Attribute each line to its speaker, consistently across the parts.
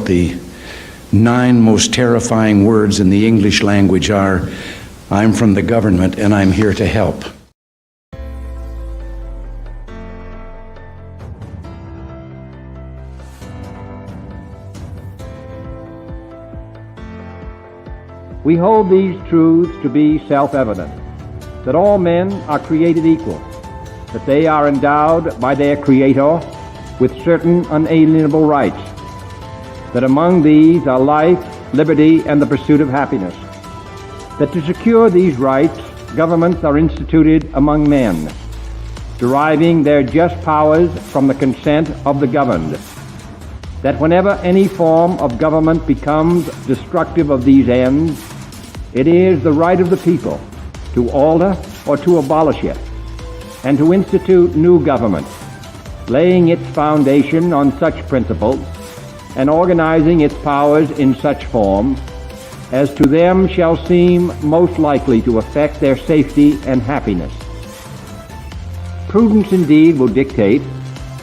Speaker 1: The 9 most terrifying words in the English language are, I'm from the government and I'm here to help.
Speaker 2: We hold these truths to be self-evident, that all men are created equal, that they are endowed by their Creator with certain unalienable rights, that among these are life, liberty, and the pursuit of happiness, that to secure these rights, governments are instituted among men, deriving their just powers from the consent of the governed, that whenever any form of government becomes destructive of these ends, it is the right of the people to alter or to abolish it, and to institute new government, laying its foundation on such principles and organizing its powers in such form as to them shall seem most likely to affect their safety and happiness. Prudence indeed will dictate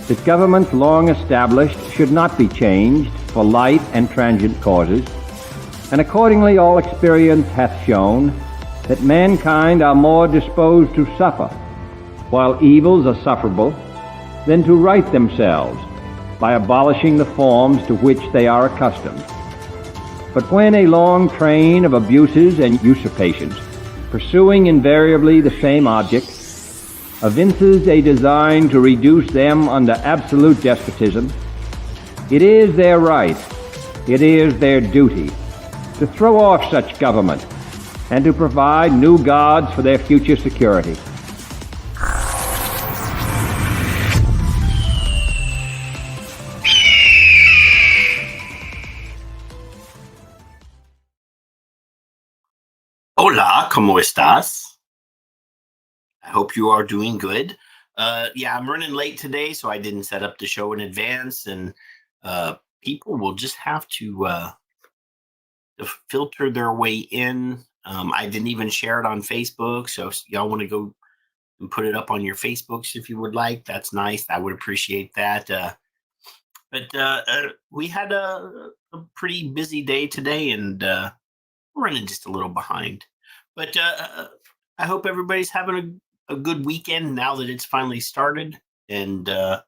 Speaker 2: that governments long established should not be changed for light and transient causes, and accordingly all experience hath shown that mankind are more disposed to suffer, while evils are sufferable, than to right themselves by abolishing the forms to which they are accustomed. But when a long train of abuses and usurpations, pursuing invariably the same object, evinces a design to reduce them under absolute despotism, it is their right, it is their duty, to throw off such government and to provide new gods for their future security.
Speaker 3: Hola, ¿cómo estás? I hope you are doing good. I'm running late today, so I didn't set up the show in advance, and people will just have to filter their way in. I didn't even share it on Facebook, so if y'all want to go and put it up on your Facebooks if you would like, that's nice. I would appreciate that. But we had a pretty busy day today, and we're running just a little behind. But I hope everybody's having a good weekend now that it's finally started. And I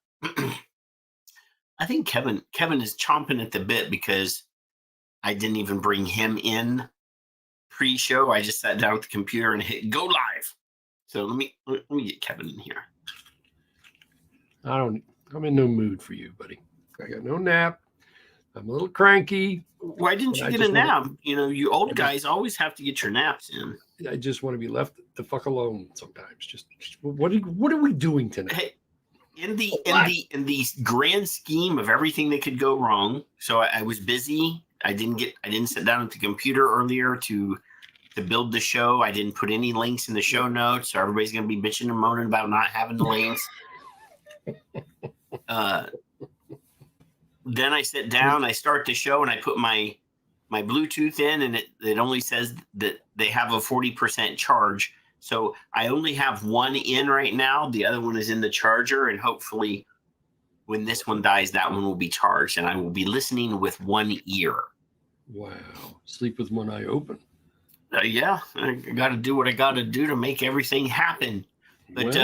Speaker 3: think Kevin is chomping at the bit because I didn't even bring him in pre-show. I just sat down with the computer and hit go live. So let me get Kevin in here.
Speaker 4: I'm in no mood for you, buddy. I got no nap. I'm a little cranky.
Speaker 3: Why didn't you get a nap? You old guys always have to get your naps in.
Speaker 4: I just want to be left the fuck alone sometimes. Just what are we doing tonight?
Speaker 3: Hey, in the grand scheme of everything that could go wrong. So I was busy. I didn't sit down at the computer earlier to build the show. I didn't put any links in the show notes, so everybody's gonna be bitching and moaning about not having the links. Then I sit down, I start the show, and I put my Bluetooth in, and it only says that they have a 40% charge. So I only have one in right now. The other one is in the charger, and hopefully when this one dies, that one will be charged, and I will be listening with one ear.
Speaker 4: Wow. Sleep with one eye open.
Speaker 3: Yeah, I got to do what I got to do to make everything happen. But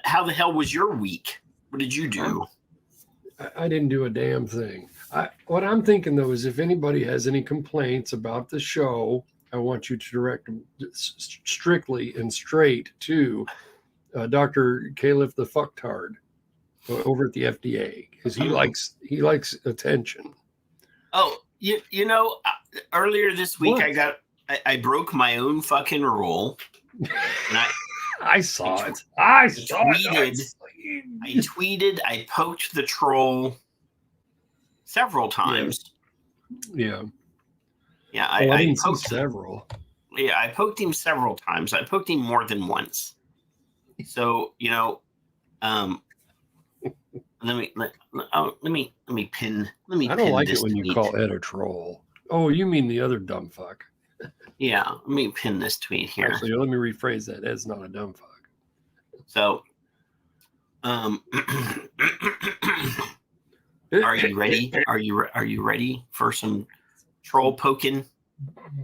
Speaker 3: how the hell was your week? What did you do?
Speaker 4: I didn't do a damn thing. What I'm thinking, though, is if anybody has any complaints about the show, I want you to direct them strictly and straight to Dr. Caliph the Fucktard over at the FDA, because he likes attention.
Speaker 3: Oh, earlier this week I broke my own fucking rule. And
Speaker 4: I saw it.
Speaker 3: I tweeted, I poked the troll several times.
Speaker 4: Yeah.
Speaker 3: Yeah,
Speaker 4: I didn't see several.
Speaker 3: Yeah, I poked him several times. I poked him more than once. So, let me pin.
Speaker 4: I don't like it when you call Ed a troll. Oh, you mean the other dumb fuck?
Speaker 3: Yeah, let me pin this tweet here.
Speaker 4: Actually, let me rephrase that. Ed's not a dumb fuck.
Speaker 3: So, Are you ready? Are you ready for some troll poking?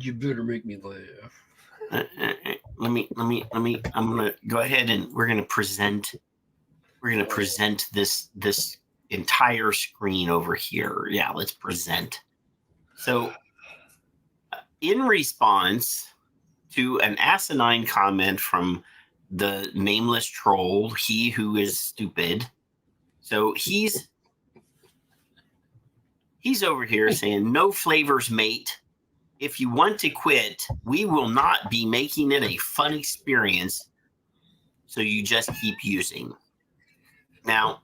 Speaker 4: You better make me laugh.
Speaker 3: Let me. I'm gonna go ahead and we're gonna present this entire screen over here. Yeah, let's present. So, in response to an asinine comment from the nameless troll, he who is stupid. So he's over here saying, "No flavors, mate. If you want to quit, we will not be making it a fun experience. So you just keep using." Now,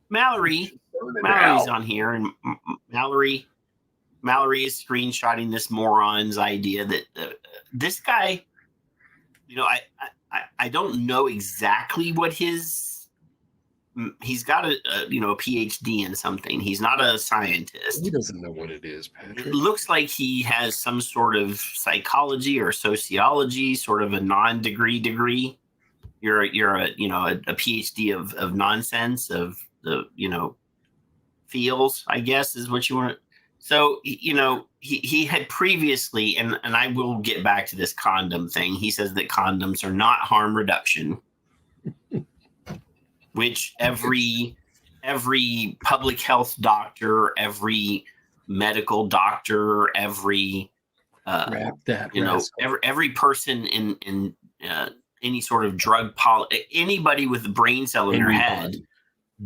Speaker 3: Mallory's on here, and Mallory is screenshotting this moron's idea that this guy, I don't know exactly what he's got a PhD in something. He's not a scientist.
Speaker 4: He doesn't know what it is, Patrick.
Speaker 3: It looks like he has some sort of psychology or sociology, sort of a non-degree. You're a PhD of nonsense, of the feels, I guess, is what you want. So he had previously, and I will get back to this condom thing. He says that condoms are not harm reduction, which every public health doctor, every medical doctor, every every person in any sort of drug anybody with a brain cell in their head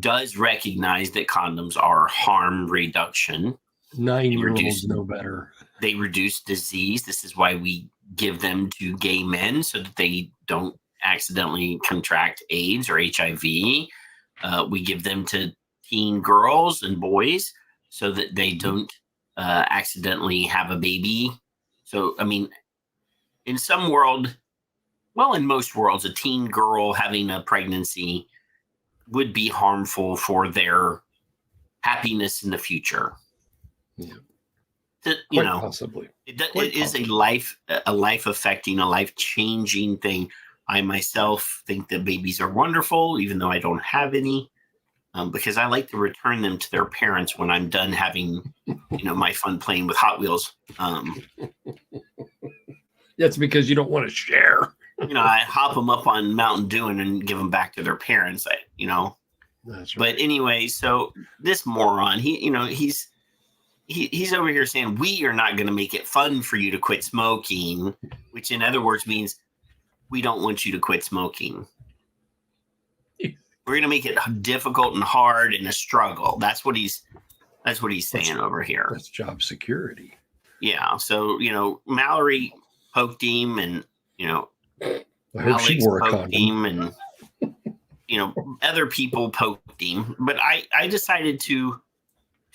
Speaker 3: does recognize that condoms are harm reduction.
Speaker 4: 9-year-olds know better.
Speaker 3: They reduce disease. This is why we give them to gay men, so that they don't accidentally contract AIDS or HIV. We give them to teen girls and boys so that they don't accidentally have a baby. So, I mean, in most worlds, a teen girl having a pregnancy would be harmful for their happiness in the future.
Speaker 4: Yeah.
Speaker 3: Possibly. It is a life affecting, a life changing thing. I myself think that babies are wonderful, even though I don't have any, because I like to return them to their parents when I'm done having, my fun playing with Hot Wheels.
Speaker 4: That's because you don't want to share.
Speaker 3: I hop them up on Mountain Dew and give them back to their parents.
Speaker 4: That's right.
Speaker 3: But anyway, so this moron, he's over here saying we are not going to make it fun for you to quit smoking, which in other words means we don't want you to quit smoking. We're going to make it difficult and hard and a struggle. That's what he's saying over here.
Speaker 4: That's job security.
Speaker 3: Yeah. So, Mallory poked him, and,
Speaker 4: I hope she wore a condom.
Speaker 3: And, other people poked him. But I decided to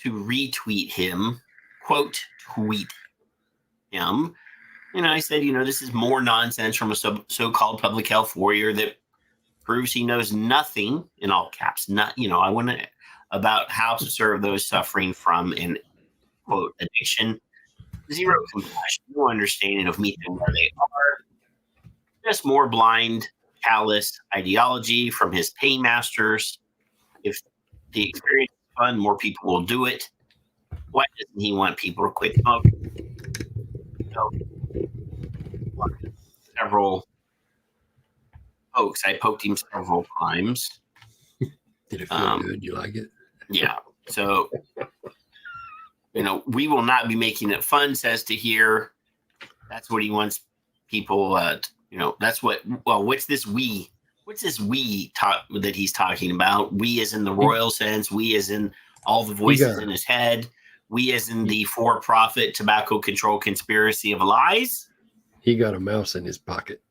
Speaker 3: retweet him, quote, tweet him. I said, this is more nonsense from a so-called public health warrior that proves he knows nothing, in all caps, I want to, about how to serve those suffering from an, quote, addiction. Zero compassion, no understanding of meeting them where they are. Just more blind, callous ideology from his paymasters. If the experience is fun, more people will do it. Why doesn't he want people to quit smoking? Several pokes. I poked him several times.
Speaker 4: Did it feel good? You like it?
Speaker 3: Yeah. So, we will not be making it fun, says to hear. That's what he wants people, that's what, what's this we? What's this we talk that he's talking about? We as in the royal sense, we as in all the voices in his head, we as in the for-profit tobacco control conspiracy of lies.
Speaker 4: He got a mouse in his pocket.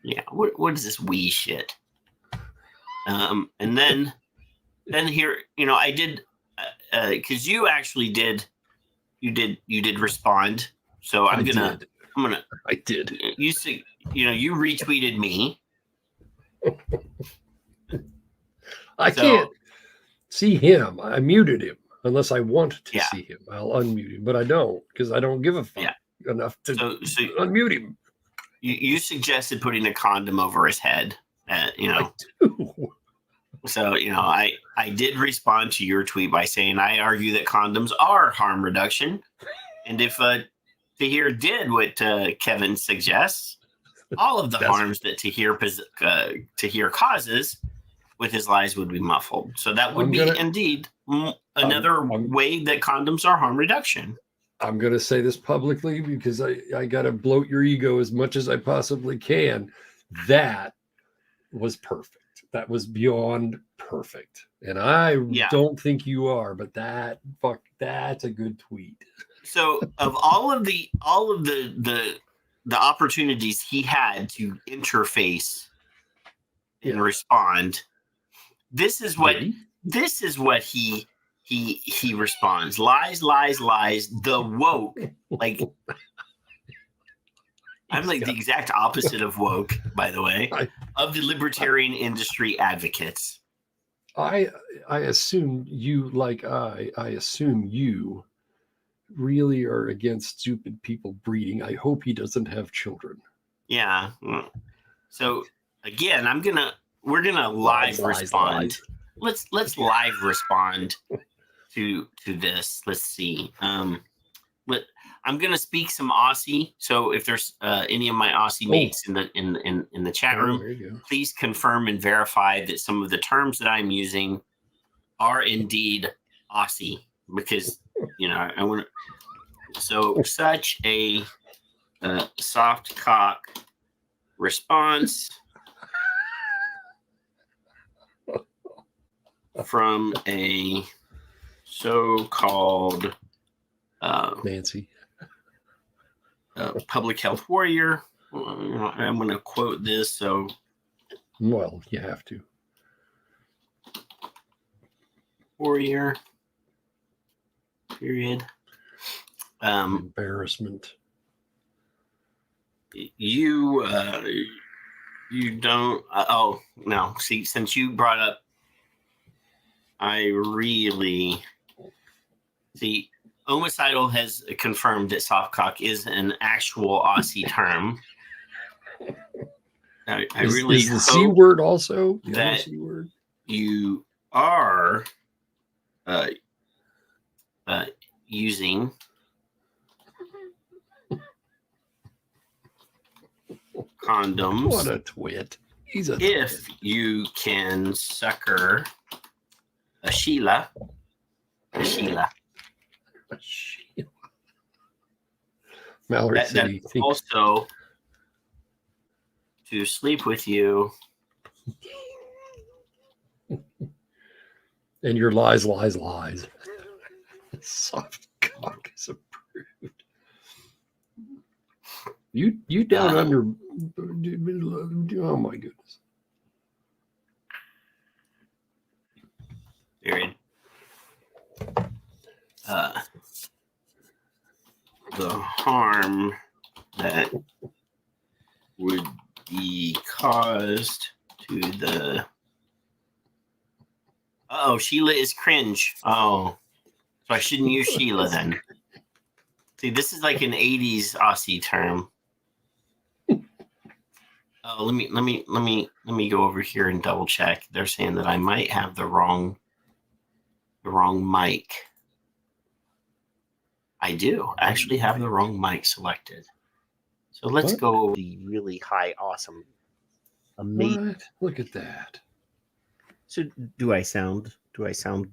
Speaker 3: Yeah. What is this we shit? And then here, I did, because you actually did respond. So I did. You see, you retweeted me.
Speaker 4: I can't see him. I muted him unless I want to see him. I'll unmute him, but I don't, because I don't give a fuck enough to unmute him.
Speaker 3: You suggested putting a condom over his head.
Speaker 4: I do.
Speaker 3: So, I did respond to your tweet by saying I argue that condoms are harm reduction. And if Tahir did what Kevin suggests, all of the harms that Tahir causes with his lies would be muffled. So that would indeed another way that condoms are harm reduction.
Speaker 4: I'm going to say this publicly because I got to bloat your ego as much as I possibly can. That was perfect. That was beyond perfect. And I don't think you are, but that's a good tweet.
Speaker 3: So of all of the opportunities he had to interface and respond, this is what he responds. Lies, lies, lies. The woke. Like, I'm like the exact opposite of woke, by the way, of the libertarian industry advocates.
Speaker 4: I assume you, like I assume you really are against stupid people breeding. I hope he doesn't have children.
Speaker 3: Yeah. So again, we're gonna live respond. Let's live respond to this. Let's see. I'm gonna speak some Aussie. So if there's any of my Aussie mates in the chat room, please confirm and verify that some of the terms that I'm using are indeed Aussie, because I want to. So such a soft cock response from a so-called
Speaker 4: Nancy
Speaker 3: public health warrior. I'm going to quote this. So,
Speaker 4: well, you have to.
Speaker 3: Warrior. Period.
Speaker 4: Embarrassment.
Speaker 3: You don't. Oh no! See, since you brought up, I really see. Homicidal has confirmed that softcock is an actual Aussie term. I really
Speaker 4: is the C word also
Speaker 3: that
Speaker 4: C word?
Speaker 3: You are using condoms.
Speaker 4: What a twit! He's a
Speaker 3: if twit. You can sucker a Sheila.
Speaker 4: Mallory said he thinks
Speaker 3: also to sleep with you.
Speaker 4: And your lies. Soft cock is approved. You down under. Oh my goodness.
Speaker 3: Period. The harm that would be caused to the. Oh, Sheila is cringe. Oh, so I shouldn't use Sheila then. See, this is like an '80s Aussie term. Oh, let me go over here and double check. They're saying that I might have the wrong mic. I do actually have the wrong mic selected. So let's go the really high, awesome, amazing.
Speaker 4: What? Look at that.
Speaker 3: So do I sound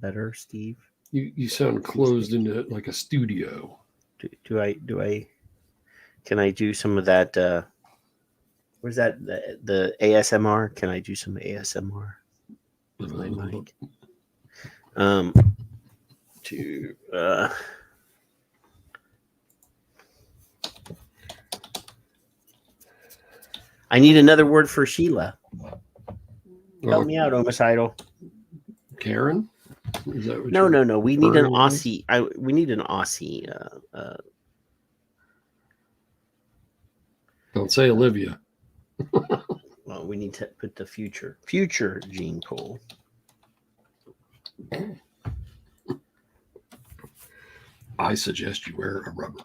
Speaker 3: better, Steve?
Speaker 4: You sound closed into like a studio.
Speaker 3: Do I can I do some of that where's that the ASMR? Can I do some ASMR with my mic? I need another word for Sheila. Help me out, homicidal.
Speaker 4: Karen? Is that what
Speaker 3: no. We need an Aussie. We need an Aussie.
Speaker 4: Don't say Olivia.
Speaker 3: Well, we need to put the future gene pool.
Speaker 4: I suggest you wear a rubber.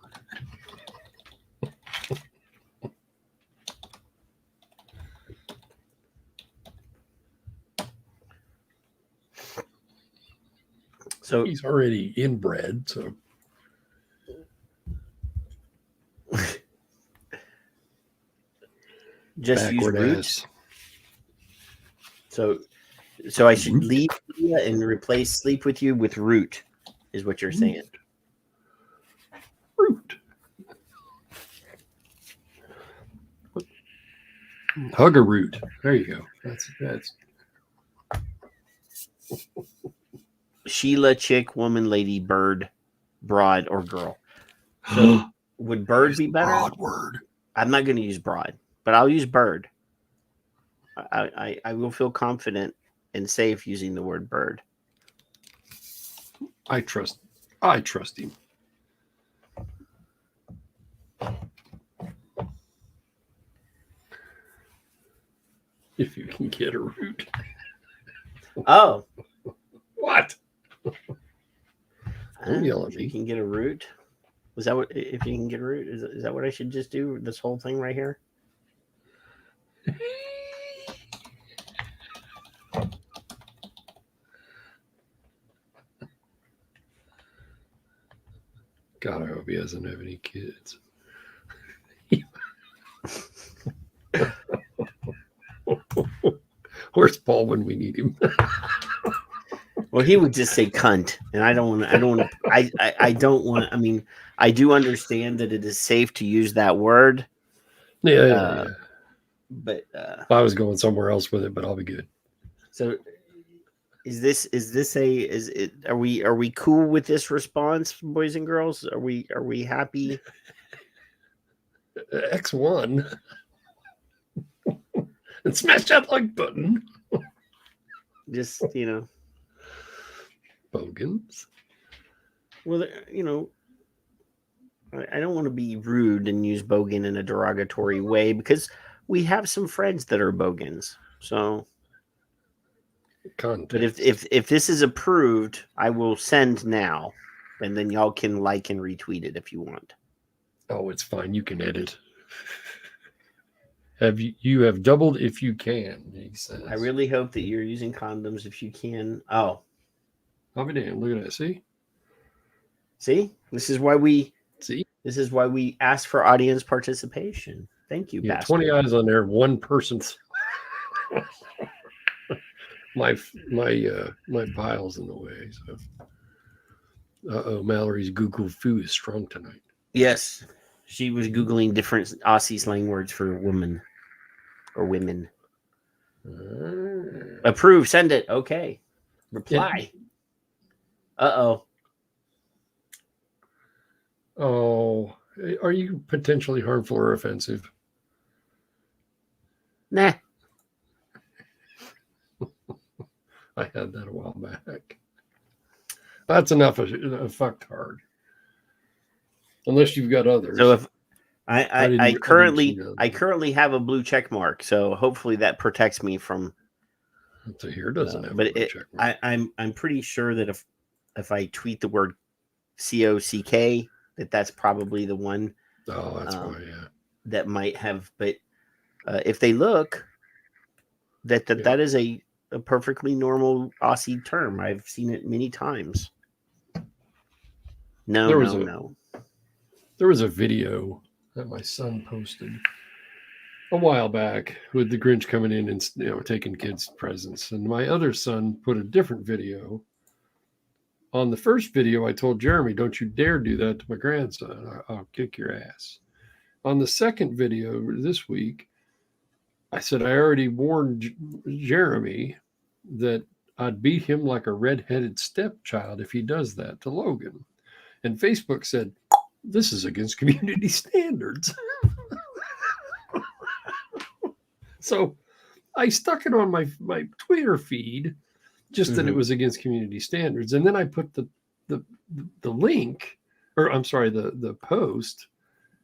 Speaker 3: So
Speaker 4: He's already inbred, so
Speaker 3: just use
Speaker 4: backward
Speaker 3: root.
Speaker 4: ass.
Speaker 3: So I should leave Leah and replace sleep with you with root, is what you're saying.
Speaker 4: Root. Hug a root. There you go. That's
Speaker 3: Sheila, chick, woman, lady, bird, broad, or girl. So would bird be better?
Speaker 4: broad word.
Speaker 3: I'm not going to use broad, but I'll use bird. I will feel confident and safe using the word bird.
Speaker 4: I trust him. If you can get a root.
Speaker 3: Oh.
Speaker 4: What? Don't yell at
Speaker 3: If
Speaker 4: me.
Speaker 3: you can get a root. Was that what, if you can get a root? Is that what I should just do? This whole thing right here?
Speaker 4: God, I hope he doesn't have any kids. Where's Paul when we need him?
Speaker 3: Well, he would just say cunt, and I don't want. I don't want. I mean, I do understand that it is safe to use that word.
Speaker 4: Yeah.
Speaker 3: But
Speaker 4: I was going somewhere else with it, but I'll be good.
Speaker 3: So, are we cool with this response, boys and girls? Are we happy?
Speaker 4: X1 and smash that like button.
Speaker 3: Just
Speaker 4: Bogans.
Speaker 3: Well, I don't want to be rude and use bogan in a derogatory way because we have some friends that are bogans. So,
Speaker 4: Context.
Speaker 3: but if this is approved, I will send now, and then y'all can like and retweet it if you want.
Speaker 4: Oh, it's fine. You can edit. You have doubled if you can, he says.
Speaker 3: I really hope that you're using condoms if you can. Oh.
Speaker 4: I'll be damned. Look at that.
Speaker 3: See? This is why we ask for audience participation. Thank you,
Speaker 4: Yeah,
Speaker 3: bastard.
Speaker 4: 20 eyes on there, one person's my pile's in the way. So Mallory's Google foo is strong tonight.
Speaker 3: Yes. She was Googling different Aussie slang words for woman or women. Approve, send it. Okay. Reply. Uh-oh.
Speaker 4: Oh, are you potentially harmful or offensive?
Speaker 3: Nah.
Speaker 4: I had that a while back. That's enough of fucked hard. Unless you've got others.
Speaker 3: So if I currently have a blue check mark, so hopefully that protects me from.
Speaker 4: So here doesn't have
Speaker 3: but
Speaker 4: a blue check mark.
Speaker 3: I'm pretty sure that if I tweet the word COCK, that's probably the one.
Speaker 4: Oh, that's why, yeah.
Speaker 3: That might have, but if they look, that is a perfectly normal Aussie term. I've seen it many times. No.
Speaker 4: There was a video that my son posted a while back with the Grinch coming in and taking kids' presents, and my other son put a different video. On the first video, I told Jeremy, "Don't you dare do that to my grandson. I'll kick your ass." On the second video this week, I said I already warned Jeremy that I'd beat him like a redheaded stepchild if he does that to Logan. And Facebook said, "This is against community standards." So I stuck it on my Twitter feed, just that it was against community standards. And then I put the link, or I'm sorry, the post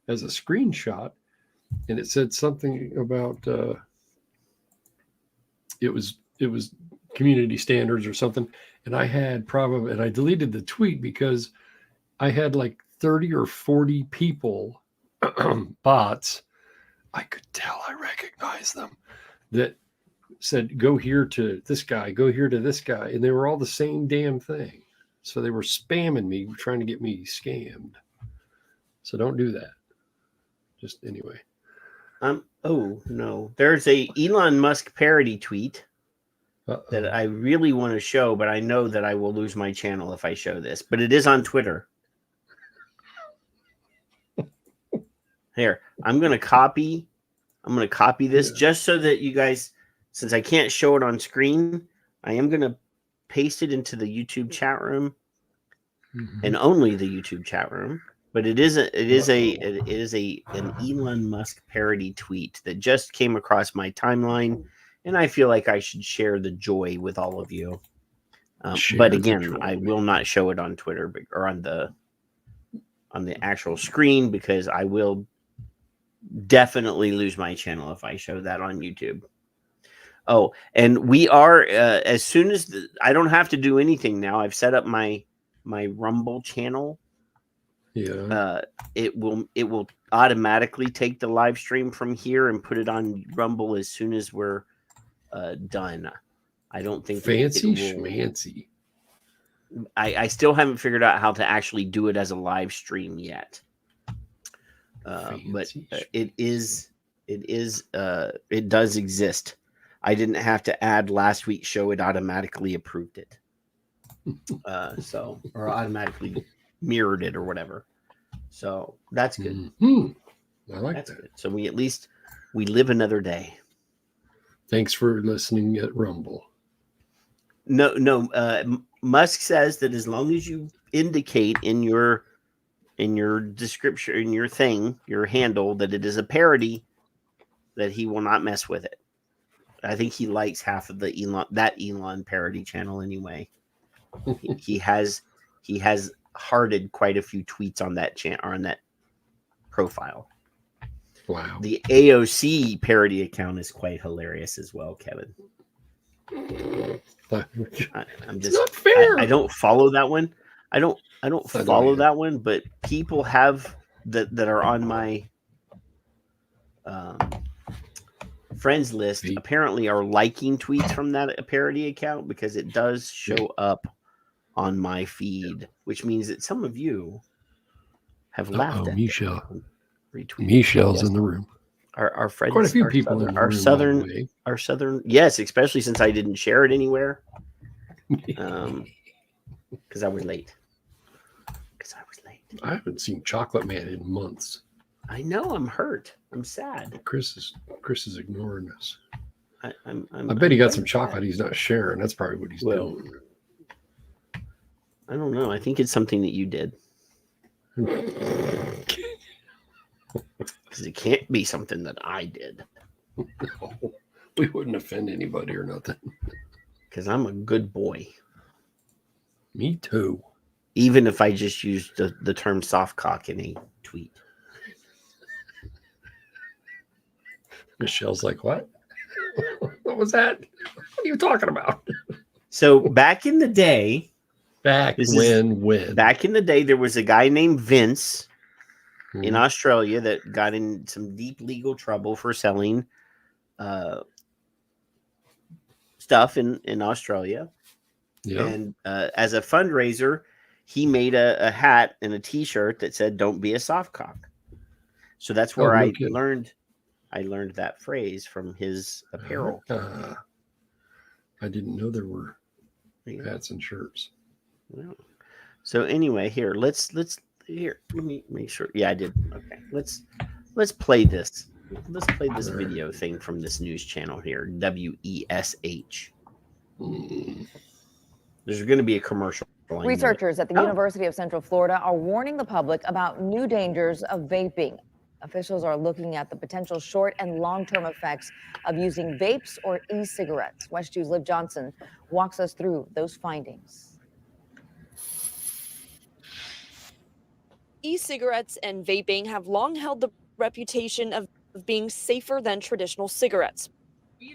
Speaker 4: as a screenshot, and it said something about it was community standards or something. And I deleted the tweet because I had like 30 or 40 people, bots, I could tell I recognized them, that said, go here to this guy, go here to this guy. And they were all the same damn thing. So they were spamming me, trying to get me scammed. So don't do that. Just anyway.
Speaker 3: Oh no, there's a Elon Musk parody tweet that I really want to show, but I know that I will lose my channel if I show this. But it is on Twitter. Here, I'm gonna copy this just so that you guys, since I can't show it on screen, I am gonna paste it into the YouTube chat room, and only the YouTube chat room. But it is an Elon Musk parody tweet that just came across my timeline, and I feel like I should share the joy with all of you. But again, I will not show it on Twitter or on the actual screen, because I will definitely lose my channel if I show that on YouTube. Oh, and we are as soon as I don't have to do anything now. I've set up my Rumble channel.
Speaker 4: Yeah.
Speaker 3: It will automatically take the live stream from here and put it on Rumble as soon as we're done. I don't think
Speaker 4: fancy schmancy.
Speaker 3: I still haven't figured out how to actually do it as a live stream yet. But it does exist. I didn't have to add last week's show; it automatically approved it. Or automatically mirrored it or whatever. So that's good.
Speaker 4: I like that.
Speaker 3: Good. So we live another day.
Speaker 4: Thanks for listening at Rumble.
Speaker 3: No. Musk says that as long as you indicate in your description, in your thing, your handle, that it is a parody, that he will not mess with it. I think he likes half of that Elon parody channel anyway. he has hearted quite a few tweets on that on that profile.
Speaker 4: Wow.
Speaker 3: The AOC parody account is quite hilarious as well, Kevin. I'm just
Speaker 4: not fair.
Speaker 3: I don't follow that one. I don't follow that one, but people have that are on my friends list apparently are liking tweets from that parody account, because it does show up on my feed, which means that some of you have laughed at
Speaker 4: Michelle.
Speaker 3: Retweet.
Speaker 4: Michelle's in the room.
Speaker 3: Our friends,
Speaker 4: quite a few people in the room,
Speaker 3: our southern, yes, especially since I didn't share it anywhere, because I was late.
Speaker 4: I haven't seen Chocolate Man in months.
Speaker 3: I know. I'm hurt. I'm sad.
Speaker 4: Chris is ignoring us.
Speaker 3: I
Speaker 4: bet he got some chocolate he's not sharing. That's probably what he's doing.
Speaker 3: I don't know. I think it's something that you did. Because it can't be something that I did.
Speaker 4: No, we wouldn't offend anybody or nothing.
Speaker 3: Because I'm a good boy.
Speaker 4: Me too.
Speaker 3: Even if I just used the term soft cock in a tweet.
Speaker 4: Michelle's like, what? What was that? What are you talking about?
Speaker 3: So back in the day,
Speaker 4: back in
Speaker 3: the day, there was a guy named Vince in Australia that got in some deep legal trouble for selling stuff in Australia.
Speaker 4: Yeah.
Speaker 3: And as a fundraiser, he made a hat and a T-shirt that said "Don't be a soft cock." So that's where I learned that phrase from his apparel.
Speaker 4: I didn't know there were hats and shirts.
Speaker 3: Well, so anyway, here let me make sure. Yeah, I did. Okay, let's play this. Let's play this video thing from this news channel here, WESH. There's going to be a commercial.
Speaker 5: Researchers at the University of Central Florida are warning the public about new dangers of vaping. Officials are looking at the potential short and long-term effects of using vapes or e-cigarettes. West 2's Liv Johnson walks us through those findings.
Speaker 6: E-cigarettes and vaping have long held the reputation of being safer than traditional cigarettes.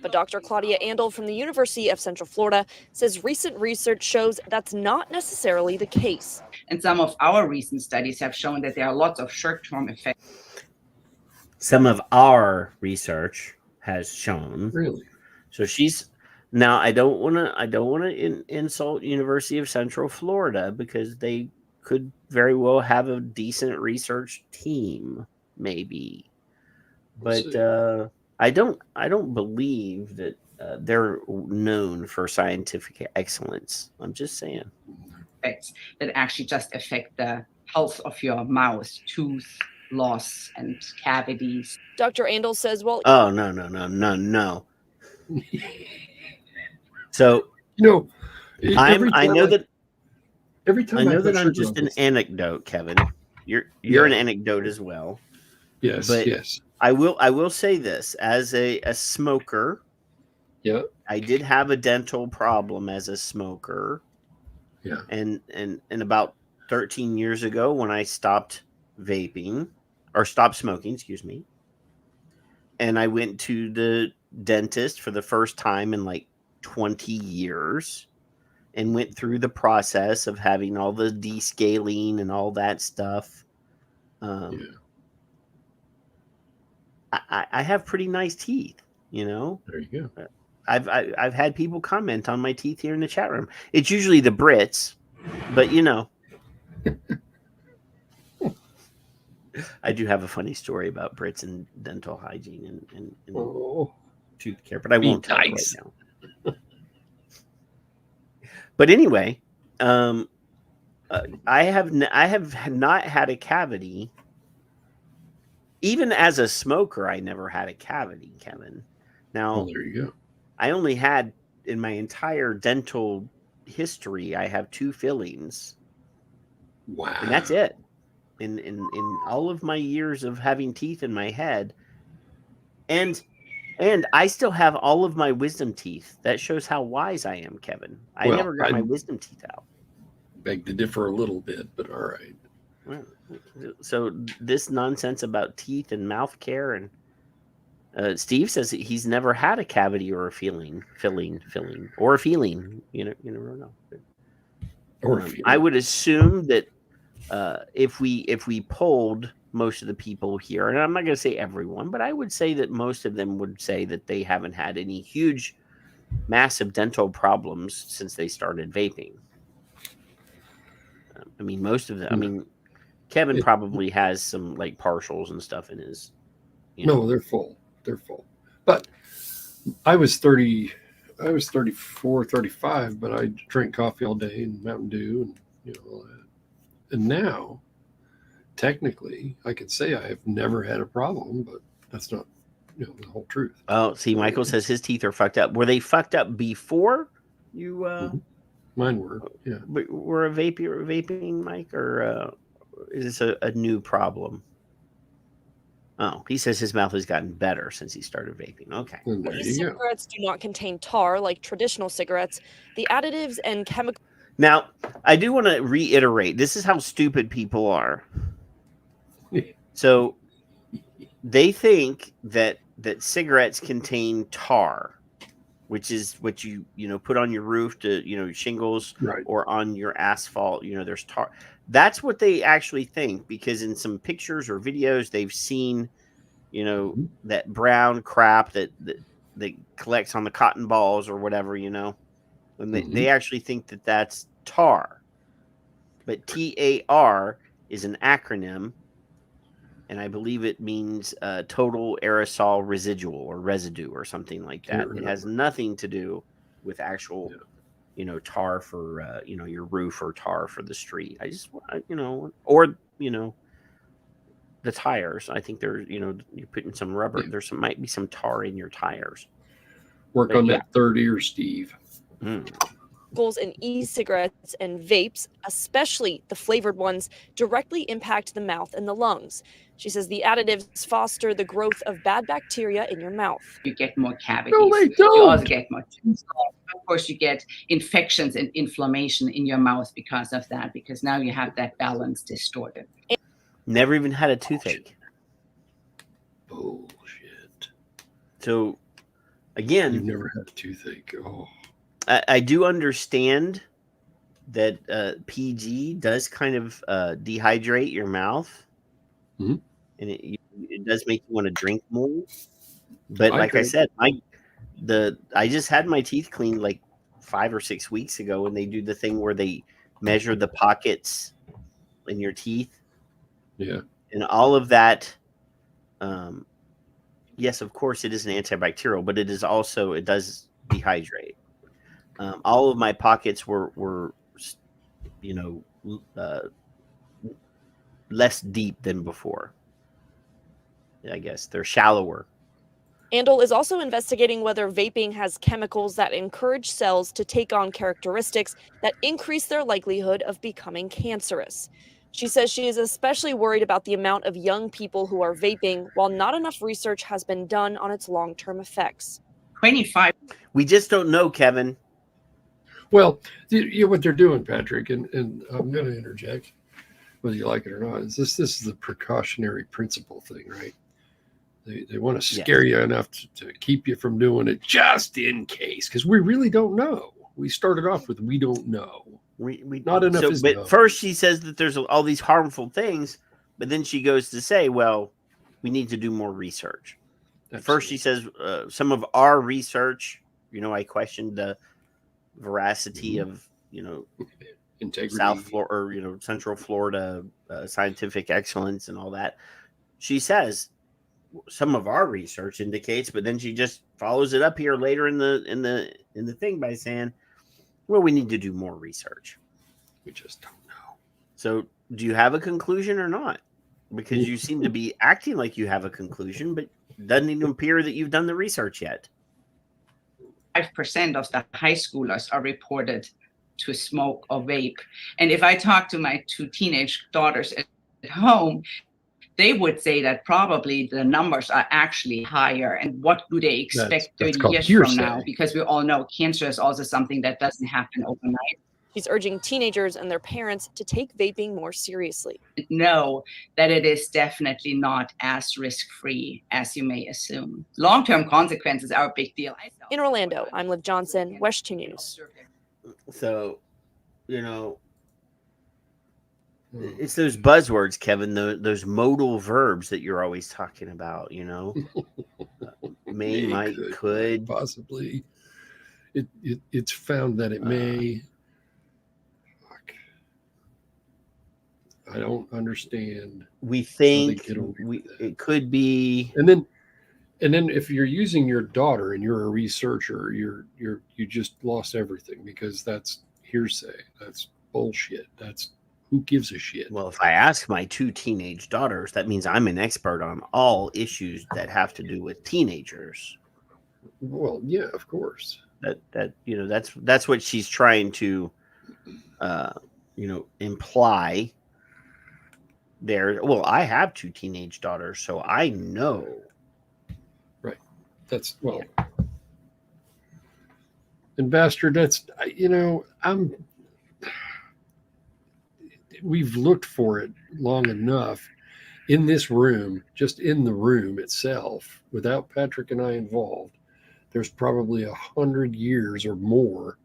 Speaker 6: But Dr. Claudia Andel from the University of Central Florida says recent research shows that's not necessarily the case.
Speaker 7: And some of our recent studies have shown that there are lots of short-term effects.
Speaker 3: Some of our research has shown.
Speaker 4: Really?
Speaker 3: So she's Now, I don't want to insult University of Central Florida because they could very well have a decent research team, maybe.
Speaker 4: We'll
Speaker 3: But
Speaker 4: see.
Speaker 3: I don't believe that they're known for scientific excellence. I'm just saying.
Speaker 7: Effects that actually just affect the health of your mouth, tooth loss, and cavities.
Speaker 6: Dr. Andel says, well,
Speaker 3: Oh, no. So
Speaker 4: You know,
Speaker 3: I know that
Speaker 4: every time I put
Speaker 3: I'm
Speaker 4: sugar
Speaker 3: just
Speaker 4: on
Speaker 3: an
Speaker 4: this,
Speaker 3: anecdote, Kevin. You're
Speaker 4: Yeah.
Speaker 3: an anecdote as well.
Speaker 4: yes,
Speaker 3: But
Speaker 4: yes,
Speaker 3: I will say this as a smoker.
Speaker 4: yeah,
Speaker 3: I did have a dental problem as a smoker,
Speaker 4: yeah.
Speaker 3: and about 13 years ago when I stopped vaping or stopped smoking, excuse me, and I went to the dentist for the first time in like 20 years and went through the process of having all the descaling and all that stuff.
Speaker 4: Yeah.
Speaker 3: I have pretty nice teeth, you know.
Speaker 4: There you go.
Speaker 3: I've had people comment on my teeth here in the chat room. It's usually the Brits, but you know, I do have a funny story about Brits and dental hygiene and
Speaker 4: Oh,
Speaker 3: tooth care, but I
Speaker 4: be
Speaker 3: won't tell it
Speaker 4: nice.
Speaker 3: right now. But anyway, I have not had a cavity. Even as a smoker, I never had a cavity, Kevin. Now,
Speaker 4: Well, there you go.
Speaker 3: I only had in my entire dental history, I have 2 fillings,
Speaker 4: Wow.
Speaker 3: and that's it. In all of my years of having teeth in my head, and I still have all of my wisdom teeth. That shows how wise I am, Kevin. I
Speaker 4: Well,
Speaker 3: never got my
Speaker 4: I
Speaker 3: wisdom teeth out.
Speaker 4: beg to differ a little bit, but all right.
Speaker 3: So this nonsense about teeth and mouth care, and Steve says that he's never had a cavity or a filling, or a feeling. You never know.
Speaker 4: Or
Speaker 3: I would assume that if we polled most of the people here, and I'm not going to say everyone, but I would say that most of them would say that they haven't had any huge, massive dental problems since they started vaping. I mean, most of them. I mean, Kevin probably has some like partials and stuff in his.
Speaker 4: No, they're full. They're full. But I was 34, 35, but I drank coffee all day and Mountain Dew and all that. And now, technically, I could say I have never had a problem, but that's not the whole truth.
Speaker 3: Oh, see, Michael says his teeth are fucked up. Were they fucked up before you?
Speaker 4: Mm-hmm. Mine were, yeah.
Speaker 3: Were vaping, Mike, or is this a new problem? Oh, he says his mouth has gotten better since he started vaping. Okay.
Speaker 6: E-cigarettes do not contain tar like traditional cigarettes. The additives and chemicals.
Speaker 3: Now, I do want to reiterate, this is how stupid people are. So they think that cigarettes contain tar, which is what you put on your roof to shingles,
Speaker 4: right,
Speaker 3: or on your asphalt. There's tar. That's what they actually think, because in some pictures or videos they've seen that brown crap that collects on the cotton balls or whatever, and they actually think that that's tar. But TAR is an acronym, and I believe it means total aerosol residual or residue or something like that. It has nothing to do with actual tar for your roof or tar for the street. I just or the tires. I think there's you're putting some rubber. There's might be some tar in your tires.
Speaker 4: Work on that third ear, Steve.
Speaker 6: In e-cigarettes and vapes, especially the flavored ones, directly impact the mouth and the lungs. She says the additives foster the growth of bad bacteria in your mouth.
Speaker 7: You get more cavities.
Speaker 4: No, they don't.
Speaker 7: You also get more tooth loss. Of course, you get infections and inflammation in your mouth because of that, because now you have that balance distorted.
Speaker 3: Never even had a toothache.
Speaker 4: Bullshit.
Speaker 3: So, again,
Speaker 4: you've never had a toothache. Oh.
Speaker 3: I do understand that PG does kind of dehydrate your mouth, and it does make you want to drink more. But like I said, I just had my teeth cleaned like 5 or 6 weeks ago, and they do the thing where they measure the pockets in your teeth.
Speaker 4: Yeah.
Speaker 3: And all of that, yes, of course, it is an antibacterial, but it is also, it does dehydrate. All of my pockets were less deep than before. I guess they're shallower.
Speaker 6: Andel is also investigating whether vaping has chemicals that encourage cells to take on characteristics that increase their likelihood of becoming cancerous. She says she is especially worried about the amount of young people who are vaping, while not enough research has been done on its long-term effects.
Speaker 7: 25.
Speaker 3: We just don't know, Kevin.
Speaker 4: Well, what they're doing, Patrick, and I'm going to interject, whether you like it or not, is this is the precautionary principle thing, right? They want to scare you enough to keep you from doing it just in case, because we really don't know. We started off with we don't know.
Speaker 3: We
Speaker 4: not enough.
Speaker 3: But
Speaker 4: known.
Speaker 3: First, she says that there's all these harmful things, but then she goes to say, "Well, we need to do more research." Absolutely. First, she says some of our research. I questioned the veracity of
Speaker 4: integrity,
Speaker 3: South Florida or Central Florida scientific excellence and all that. She says some of our research indicates, but then she just follows it up here later in the thing by saying, well, we need to do more research.
Speaker 4: We just don't know.
Speaker 3: So do you have a conclusion or not? Because you seem to be acting like you have a conclusion, but it doesn't even appear that you've done the research yet.
Speaker 7: 5% of the high schoolers are reported to smoke or vape. And if I talk to my 2 teenage daughters at home, they would say that probably the numbers are actually higher. And what do they expect 30 years from now? Because we all know cancer is also something that doesn't happen overnight.
Speaker 6: She's urging teenagers and their parents to take vaping more seriously.
Speaker 7: Know that it is definitely not as risk-free as you may assume. Long-term consequences are a big deal.
Speaker 6: In Orlando, I'm Liv Johnson, West 2 News.
Speaker 3: So, it's those buzzwords, Kevin, those modal verbs that you're always talking about, may, might, could.
Speaker 4: Possibly. It's found that it may. I don't understand.
Speaker 3: We think it could be.
Speaker 4: And then if you're using your daughter and you're a researcher, you just lost everything, because that's hearsay. That's bullshit. That's who gives a shit?
Speaker 3: Well, if I ask my 2 teenage daughters, that means I'm an expert on all issues that have to do with teenagers.
Speaker 4: Well, yeah, of course.
Speaker 3: That's what she's trying to, imply. There. Well, I have 2 teenage daughters, so I know.
Speaker 4: Right. That's Ambassador. That's we've looked for it long enough in this room, just in the room itself, without Patrick and I involved. There's probably 100 years or more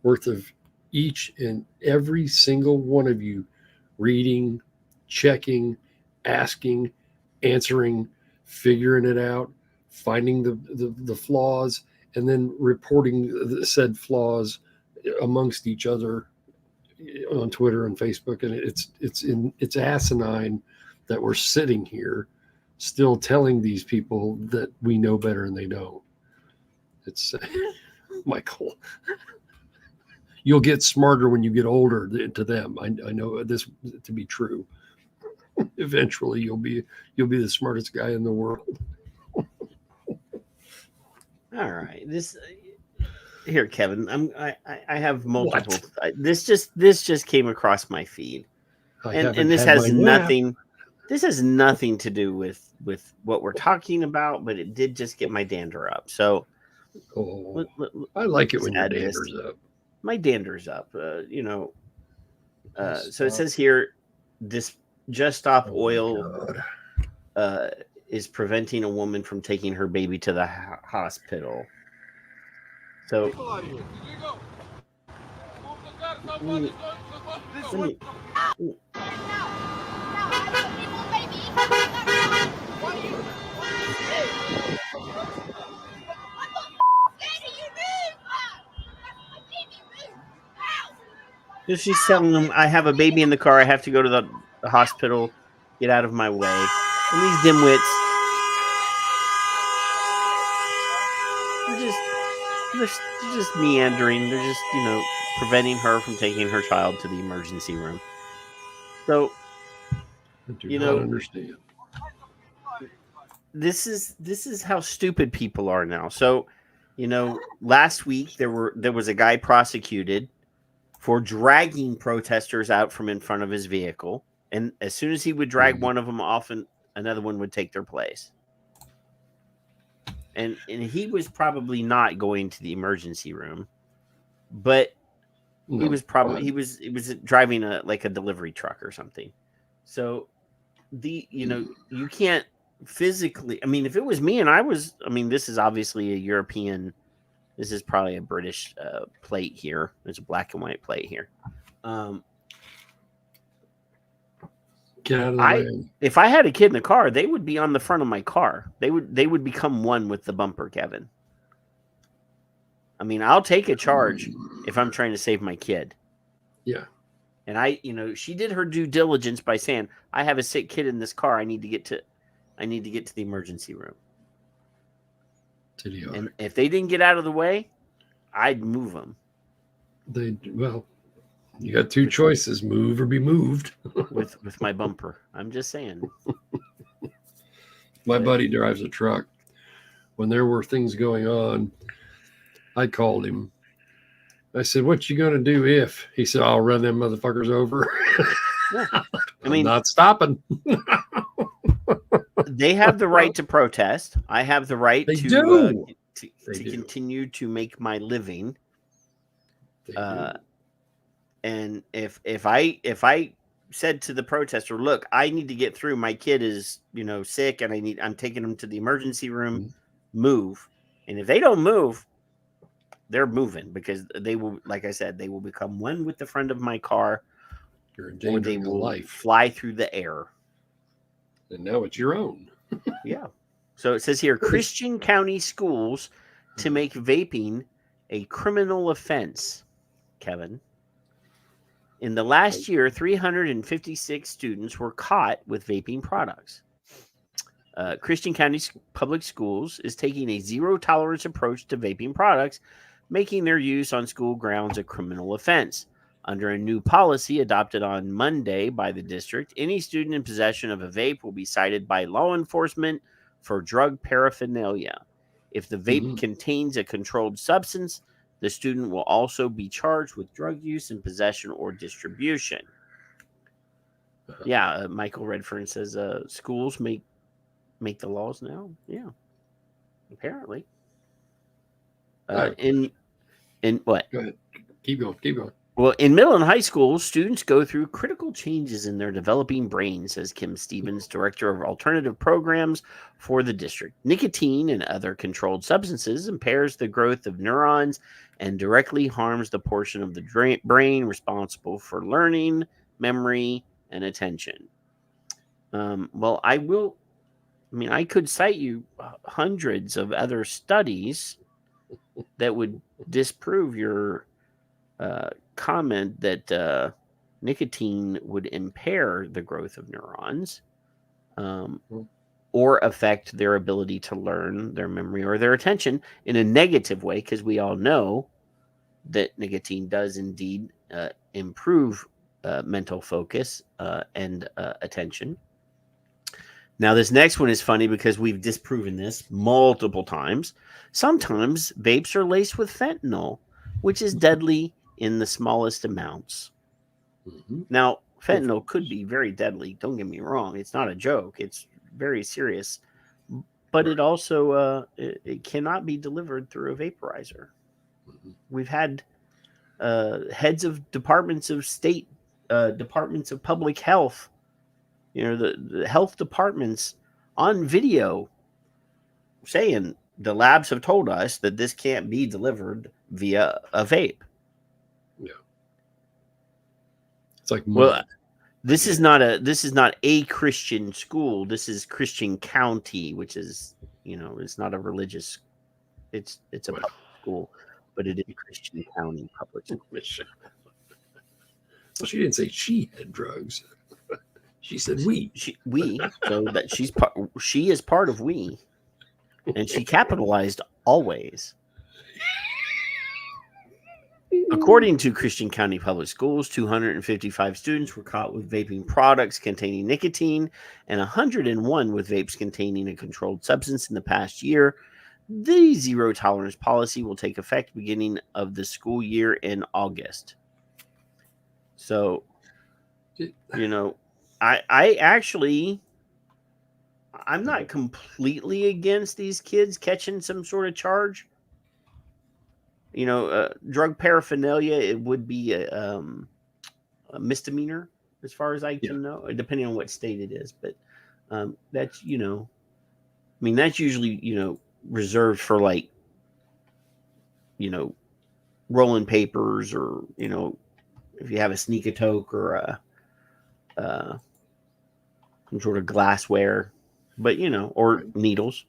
Speaker 4: worth of each and every single one of you reading, checking, asking, answering, figuring it out, finding the flaws, and then reporting the said flaws amongst each other on Twitter and Facebook. And it's asinine that we're sitting here still telling these people that we know better and they don't. It's Michael. You'll get smarter when you get older to them. I know this to be true. Eventually you'll be the smartest guy in the world.
Speaker 3: All right. Here, Kevin, I have multiple. This just came across my feed, and this has nothing. This has nothing to do with what we're talking about, but it did just get my dander up. So,
Speaker 4: I like it when your dander's up.
Speaker 3: My dander's up. So it says here, this Just Stop Oil is preventing a woman from taking her baby to the hospital. So,
Speaker 8: She's telling them, I have a baby in the car. I have to go to the hospital. Get out of my way. And these dimwits, they're just meandering. They're just, preventing her from taking her child to the emergency room. So,
Speaker 4: I do not understand.
Speaker 8: This is how stupid people are now. So, last week there was a guy prosecuted for dragging protesters out from in front of his vehicle, and as soon as he would drag one of them off, and another one would take their place. And he was probably not going to the emergency room, but he was driving a delivery truck or something. So you can't physically. I mean, if it was me and this is obviously a European. This is probably a British plate here. There's a black and white plate here.
Speaker 4: Get out of the way.
Speaker 8: If I had a kid in the car, they would be on the front of my car. They would become one with the bumper, Kevin. I mean, I'll take a charge if I'm trying to save my kid.
Speaker 4: Yeah.
Speaker 8: And she did her due diligence by saying, I have a sick kid in this car. I need to get to the emergency room. And if they didn't get out of the way, I'd move them.
Speaker 4: You got two choices: move or be moved.
Speaker 8: with my bumper. I'm just saying.
Speaker 4: My buddy drives a truck. When there were things going on, I called him. I said, "What you gonna do if?" He said, "I'll run them motherfuckers over."
Speaker 8: Yeah.
Speaker 4: I'm not stopping.
Speaker 8: They have the right to protest. I have the right to continue to make my living. And if I said to the protester, "Look, I need to get through. My kid is, sick, and I'm taking him to the emergency room. Move." And if they don't move, they're moving, because they will, like I said, they will become one with the front of my car,
Speaker 4: or
Speaker 8: they will fly through the air.
Speaker 4: And now it's your own.
Speaker 8: Yeah. So it says here, Christian County schools to make vaping a criminal offense, Kevin. In the last year, 356 students were caught with vaping products. Christian County Public Schools is taking a zero-tolerance approach to vaping products, making their use on school grounds a criminal offense. Under a new policy adopted on Monday by the district, any student in possession of a vape will be cited by law enforcement for drug paraphernalia. If the vape contains a controlled substance, the student will also be charged with drug use and possession or distribution. Yeah, Michael Redfern says schools make the laws now. Yeah, apparently. In what?
Speaker 4: Go ahead. Keep going.
Speaker 8: Well, in middle and high school, students go through critical changes in their developing brain, says Kim Stevens, director of alternative programs for the district. Nicotine and other controlled substances impairs the growth of neurons and directly harms the portion of the brain responsible for learning, memory, and attention. I could cite you hundreds of other studies that would disprove your comment that nicotine would impair the growth of neurons or affect their ability to learn, their memory, or their attention in a negative way, because we all know that nicotine does indeed improve mental focus and attention. Now, this next one is funny because we've disproven this multiple times. Sometimes vapes are laced with fentanyl, which is deadly in the smallest amounts. Now, fentanyl could be very deadly. Don't get me wrong. It's not a joke. It's very serious. But it also it cannot be delivered through a vaporizer. We've had heads of departments of state, departments of public health, the health departments on video saying the labs have told us that this can't be delivered via a vape.
Speaker 4: Yeah. It's like,
Speaker 8: well, this is not a Christian school. This is Christian County, which is, it's not a religious, it's a public school, but it is Christian County public school.
Speaker 4: So she didn't say she had drugs. She said we.
Speaker 8: So that she is part of we, and she capitalized always. According to Christian County Public Schools, 255 students were caught with vaping products containing nicotine and 101 with vapes containing a controlled substance in the past year. The zero tolerance policy will take effect beginning of the school year in August. So, I actually, I'm not completely against these kids catching some sort of charge. Drug paraphernalia, it would be a misdemeanor as far as I can know, depending on what state it is. But that's, that's usually, reserved for like, rolling papers or, if you have a sneak-a-toke or some sort of glassware, but, or needles.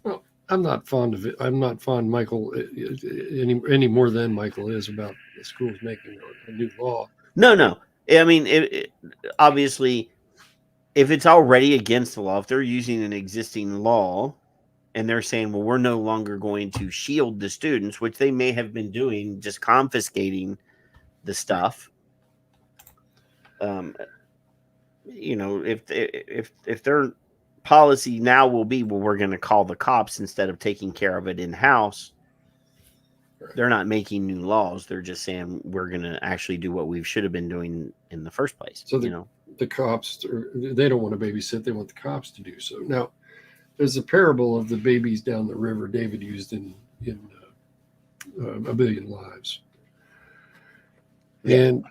Speaker 4: Well, I'm not fond of it. I'm not fond, Michael, any more than Michael is about the schools making a new law.
Speaker 8: No. I mean, obviously, if it's already against the law, if they're using an existing law and they're saying, well, we're no longer going to shield the students, which they may have been doing, just confiscating the stuff. If their policy now will be, well, we're going to call the cops instead of taking care of it in-house, they're not making new laws. They're just saying we're going to actually do what we should have been doing in the first place.
Speaker 4: So the cops, they don't want to babysit. They want the cops to do so. Now, there's a parable of the babies down the river David used in A Billion Lives. Yeah. And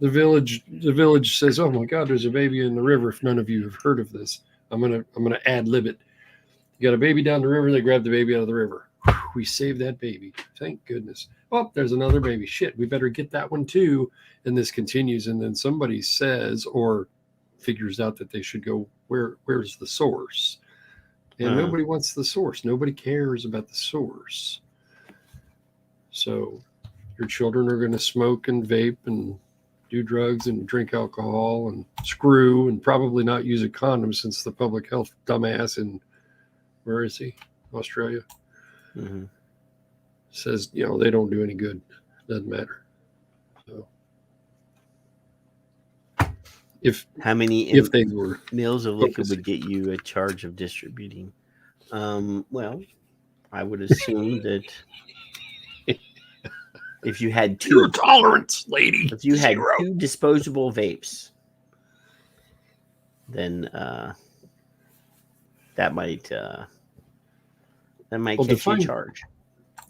Speaker 4: the village says, "Oh my God, there's a baby in the river. If none of you have heard of this, I'm gonna ad lib it. You got a baby down the river. They grab the baby out of the river. We saved that baby. Thank goodness. Oh, there's another baby. Shit, we better get that one too." And this continues, and then somebody says or figures out that they should go, where's the source? And nobody wants the source. Nobody cares about the source. So your children are going to smoke and vape and do drugs and drink alcohol and screw and probably not use a condom, since the public health dumbass in, where is he? Australia. Mm-hmm. Says, they don't do any good. Doesn't matter. So if they were
Speaker 8: mils of liquid would get you a charge of distributing? Well, I would assume that if you had
Speaker 4: your tolerance, lady,
Speaker 8: if you had 2 disposable vapes, then that might catch you a charge.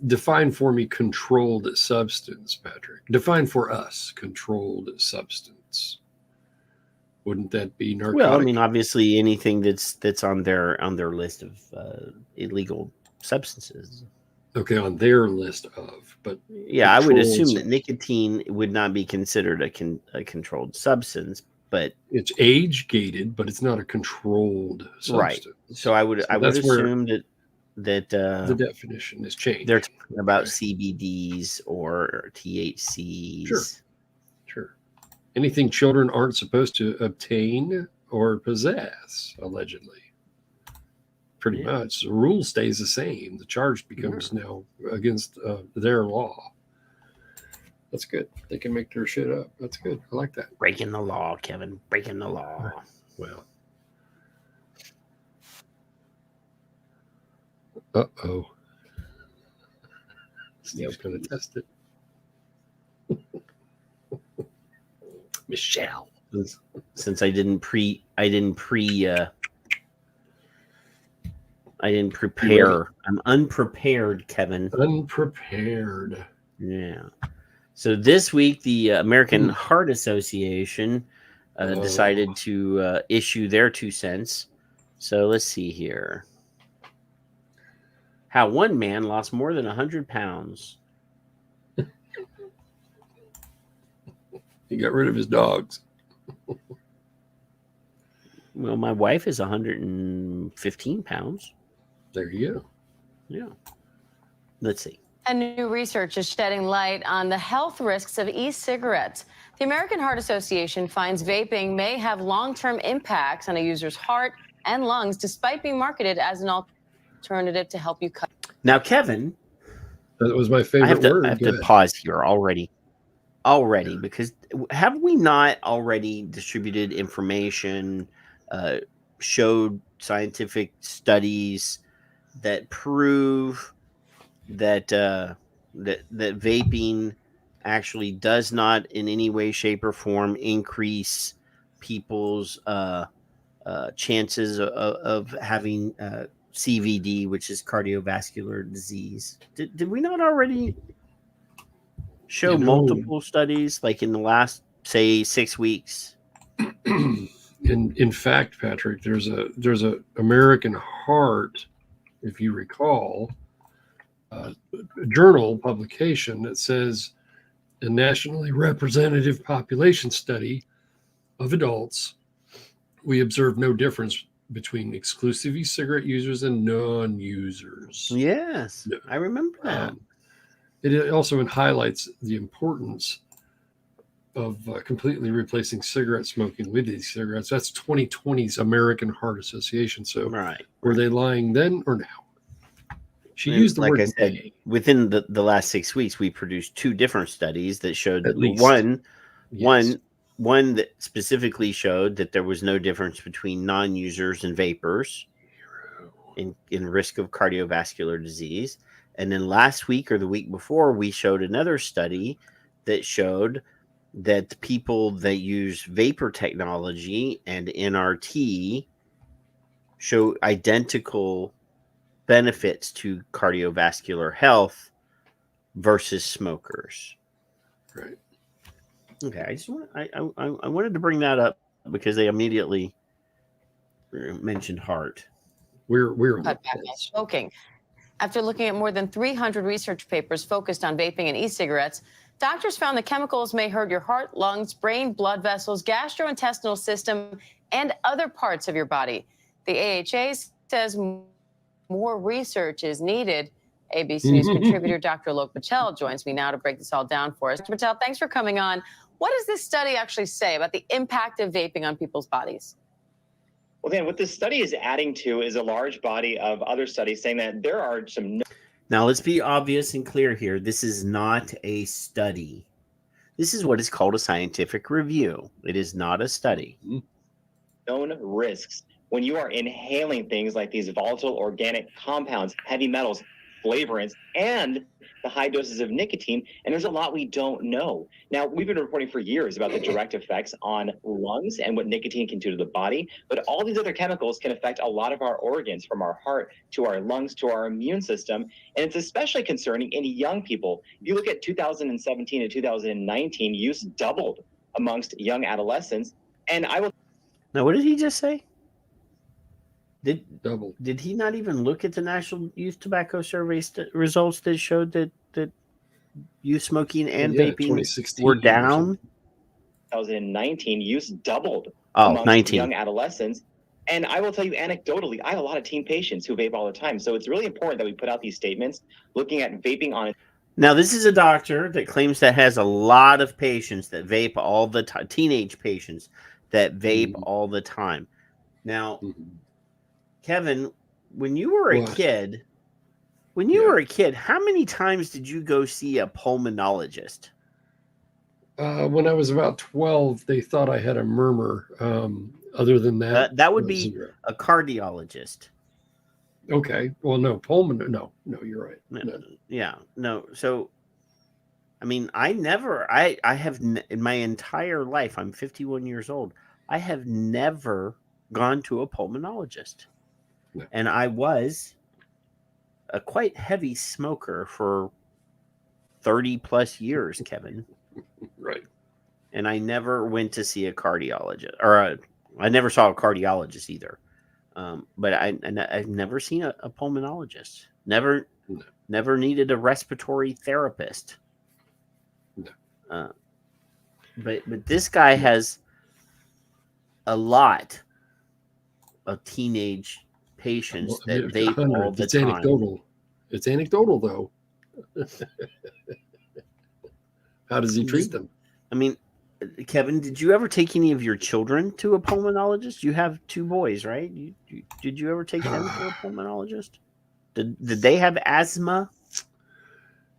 Speaker 4: Define for me controlled substance, Patrick. Define for us controlled substance. Wouldn't that be narcotic?
Speaker 8: Well, I mean, obviously anything that's on their list of illegal substances.
Speaker 4: Okay, on their list of, but
Speaker 8: yeah, I would assume that nicotine would not be considered a controlled substance, but
Speaker 4: it's age gated, but it's not a controlled substance.
Speaker 8: Right. So I would assume that
Speaker 4: the definition is changed.
Speaker 8: They're talking about CBDs or THCs.
Speaker 4: Sure. Anything children aren't supposed to obtain or possess, allegedly. Pretty much. The rule stays the same. The charge becomes now against their law. That's good. They can make their shit up. That's good. I like that.
Speaker 8: Breaking the law, Kevin. Breaking the law.
Speaker 4: Well. Uh-oh. Steve's going to test it. Michelle.
Speaker 8: Since I didn't prepare. I'm unprepared, Kevin.
Speaker 4: Unprepared.
Speaker 8: Yeah. So this week, the American Heart Association decided to issue their 2 cents. So let's see here. How one man lost more than 100 pounds.
Speaker 4: He got rid of his dogs.
Speaker 8: Well, my wife is 115 pounds.
Speaker 4: There you go.
Speaker 8: Yeah. Let's see.
Speaker 9: And new research is shedding light on the health risks of e-cigarettes. The American Heart Association finds vaping may have long-term impacts on a user's heart and lungs, despite being marketed as an alternative to help you cut.
Speaker 8: Now, Kevin,
Speaker 4: That was my
Speaker 8: I
Speaker 4: favorite
Speaker 8: have to,
Speaker 4: word.
Speaker 8: I have
Speaker 4: Go
Speaker 8: to
Speaker 4: ahead.
Speaker 8: pause here already,
Speaker 4: Yeah.
Speaker 8: because have we not already distributed information, showed scientific studies that prove that that vaping actually does not in any way, shape, or form increase people's chances of having CVD, which is cardiovascular disease? Did we not already show
Speaker 4: You know,
Speaker 8: multiple studies like in the last, say, 6 weeks?
Speaker 4: in fact, Patrick, there's a American Heart, if you recall, a journal publication that says a nationally representative population study of adults, we observed no difference between exclusive e-cigarette users and non-users.
Speaker 8: Yes,
Speaker 4: No.
Speaker 8: I remember that.
Speaker 4: It also highlights the importance of completely replacing cigarette smoking with e-cigarettes. That's 2020's American Heart Association. So
Speaker 8: Right.
Speaker 4: were they lying then or now? She
Speaker 8: And
Speaker 4: used the
Speaker 8: like
Speaker 4: word
Speaker 8: I said,
Speaker 4: may.
Speaker 8: within the last 6 weeks, we produced 2 different studies that showed
Speaker 4: At least.
Speaker 8: one that specifically showed that there was no difference between non-users and vapors in risk of cardiovascular disease. And then last week or the week before, we showed another study that showed that the people that use vapor technology and NRT show identical benefits to cardiovascular health versus smokers.
Speaker 4: Right.
Speaker 8: Okay, I wanted to bring that up because they immediately mentioned heart.
Speaker 4: We're on
Speaker 9: Cut
Speaker 4: the
Speaker 9: back on
Speaker 4: pulse.
Speaker 9: smoking. After looking at more than 300 research papers focused on vaping and e-cigarettes, doctors found the chemicals may hurt your heart, lungs, brain, blood vessels, gastrointestinal system, and other parts of your body. The AHA says more research is needed. ABC News contributor Dr. Alok Patel joins me now to break this all down for us. Dr. Patel, thanks for coming on. What does this study actually say about the impact of vaping on people's bodies?
Speaker 10: Well, Dan, what this study is adding to is a large body of other studies saying that there are some.
Speaker 8: Now, let's be obvious and clear here. This is not a study. This is what is called a scientific review. It is not a study.
Speaker 10: Known risks when you are inhaling things like these volatile organic compounds, heavy metals, flavorants, and the high doses of nicotine. And there's a lot we don't know. Now, we've been reporting for years about the direct effects on lungs and what nicotine can do to the body, but all these other chemicals can affect a lot of our organs, from our heart to our lungs to our immune system. And it's especially concerning in young people. If you look at 2017 and 2019, use doubled amongst young adolescents. And I will.
Speaker 8: Now, what did he just say?
Speaker 4: Double.
Speaker 8: Did he not even look at the National Youth Tobacco Survey results that showed that youth smoking and vaping were down?
Speaker 10: 2019, use doubled
Speaker 8: amongst 19.
Speaker 10: Young adolescents. And I will tell you anecdotally, I have a lot of teen patients who vape all the time. So it's really important that we put out these statements looking at vaping on.
Speaker 8: Now, this is a doctor that claims that has a lot of patients that vape all the time, teenage patients that vape all the time. Now, Kevin, when you were a kid, how many times did you go see a pulmonologist?
Speaker 4: When I was about 12, they thought I had a murmur. Other than that,
Speaker 8: that would be a cardiologist.
Speaker 4: Okay. Well, no, pulmonary. No, you're right.
Speaker 8: No. Yeah, no. So, I mean, I have in my entire life, I'm 51 years old. I have never gone to a pulmonologist. No. And I was a quite heavy smoker for 30 plus years, Kevin.
Speaker 4: Right.
Speaker 8: And I never went to see a cardiologist, or I never saw a cardiologist either. But I've never seen a pulmonologist. Never needed a respiratory therapist. No. But this guy has a lot of teenage patients that vape all the time.
Speaker 4: Anecdotal. It's anecdotal, though. How does he treat them?
Speaker 8: I mean, Kevin, did you ever take any of your children to a pulmonologist? You have 2 boys, right? Did you ever take them to a pulmonologist? Did they have asthma?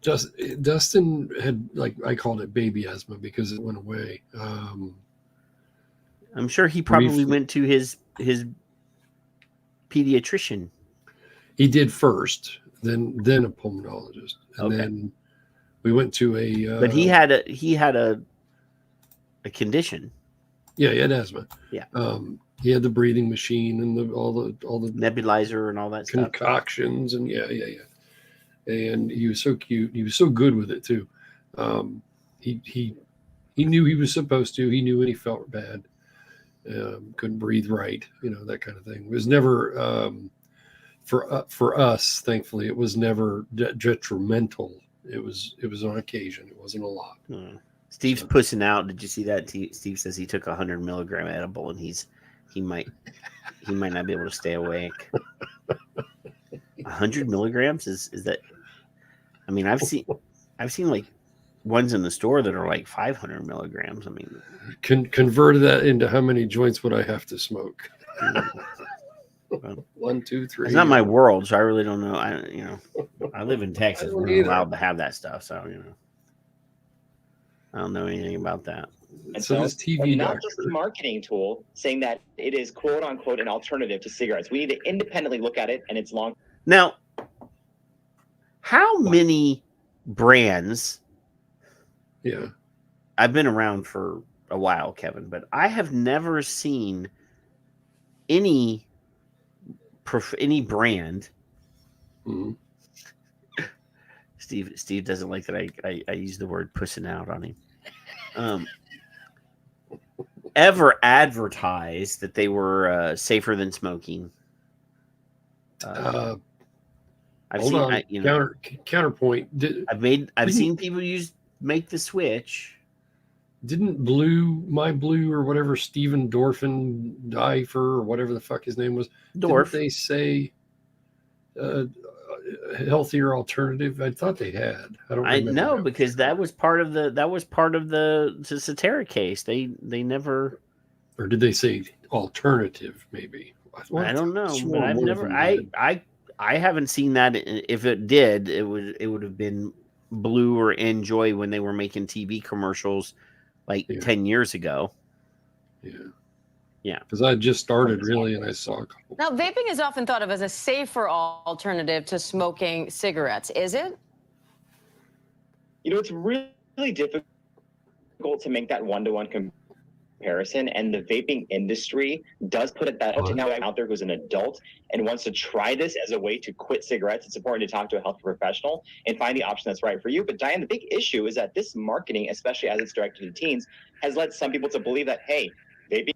Speaker 4: Dustin had, like, I called it baby asthma because it went away.
Speaker 8: I'm sure he probably went to his pediatrician.
Speaker 4: He did first, then a pulmonologist, and then we went to a.
Speaker 8: But he had a condition.
Speaker 4: Yeah, he had asthma.
Speaker 8: Yeah.
Speaker 4: He had the breathing machine and all the
Speaker 8: nebulizer and all that
Speaker 4: concoctions
Speaker 8: stuff.
Speaker 4: And yeah. And he was so cute. He was so good with it too. He knew he was supposed to. He knew when he felt bad. Couldn't breathe right. That kind of thing. It was never for us. Thankfully, it was never detrimental. It was on occasion. It wasn't a lot.
Speaker 8: Steve's pussing out. Did you see that? Steve says he took 100 milligram edible and he might not be able to stay awake. 100 milligrams is that? I mean, I've seen like ones in the store that are like 500 milligrams. I mean,
Speaker 4: convert that into how many joints would I have to smoke? 1, 2, 3.
Speaker 8: It's not my world, so I really don't know. I live in Texas. We're not allowed to have that stuff, so I don't know anything about that.
Speaker 10: And so this TV not just a marketing tool saying that it is quote unquote an alternative to cigarettes. We need to independently look at it and its long.
Speaker 8: Now, how many brands?
Speaker 4: Yeah,
Speaker 8: I've been around for a while, Kevin, but I have never seen any brand.
Speaker 4: Mm-hmm.
Speaker 8: Steve doesn't like that I use the word pussing out on him. Ever advertise that they were safer than smoking?
Speaker 4: Counterpoint.
Speaker 8: I've seen people make the switch.
Speaker 4: Didn't My Blue or whatever, Steven Dorfin Difer or whatever the fuck his name was?
Speaker 8: Dorf.
Speaker 4: Didn't they say a healthier alternative? I thought they had. I don't remember.
Speaker 8: I know because that was part of the Cetera case. They never.
Speaker 4: Or did they say alternative? Maybe.
Speaker 8: I don't know, but I've never. I haven't seen that. If it did, it would have been Blue or Enjoy when they were making TV commercials like 10 years ago. Yeah.
Speaker 4: Because I just started really, and I saw a couple.
Speaker 9: Now, vaping is often thought of as a safer alternative to smoking cigarettes. Is it?
Speaker 10: It's really difficult to make that one-to-one comparison, and the vaping industry does put it that now out there who's an adult and wants to try this as a way to quit cigarettes. It's important to talk to a health professional and find the option that's right for you. But Diane, the big issue is that this marketing, especially as it's directed to teens, has led some people to believe that, hey, vaping.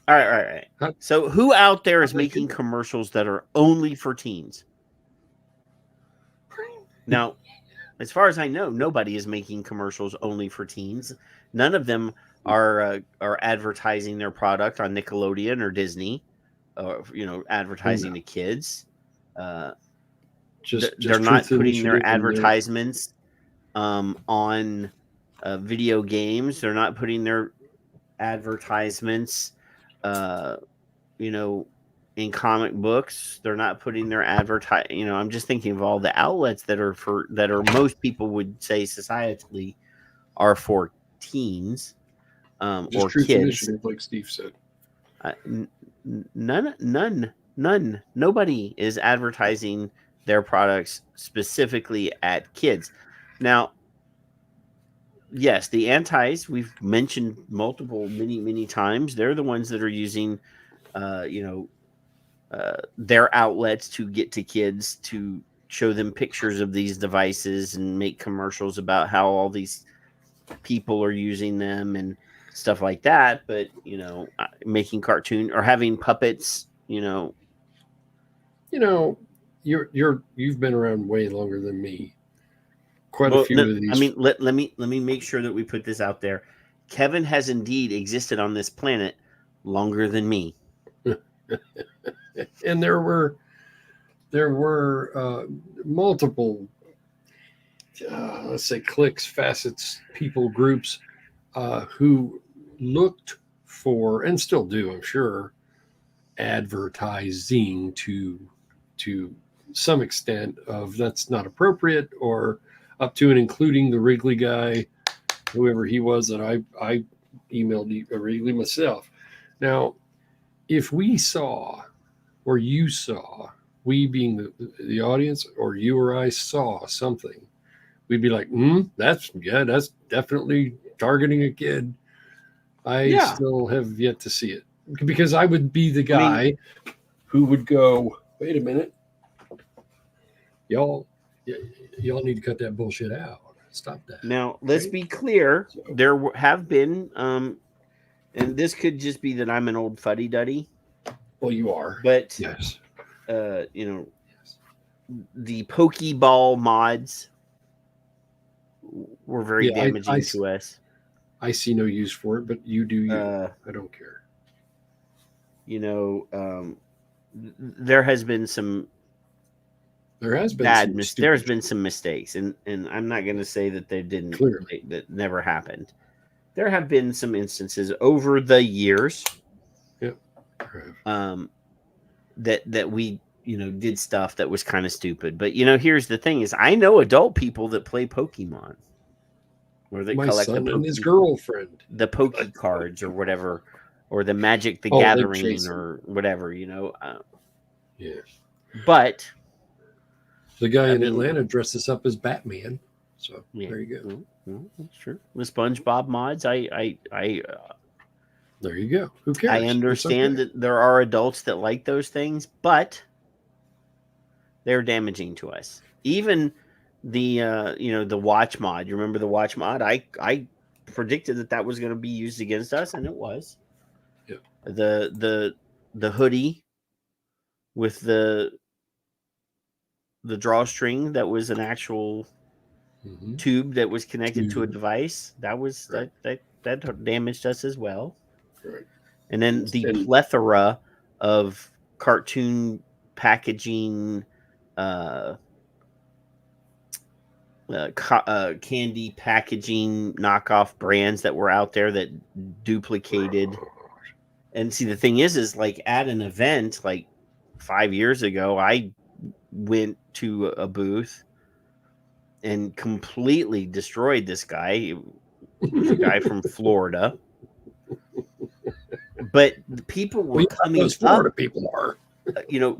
Speaker 8: All right. So who out there is making commercials that are only for teens? Now, as far as I know, nobody is making commercials only for teens. None of them are advertising their product on Nickelodeon or Disney, or advertising to kids. They're not putting their advertisements on video games. They're not putting their advertisements, in comic books. They're not putting their I'm just thinking of all the outlets that are most people would say societally are for teens. Or
Speaker 4: Truth
Speaker 8: kids,
Speaker 4: Initiative, like Steve said.
Speaker 8: None. Nobody is advertising their products specifically at kids. Now, yes, the antis we've mentioned many times. They're the ones that are using, their outlets to get to kids to show them pictures of these devices and make commercials about how all these people are using them and stuff like that. But making cartoon or having puppets,
Speaker 4: you've been around way longer than me. Quite a few of these.
Speaker 8: I mean, let me make sure that we put this out there. Kevin has indeed existed on this planet longer than me.
Speaker 4: And there were multiple let's say, cliques, facets, people, groups who looked for, and still do, I'm sure, advertising to some extent of that's not appropriate, or up to and including the Wrigley guy, whoever he was that I emailed Wrigley myself. Now, if we saw, or you saw, we being the audience, or you or I saw something, we'd be like, that's definitely targeting a kid. I still have yet to see it, because I would be the guy who would go, wait a minute, y'all need to cut that bullshit out. Stop that.
Speaker 8: Now, let's be clear. There have been, and this could just be that I'm an old fuddy-duddy.
Speaker 4: Well, you are.
Speaker 8: But,
Speaker 4: yes.
Speaker 8: The Pokeball mods were very damaging to us.
Speaker 4: I see no use for it, but you do you. I don't care.
Speaker 8: There has been some there's been some mistakes, and I'm not going to say that they didn't.
Speaker 4: Clearly.
Speaker 8: That never happened. There have been some instances over the years, that we did stuff that was kind of stupid. But here's the thing: is I know adult people that play Pokemon, where they collect
Speaker 4: son and his girlfriend,
Speaker 8: the Poke cards or whatever, or the Magic the Gathering or whatever. But
Speaker 4: the guy in Atlanta dresses up as Batman. So there you go.
Speaker 8: That's true. The SpongeBob mods, I
Speaker 4: there you go. Who cares?
Speaker 8: I understand that there are adults that like those things, but they're damaging to us. Even the the watch mod. You remember the watch mod? I predicted that was going to be used against us, and it was.
Speaker 4: Yeah.
Speaker 8: The hoodie with the drawstring that was an actual tube that was connected to a device. That was that damaged us as well.
Speaker 4: Right.
Speaker 8: And then the plethora of cartoon packaging, candy packaging knockoff brands that were out there that duplicated. And see, the thing is like at an event like 5 years ago, I went to a booth and completely destroyed this guy. It was a guy from Florida. But the people were coming up.
Speaker 4: Florida people are.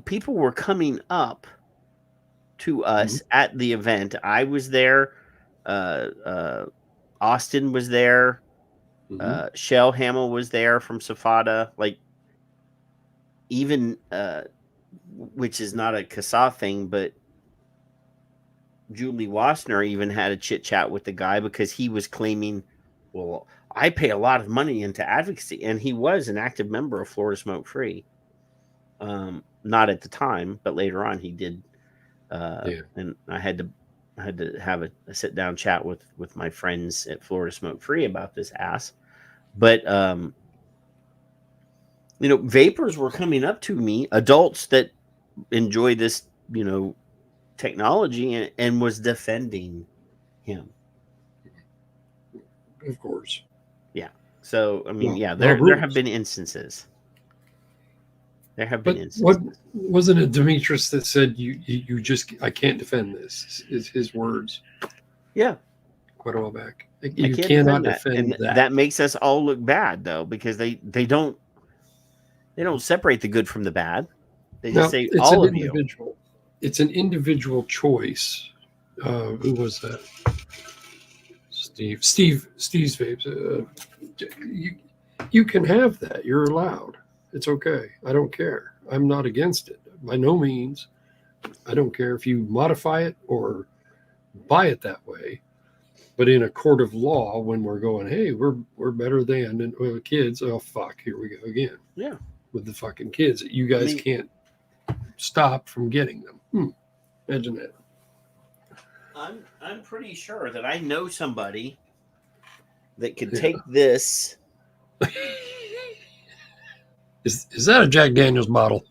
Speaker 8: People were coming up to us at the event. I was there. Austin was there. Shell Hamill was there from Safada. Like, even, which is not a CASA thing, but Julie Wassner even had a chit chat with the guy because he was claiming, well, I pay a lot of money into advocacy, and he was an active member of Florida Smoke Free. Not at the time, but later on he did. And I had to have a sit down chat with my friends at Florida Smoke Free about this ass. But vapors were coming up to me, adults that enjoy this, technology, and was defending him.
Speaker 4: Of course.
Speaker 8: Yeah. So, I mean, there have been instances. There have been instances.
Speaker 4: What wasn't it Demetrius that said you just I can't defend this? Is his words?
Speaker 8: Yeah.
Speaker 4: Quite a while back. You cannot defend that.
Speaker 8: That makes us all look bad though, because they don't separate the good from the bad. They just say all of you.
Speaker 4: It's an individual choice. Who was that? Steve's vapes. You can have that. You're allowed. It's okay. I don't care. I'm not against it. By no means. I don't care if you modify it or buy it that way. But in a court of law, when we're going, hey, we're better than, and well, kids, oh fuck, here we go again.
Speaker 8: Yeah.
Speaker 4: With the fucking kids that you guys can't stop from getting them. Imagine that.
Speaker 8: I'm pretty sure that I know somebody that could take this.
Speaker 4: Is that a Jack Daniels bottle?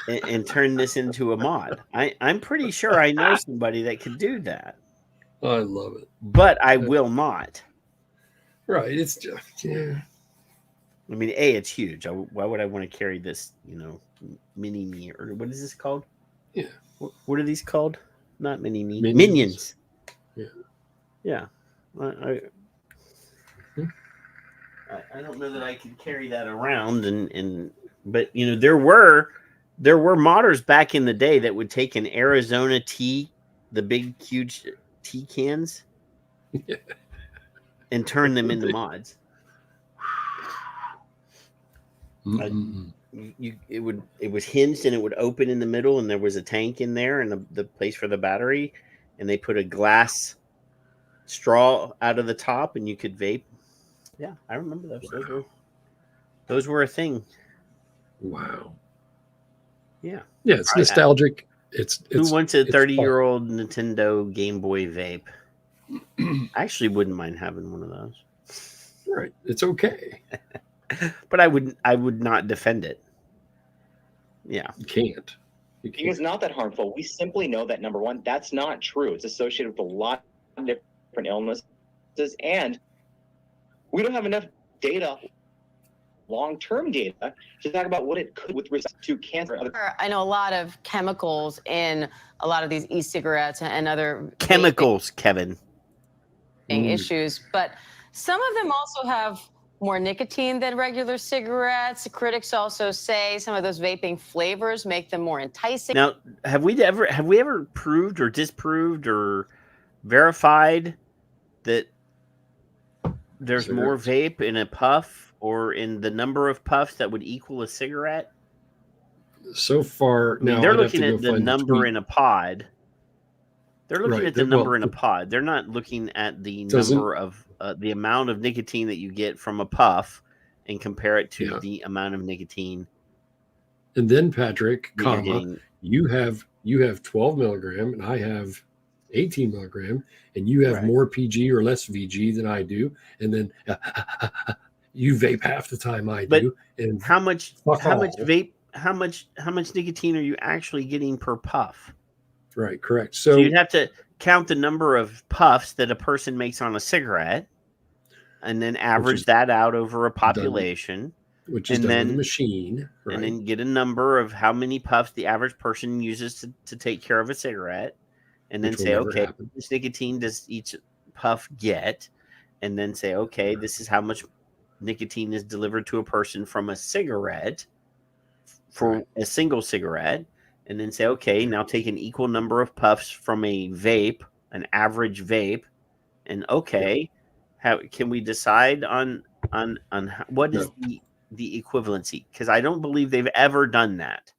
Speaker 8: and turn this into a mod. I'm pretty sure I know somebody that could do that.
Speaker 4: I love it.
Speaker 8: but I will not.
Speaker 4: Right. It's just, yeah.
Speaker 8: I mean, it's huge. Why would I want to carry this, mini me, or what is this called?
Speaker 4: Yeah.
Speaker 8: What are these called? Not mini me.
Speaker 4: Minions.
Speaker 8: Minions.
Speaker 4: Yeah.
Speaker 8: Yeah. I don't know that I could carry that around, but there were modders back in the day that would take an Arizona tea, the big huge tea cans, and turn them into mods. It was hinged and it would open in the middle, and there was a tank in there and the place for the battery, and they put a glass straw out of the top, and you could vape. Yeah, I remember those. Wow. Those were a thing.
Speaker 4: Wow.
Speaker 8: Yeah.
Speaker 4: Yeah, it's nostalgic.
Speaker 8: Who wants a 30-year-old Nintendo Game Boy vape? I actually wouldn't mind having one of those.
Speaker 4: Right. It's okay.
Speaker 8: But I would not defend it. Yeah.
Speaker 4: You can't.
Speaker 10: It's not that harmful. We simply know that, number one, that's not true. It's associated with a lot of different illnesses, and we don't have enough data, long-term data, to talk about what it could with respect to cancer.
Speaker 9: I know a lot of chemicals in a lot of these e-cigarettes and other
Speaker 8: chemicals, Kevin.
Speaker 9: Issues, but some of them also have more nicotine than regular cigarettes. Critics also say some of those vaping flavors make them more enticing.
Speaker 8: Now, have we ever proved or disproved or verified that there's more vape in a puff or in the number of puffs that would equal a cigarette?
Speaker 4: So far,
Speaker 8: I mean, they're looking at the number in a pod. They're looking at the number in a pod. They're not looking at the number of the amount of nicotine that you get from a puff and compare it to the amount of nicotine.
Speaker 4: And then, Patrick, you have 12 milligram and I have 18 milligram, and you have more PG or less VG than I do, and then you vape half the time I do. And
Speaker 8: how much nicotine are you actually getting per puff?
Speaker 4: Right, correct.
Speaker 8: So you'd have to count the number of puffs that a person makes on a cigarette, and then average that out over a population,
Speaker 4: which is done with a machine, right?
Speaker 8: And then get a number of how many puffs the average person uses to take care of a cigarette. And then say, okay, how much nicotine does each puff get? And then say, okay, this is how much nicotine is delivered to a person from a cigarette for a single cigarette. And then say, okay, now take an equal number of puffs from a vape, an average vape. And how can we decide on what is the equivalency? Because I don't believe they've ever done that.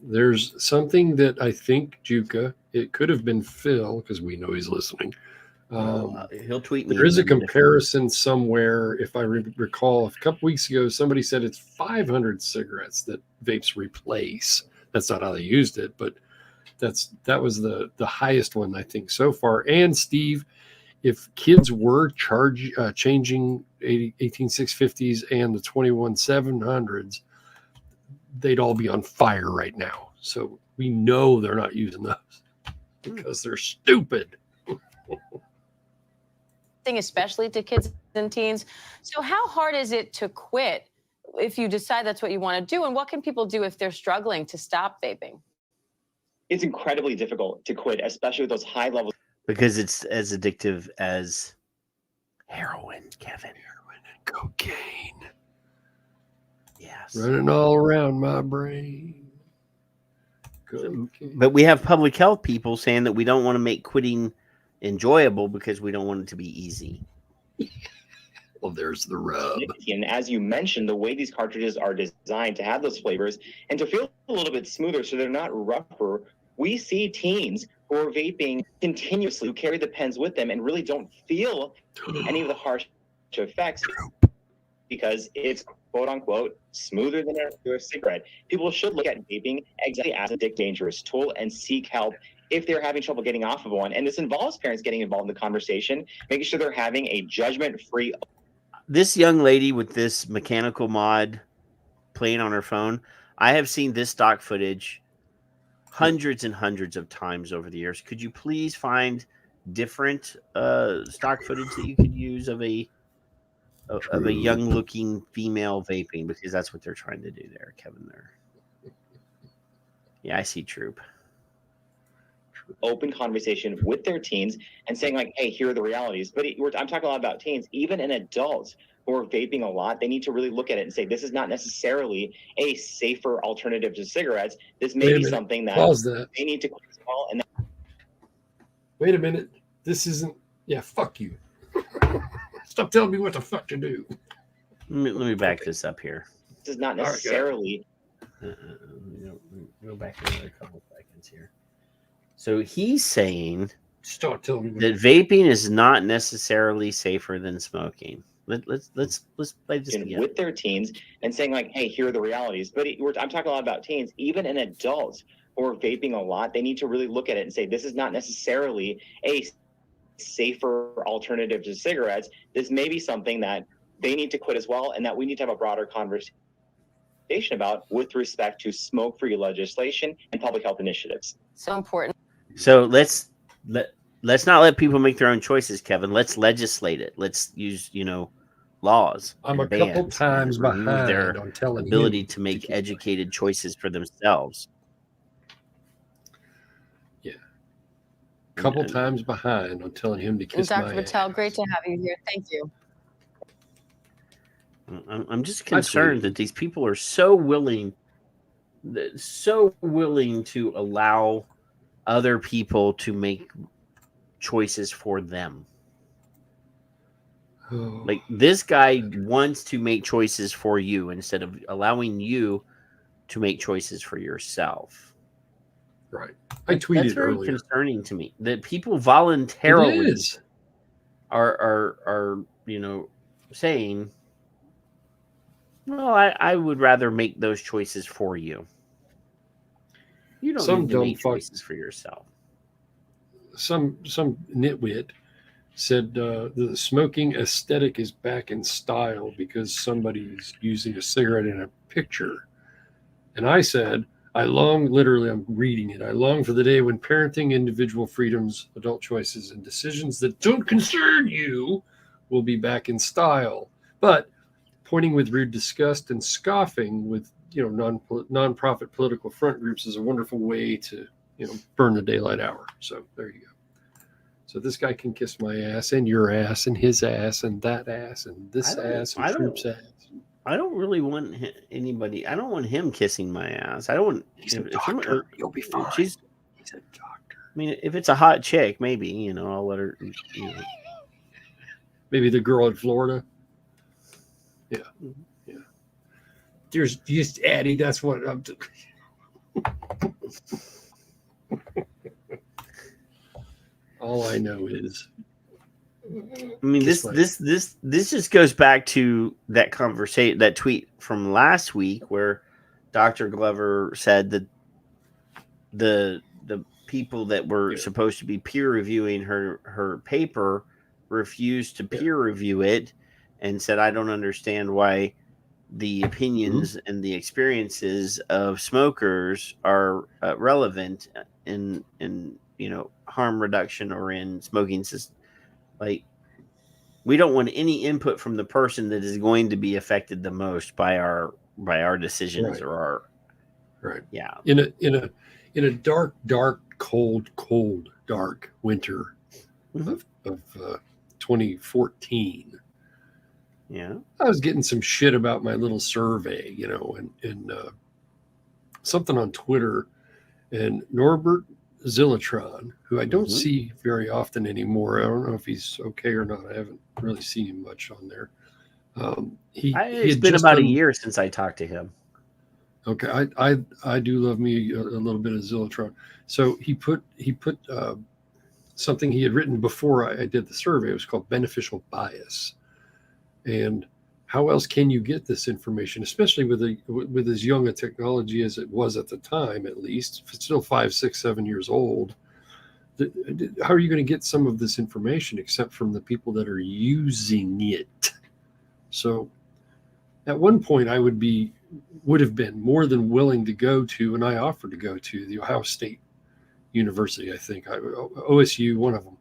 Speaker 4: There's something that I think, Juka, it could have been Phil, because we know he's listening.
Speaker 8: He'll tweet me.
Speaker 4: There is a comparison somewhere. If I recall, a couple weeks ago, somebody said it's 500 cigarettes that vapes replace. That's not how they used it, but that was the highest one, I think, so far. And Steve, if kids were changing 18650s and the 21700s, they'd all be on fire right now. So we know they're not using those because they're stupid.
Speaker 9: Especially to kids and teens. So how hard is it to quit if you decide that's what you want to do? And what can people do if they're struggling to stop vaping?
Speaker 10: It's incredibly difficult to quit, especially with those high levels.
Speaker 8: Because it's as addictive as heroin, Kevin.
Speaker 4: Heroin and cocaine.
Speaker 8: Yes.
Speaker 4: Running all around my brain. Cocaine.
Speaker 8: But we have public health people saying that we don't want to make quitting enjoyable because we don't want it to be easy.
Speaker 4: Well, there's the rub.
Speaker 10: And as you mentioned, the way these cartridges are designed to have those flavors and to feel a little bit smoother so they're not rougher, we see teens who are vaping continuously, who carry the pens with them and really don't feel any of the harsh effects because it's quote unquote smoother than a regular cigarette. People should look at vaping exactly as a dangerous tool and seek help if they're having trouble getting off of one. And this involves parents getting involved in the conversation, making sure they're having a judgment-free.
Speaker 8: This young lady with this mechanical mod playing on her phone, I have seen this stock footage hundreds and hundreds of times over the years. Could you please find different stock footage that you could use of a young looking female vaping, because that's what they're trying to do there, Kevin. There. Yeah, I see Troop.
Speaker 10: Open conversation with their teens and saying like, hey, here are the realities. But I'm talking a lot about teens, even in adults who are vaping a lot. They need to really look at it and say, this is not necessarily a safer alternative to cigarettes. This may be something that they need to quit as well. And
Speaker 4: wait a minute. This isn't. Yeah, fuck you. Stop telling me what the fuck to do.
Speaker 8: Let me back this up here.
Speaker 10: This is not necessarily.
Speaker 8: Go back another couple seconds here. So he's saying
Speaker 4: start telling me
Speaker 8: that vaping is not necessarily safer than smoking. Let's play this together.
Speaker 10: With their teens and saying like, hey, here are the realities. But I'm talking a lot about teens, even in adults who are vaping a lot. They need to really look at it and say, this is not necessarily a safer alternative to cigarettes. This may be something that they need to quit as well, and that we need to have a broader conversation about with respect to smoke-free legislation and public health initiatives.
Speaker 9: So important.
Speaker 8: So let's not let people make their own choices, Kevin. Let's legislate it. Let's use laws.
Speaker 4: I'm a couple times behind
Speaker 8: their
Speaker 4: on telling
Speaker 8: ability
Speaker 4: him
Speaker 8: to make educated choices for themselves.
Speaker 4: Yeah, couple times behind on telling him to kiss my
Speaker 9: Dr. Patel,
Speaker 4: ass.
Speaker 9: great to have you here. Thank you.
Speaker 8: I'm just concerned that these people are so willing to allow other people to make choices for them. Like this guy wants to make choices for you instead of allowing you to make choices for yourself.
Speaker 4: Right. I tweeted
Speaker 8: That's very
Speaker 4: earlier.
Speaker 8: concerning to me that people voluntarily are saying, well, I would rather make those choices for you. You don't need to make choices for yourself.
Speaker 4: Some nitwit said the smoking aesthetic is back in style because somebody's using a cigarette in a picture. And I said, literally, I'm reading it. I long for the day when parenting, individual freedoms, adult choices, and decisions that don't concern you will be back in style. But pointing with rude disgust and scoffing with non-profit political front groups is a wonderful way to burn the daylight hour. So there you go. So this guy can kiss my ass and your ass and his ass and that ass and this ass and Troop's ass.
Speaker 8: I don't really want anybody. I don't want him kissing my ass. I don't want.
Speaker 4: He's a doctor. You'll be fine.
Speaker 8: He's
Speaker 4: a doctor.
Speaker 8: I mean, if it's a hot chick, maybe I'll let her.
Speaker 4: Maybe the girl in Florida. Yeah. There's just Addie. That's what I'm. All I know is.
Speaker 8: I mean, this just goes back to that conversation, that tweet from last week, where Dr. Glover said that the people that were supposed to be peer reviewing her paper refused to peer review it, and said, I don't understand why the opinions and the experiences of smokers are relevant in harm reduction or in smoking system. Like, we don't want any input from the person that is going to be affected the most by our decisions or our
Speaker 4: in a dark, cold, dark winter of 2014.
Speaker 8: Yeah,
Speaker 4: I was getting some shit about my little survey, and something on Twitter, and Norbert Zillatron, who I don't see very often anymore. I don't know if he's okay or not. I haven't really seen him much on there.
Speaker 8: It's been about a year since I talked to him.
Speaker 4: Okay, I do love me a little bit of Zillatron. So he put something he had written before I did the survey. It was called beneficial bias. And how else can you get this information, especially with as young a technology as it was at the time, at least? If it's still 5, 6, 7 years old, how are you going to get some of this information except from the people that are using it? So at one point I would have been more than willing to go to, and I offered to go to the Ohio State University, I think, OSU, one of them,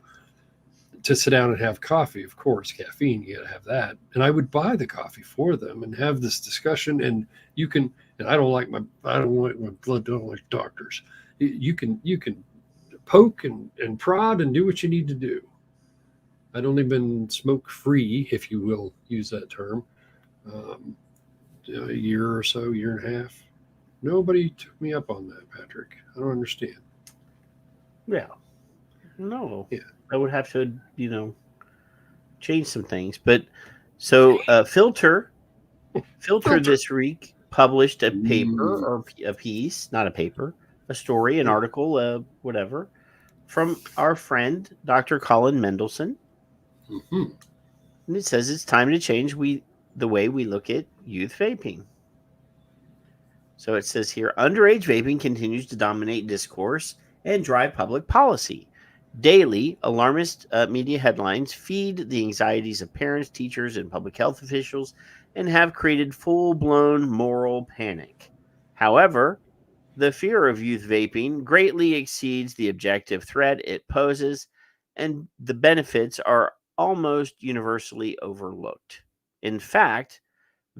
Speaker 4: to sit down and have coffee. Of course, caffeine, you got to have that. And I would buy the coffee for them and have this discussion. And you can, and I don't like my blood, don't like doctors. You can poke and prod and do what you need to do. I'd only been smoke free, if you will use that term, a year or so, year and a half. Nobody took me up on that, Patrick. I don't understand.
Speaker 8: Yeah. No.
Speaker 4: Yeah.
Speaker 8: I would have to, change some things. But so Filter this week published a paper or a piece, not a paper, a story, an article, whatever, from our friend, Dr. Colin Mendelsohn.
Speaker 4: Mm-hmm.
Speaker 8: And it says it's time to change the way we look at youth vaping. So it says here, underage vaping continues to dominate discourse and drive public policy. Daily, alarmist media headlines feed the anxieties of parents, teachers, and public health officials and have created full-blown moral panic. However, the fear of youth vaping greatly exceeds the objective threat it poses, and the benefits are almost universally overlooked. In fact,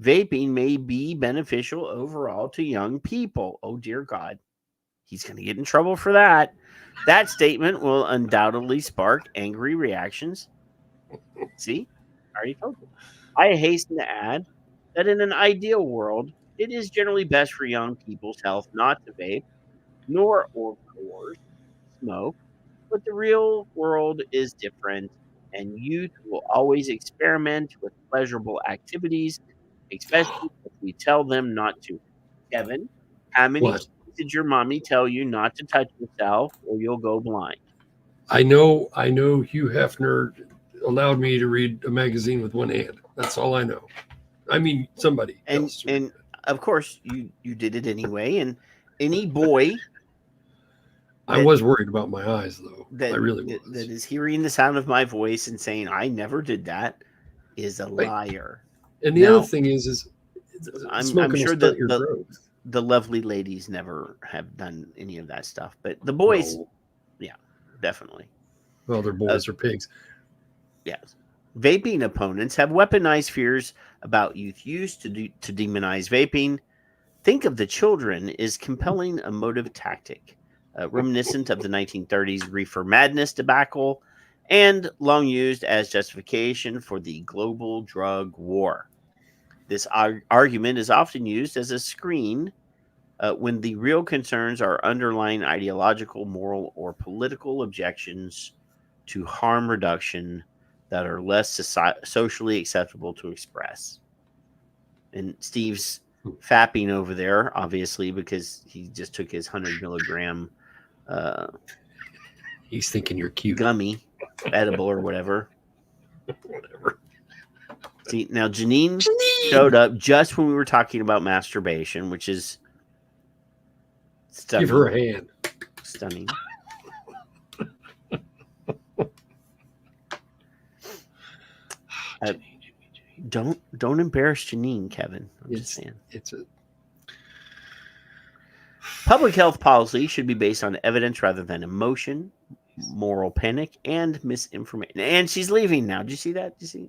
Speaker 8: vaping may be beneficial overall to young people. Oh, dear God. He's going to get in trouble for that. That statement will undoubtedly spark angry reactions. See? I already told you. I hasten to add that in an ideal world, it is generally best for young people's health not to vape, nor or coerce smoke, but the real world is different, and youth will always experiment with pleasurable activities, especially if we tell them not to. Kevin, how many
Speaker 4: What?
Speaker 8: times did your mommy tell you not to touch yourself or you'll go blind?
Speaker 4: I know Hugh Hefner allowed me to read a magazine with one hand. That's all I know. I mean, somebody else.
Speaker 8: And of course, you did it anyway. And any boy,
Speaker 4: I was worried about my eyes, though. I really was.
Speaker 8: That is hearing the sound of my voice and saying I never did that is a liar.
Speaker 4: And the other thing is
Speaker 8: I'm sure that the lovely ladies never have done any of that stuff, but the boys, yeah, definitely.
Speaker 4: Well, their boys are pigs.
Speaker 8: Yes. Vaping opponents have weaponized fears about youth use to demonize vaping. Think of the children is compelling emotive tactic, reminiscent of the 1930s reefer madness debacle and long used as justification for the global drug war. This argument is often used as a screen when the real concerns are underlying ideological, moral, or political objections to harm reduction that are less socially acceptable to express. And Steve's fapping over there, obviously, because he just took his 100 milligram.
Speaker 4: He's thinking you're cute.
Speaker 8: Gummy, edible, or whatever.
Speaker 4: Whatever.
Speaker 8: See, now Janine showed up just when we were talking about masturbation, which is stunning.
Speaker 4: Give her a hand.
Speaker 8: Stunning. Don't embarrass Janine, Kevin. I'm just saying. Public health policy should be based on evidence rather than emotion, moral panic, and misinformation. And she's leaving now. Did you see that? Did you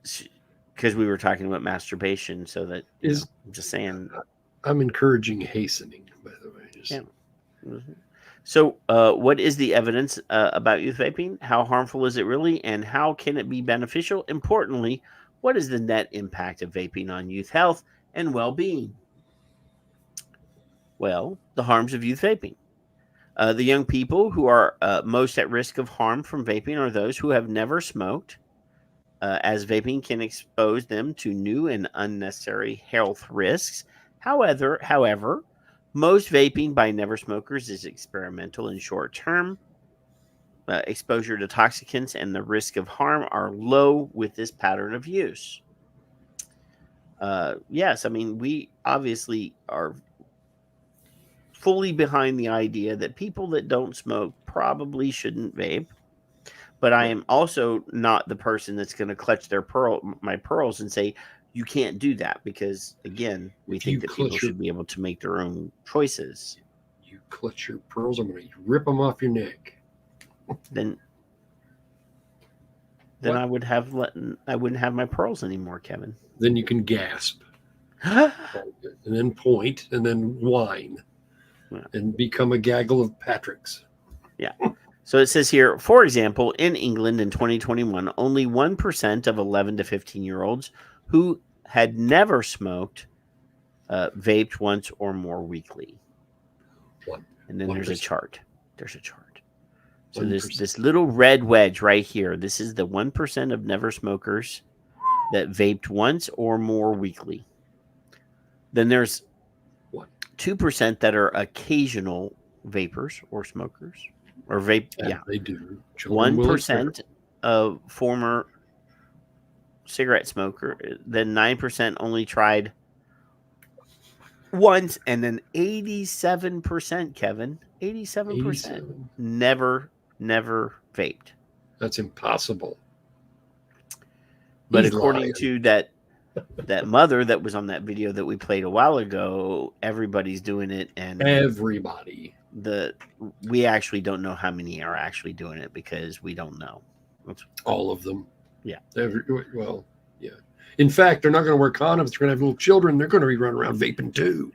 Speaker 8: see? Because we were talking about masturbation, so that I'm just saying.
Speaker 4: I'm encouraging hastening, by the way.
Speaker 8: Yeah. Mm-hmm. So, what is the evidence about youth vaping? How harmful is it really, and how can it be beneficial? Importantly, what is the net impact of vaping on youth health and well-being? Well, the harms of youth vaping. The young people who are most at risk of harm from vaping are those who have never smoked, as vaping can expose them to new and unnecessary health risks. However, most vaping by never smokers is experimental and short term. Exposure to toxicants and the risk of harm are low with this pattern of use. Yes, I mean, we obviously are fully behind the idea that people that don't smoke probably shouldn't vape. But I am also not the person that's going to clutch my pearls and say, you can't do that, because, again, we think that people should be able to make their own choices.
Speaker 4: You clutch your pearls, I'm going to rip them off your neck.
Speaker 8: then
Speaker 4: What?
Speaker 8: I wouldn't have my pearls anymore, Kevin.
Speaker 4: Then you can gasp, and then point, and then whine, and become a gaggle of Patricks.
Speaker 8: Yeah. So it says here, for example, in England in 2021, only 1% of 11 to 15-year-olds who had never smoked vaped once or more weekly. And then
Speaker 4: 1%.
Speaker 8: there's a chart. There's a chart. So
Speaker 4: 1%.
Speaker 8: this little red wedge right here, this is the 1% of never smokers that vaped once or more weekly. Then there's 2% that are occasional vapors or smokers or vape. Yeah,
Speaker 4: they do. Children will
Speaker 8: 1% of former cigarette smoker. Then 9% only tried once, and then 87%, Kevin, 87% never vaped.
Speaker 4: That's impossible.
Speaker 8: But
Speaker 4: He's
Speaker 8: according
Speaker 4: lying.
Speaker 8: to that mother that was on that video that we played a while ago, everybody's doing it, and
Speaker 4: everybody.
Speaker 8: We actually don't know how many are actually doing it because we don't know.
Speaker 4: All of them.
Speaker 8: Yeah.
Speaker 4: Well, yeah. In fact, they're not going to wear condoms. They're going to have little children. They're going to be running around vaping too.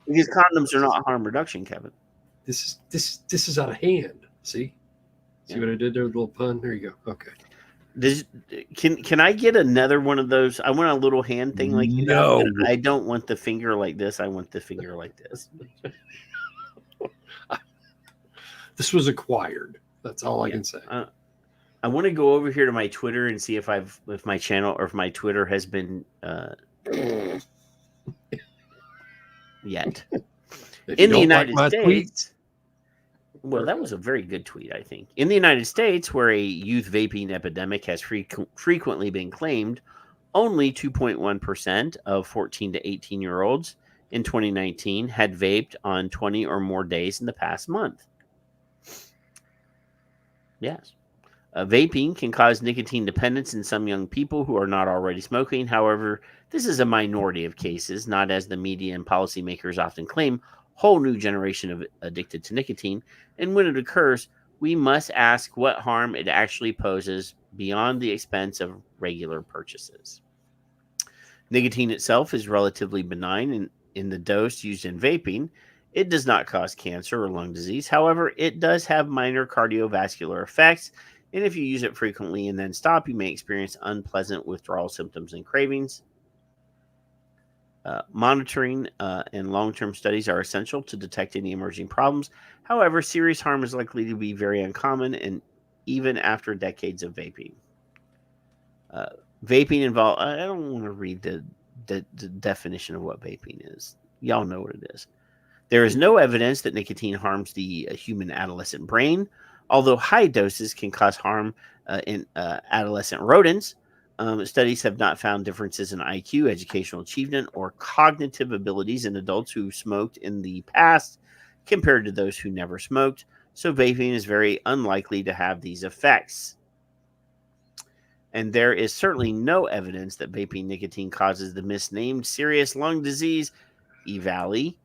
Speaker 8: Because condoms are not harm reduction, Kevin.
Speaker 4: This is out of hand. See what I did there with a little pun? There you go. Okay.
Speaker 8: Can I get another one of those? I want a little hand thing like you
Speaker 4: no.
Speaker 8: know. I don't want the finger like this. I want the finger like this.
Speaker 4: This was acquired. That's all I can say.
Speaker 8: I want to go over here to my Twitter and see if my channel or if my Twitter has been yet. In the United States. Well, that was a very good tweet, I think. In the United States, where a youth vaping epidemic has frequently been claimed, only 2.1% of 14 to 18-year-olds in 2019 had vaped on 20 or more days in the past month. Yes. Vaping can cause nicotine dependence in some young people who are not already smoking. However, this is a minority of cases, not as the media and policymakers often claim, whole new generation of addicted to nicotine. And when it occurs, we must ask what harm it actually poses beyond the expense of regular purchases. Nicotine itself is relatively benign in the dose used in vaping. It does not cause cancer or lung disease. However, it does have minor cardiovascular effects. And if you use it frequently and then stop, you may experience unpleasant withdrawal symptoms and cravings. Monitoring and long-term studies are essential to detect any emerging problems. However, serious harm is likely to be very uncommon, and even after decades of vaping. Vaping involves. I don't want to read the definition of what vaping is. Y'all know what it is. There is no evidence that nicotine harms the human adolescent brain, although high doses can cause harm in adolescent rodents. Studies have not found differences in IQ, educational achievement, or cognitive abilities in adults who smoked in the past compared to those who never smoked. So vaping is very unlikely to have these effects. And there is certainly no evidence that vaping nicotine causes the misnamed serious lung disease, EVALI.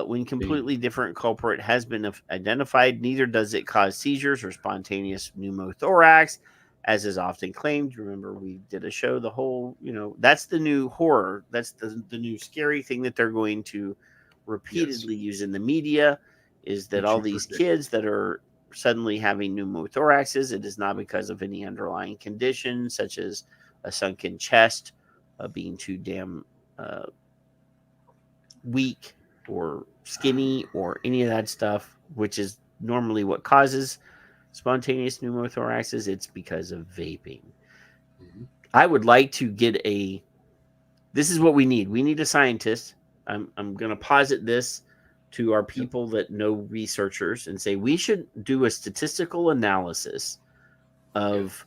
Speaker 8: When completely different culprit has been identified, neither does it cause seizures or spontaneous pneumothorax, as is often claimed. Remember, we did a show, the whole, that's the new horror. That's the new scary thing that they're going to repeatedly use in the media, is that all these kids that are suddenly having pneumothoraxes, it is not because of any underlying condition, such as a sunken chest, being too damn weak or skinny or any of that stuff, which is normally what causes spontaneous pneumothoraxes. It's because of vaping. Mm-hmm. I would like to get this is what we need. We need a scientist. I'm going to posit this to our people that know researchers and say we should do a statistical analysis of,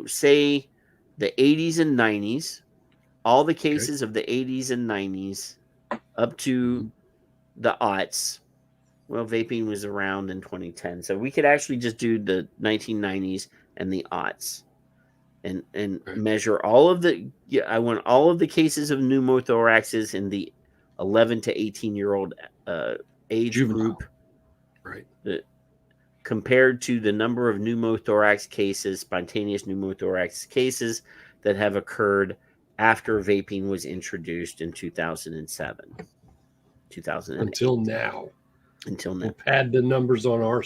Speaker 8: say the 80s and 90s, all the cases of the 80s and 90s up to the aughts. Well, vaping was around in 2010. So we could actually just do the 1990s and the aughts and measure all of I want all of the cases of pneumothoraxes in the 11 to 18-year-old age group
Speaker 4: Right.
Speaker 8: Compared to the number of pneumothorax cases, spontaneous pneumothorax cases that have occurred after vaping was introduced in 2007, 2008.
Speaker 4: Until now. We'll pad the numbers on our.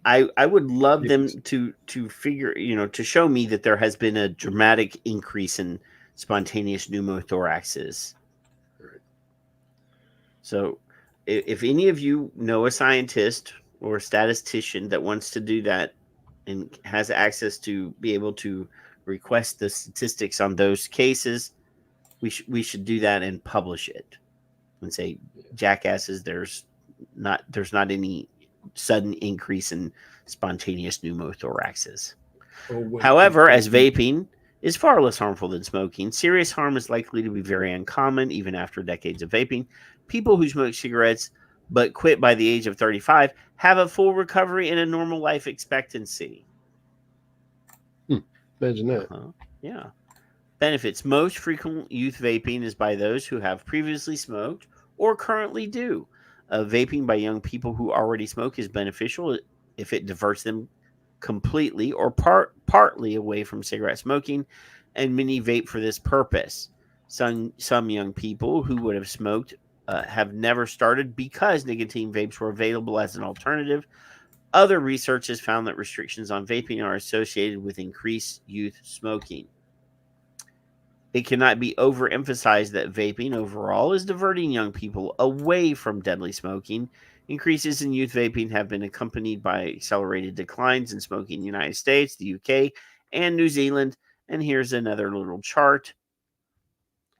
Speaker 8: I would love them to figure, to show me that there has been a dramatic increase in spontaneous pneumothoraxes.
Speaker 4: Right.
Speaker 8: So, if any of you know a scientist or a statistician that wants to do that and has access to be able to request the statistics on those cases, we should do that and publish it and say, jackasses, there's not any sudden increase in spontaneous pneumothoraxes. However, as vaping is far less harmful than smoking, serious harm is likely to be very uncommon even after decades of vaping. People who smoke cigarettes but quit by the age of 35 have a full recovery and a normal life expectancy.
Speaker 4: Imagine that.
Speaker 8: Yeah. Benefits. Most frequent youth vaping is by those who have previously smoked or currently do. Vaping by young people who already smoke is beneficial if it diverts them completely or partly away from cigarette smoking, and many vape for this purpose. Some young people who would have smoked have never started because nicotine vapes were available as an alternative. Other research has found that restrictions on vaping are associated with increased youth smoking. It cannot be overemphasized that vaping overall is diverting young people away from deadly smoking. Increases in youth vaping have been accompanied by accelerated declines in smoking in the United States, the UK, and New Zealand. And here's another little chart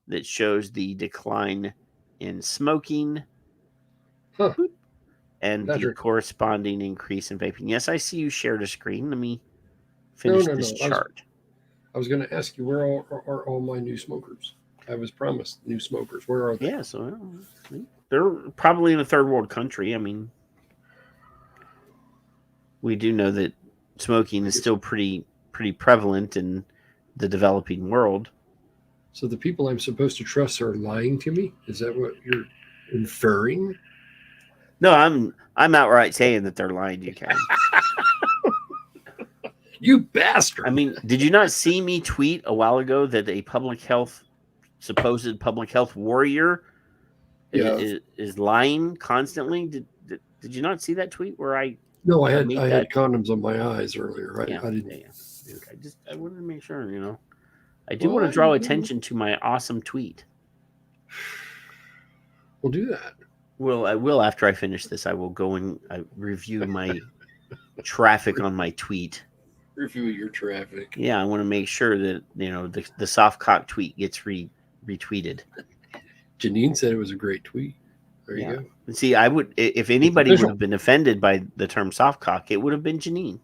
Speaker 8: that shows the decline in smoking and the corresponding increase in vaping. Yes, I see you shared a screen. Let me finish this chart.
Speaker 4: I was going to ask you, where are all my new smokers? I was promised new smokers. Where are they?
Speaker 8: Yeah, so they're probably in a third world country. I mean, we do know that smoking is still pretty prevalent in the developing world.
Speaker 4: So the people I'm supposed to trust are lying to me? Is that what you're inferring?
Speaker 8: No, I'm outright saying that they're lying to you, Kevin.
Speaker 4: You bastard.
Speaker 8: I mean, did you not see me tweet a while ago that a supposed public health warrior is lying constantly? Did you not see that tweet where I?
Speaker 4: No, I had condoms on my eyes earlier. Right?
Speaker 8: Yeah,
Speaker 4: I didn't.
Speaker 8: Yeah. I wanted to make sure. I do want to draw attention to my awesome tweet.
Speaker 4: We'll do that.
Speaker 8: Well, I will after I finish this. I will go and review my traffic on my tweet.
Speaker 4: Review your traffic.
Speaker 8: Yeah, I want to make sure that the soft cock tweet gets retweeted.
Speaker 4: Janine said it was a great tweet. There you go.
Speaker 8: And see, I would, if anybody would have been offended by the term soft cock, it would have been Janine.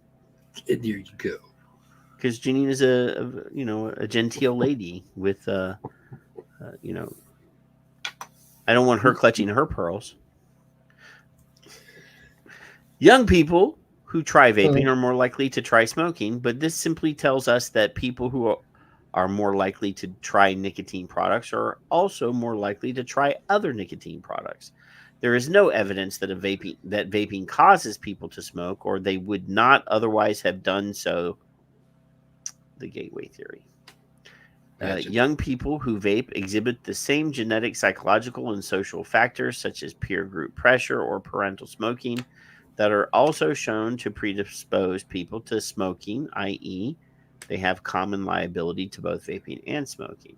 Speaker 4: There you go.
Speaker 8: Because Janine is a genteel lady with I don't want her clutching her pearls. Young people who try vaping are more likely to try smoking, but this simply tells us that people who are more likely to try nicotine products are also more likely to try other nicotine products. There is no evidence that vaping causes people to smoke, or they would not otherwise have done so. The gateway theory. Young people who vape exhibit the same genetic, psychological, and social factors, such as peer group pressure or parental smoking, that are also shown to predispose people to smoking, i.e., they have common liability to both vaping and smoking.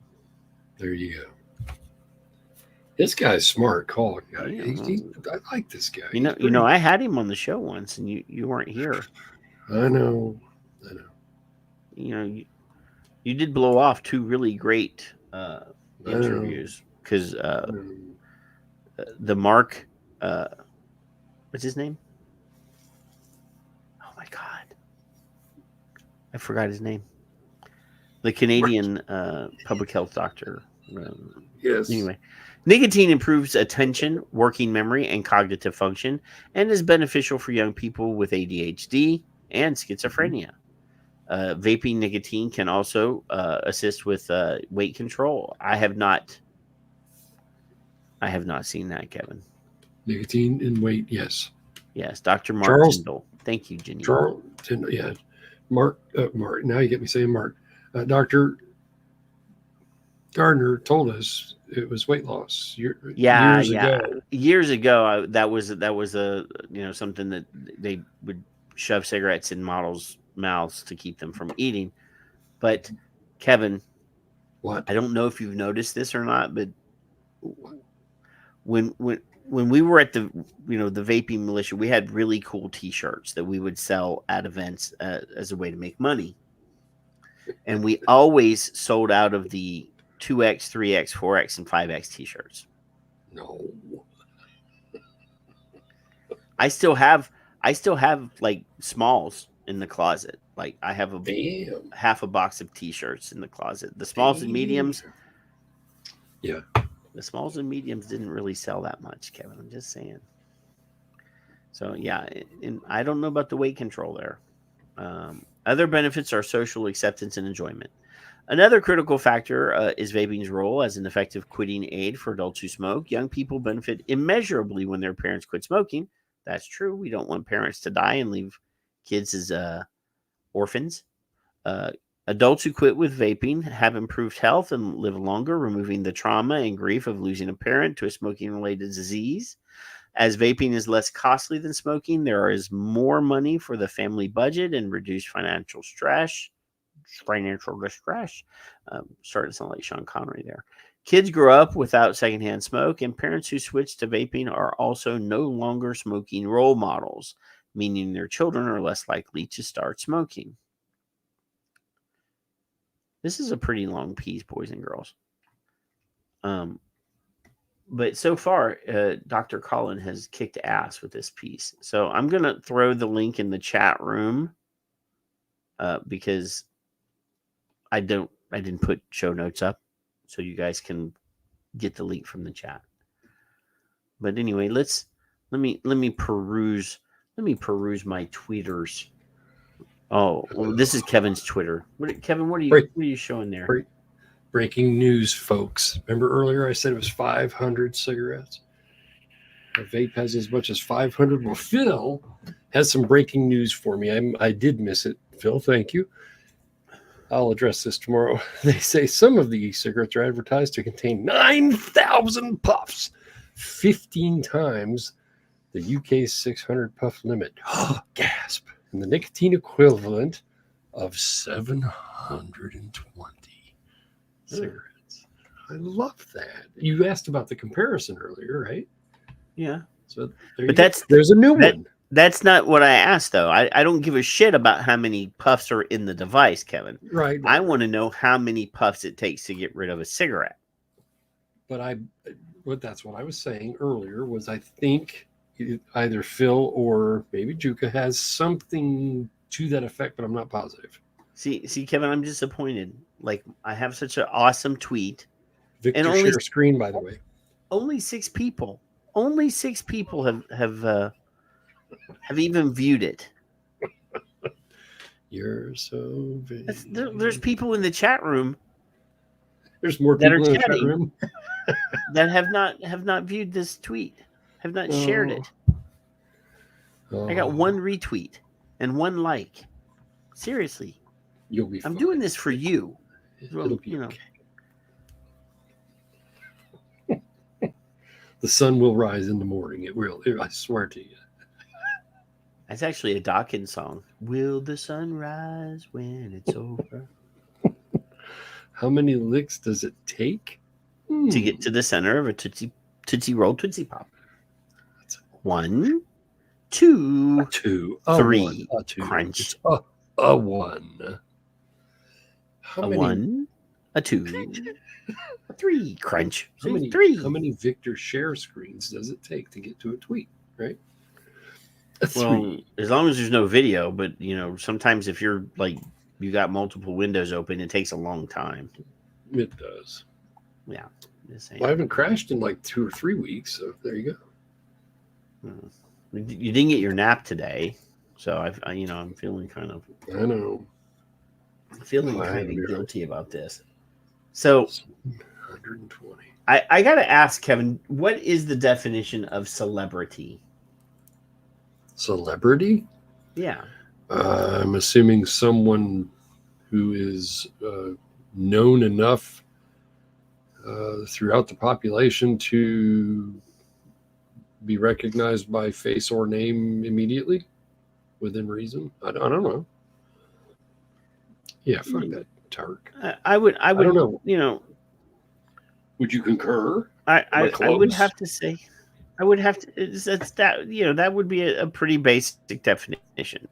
Speaker 4: There you go. This guy's smart. Call guy.
Speaker 8: Yeah.
Speaker 4: I like this guy.
Speaker 8: I had him on the show once, and you weren't here.
Speaker 4: I know.
Speaker 8: You did blow off two really great interviews because the Mark, what's his name? Oh my God, I forgot his name. The Canadian public health doctor.
Speaker 4: Yes.
Speaker 8: Anyway, nicotine improves attention, working memory, and cognitive function, and is beneficial for young people with ADHD and schizophrenia. Vaping nicotine can also assist with weight control. I have not seen that, Kevin.
Speaker 4: Nicotine and weight, yes.
Speaker 8: Yes, Dr. Mark
Speaker 4: Charles-
Speaker 8: Tyndall. Thank you, Jenny.
Speaker 4: Charles, yeah, Mark. Now you get me saying Mark. Dr. Gardner told us it was weight loss years ago.
Speaker 8: Years ago, that was a something that they would shove cigarettes in models' mouths to keep them from eating. But Kevin,
Speaker 4: What?
Speaker 8: I don't know if you've noticed this or not, but when we were at the the vaping militia, we had really cool T-shirts that we would sell at events as a way to make money, and we always sold out of the 2X, 3X, 4X, and 5X T-shirts.
Speaker 4: No.
Speaker 8: I still have like smalls in the closet. Like I have half a box of T-shirts in the closet. The smalls and mediums.
Speaker 4: Yeah.
Speaker 8: The smalls and mediums didn't really sell that much, Kevin. I'm just saying. So yeah, and I don't know about the weight control there. Other benefits are social acceptance and enjoyment. Another critical factor is vaping's role as an effective quitting aid for adults who smoke. Young people benefit immeasurably when their parents quit smoking. That's true. We don't want parents to die and leave kids as orphans. Adults who quit with vaping have improved health and live longer, removing the trauma and grief of losing a parent to a smoking-related disease. As vaping is less costly than smoking, there is more money for the family budget and reduced financial distress. Starting to sound like Sean Connery there. Kids grow up without secondhand smoke, and parents who switch to vaping are also no longer smoking role models, meaning their children are less likely to start smoking. This is a pretty long piece, boys and girls. But so far, Dr. Colin has kicked ass with this piece. So I'm going to throw the link in the chat room because I didn't put show notes up, so you guys can get the link from the chat. But anyway, let me peruse my tweeters. Oh, well, this is Kevin's Twitter. Kevin, what are you showing there?
Speaker 4: Breaking news, folks. Remember earlier I said it was 500 cigarettes? A vape has as much as 500. Well, Phil has some breaking news for me. I did miss it. Phil, thank you. I'll address this tomorrow. They say some of the e-cigarettes are advertised to contain 9,000 puffs, 15 times the UK's 600 puff limit. Gasp. And the nicotine equivalent of 720 cigarettes. I love that. You asked about the comparison earlier, right?
Speaker 8: Yeah.
Speaker 4: So
Speaker 8: there's
Speaker 4: a new one.
Speaker 8: That's not what I asked, though. I don't give a shit about how many puffs are in the device, Kevin.
Speaker 4: Right.
Speaker 8: I want to know how many puffs it takes to get rid of a cigarette.
Speaker 4: But that's what I was saying earlier was I think either Phil or maybe Juka has something to that effect, but I'm not positive.
Speaker 8: See, Kevin, I'm disappointed. Like, I have such an awesome tweet.
Speaker 4: Victor,
Speaker 8: and only
Speaker 4: share screen, by the way.
Speaker 8: Only 6 people have even viewed it.
Speaker 4: You're so
Speaker 8: there's people in the chat room.
Speaker 4: There's more people in the chat room
Speaker 8: that have not viewed this tweet, have not shared it. I got 1 retweet and 1 like. Seriously,
Speaker 4: you'll be fine.
Speaker 8: I'm doing this for you.
Speaker 4: It'll be okay. The sun will rise in the morning. It will. I swear to you.
Speaker 8: That's actually a Dawkins song. Will the sun rise when it's over?
Speaker 4: How many licks does it take
Speaker 8: to get to the center of a Tootsie Roll Tootsie Pop? 1, 2, 3. Crunch.
Speaker 4: It's a 1.
Speaker 8: A 1, a 2, a 3. Crunch.
Speaker 4: How many
Speaker 8: 3.
Speaker 4: How many Victor share screens does it take to get to a tweet? Right.
Speaker 8: Well, as long as there's no video, but sometimes if you're like you got multiple windows open, it takes a long time.
Speaker 4: It does.
Speaker 8: Yeah.
Speaker 4: Well, I haven't crashed in like 2 or 3 weeks, so there you
Speaker 8: go. You didn't get your nap today, so I'm feeling kind of.
Speaker 4: I know.
Speaker 8: Feeling kind of guilty about this. So
Speaker 4: 120.
Speaker 8: I got to ask Kevin, what is the definition of celebrity?
Speaker 4: Celebrity?
Speaker 8: Yeah.
Speaker 4: I'm assuming someone who is known enough throughout the population to be recognized by face or name immediately within reason. I don't know. Yeah, fuck that Turk.
Speaker 8: I would,
Speaker 4: I don't know.
Speaker 8: you know,
Speaker 4: Would you concur?
Speaker 8: I would have to say, I would have to, that's that, you know, that would be a pretty basic definition.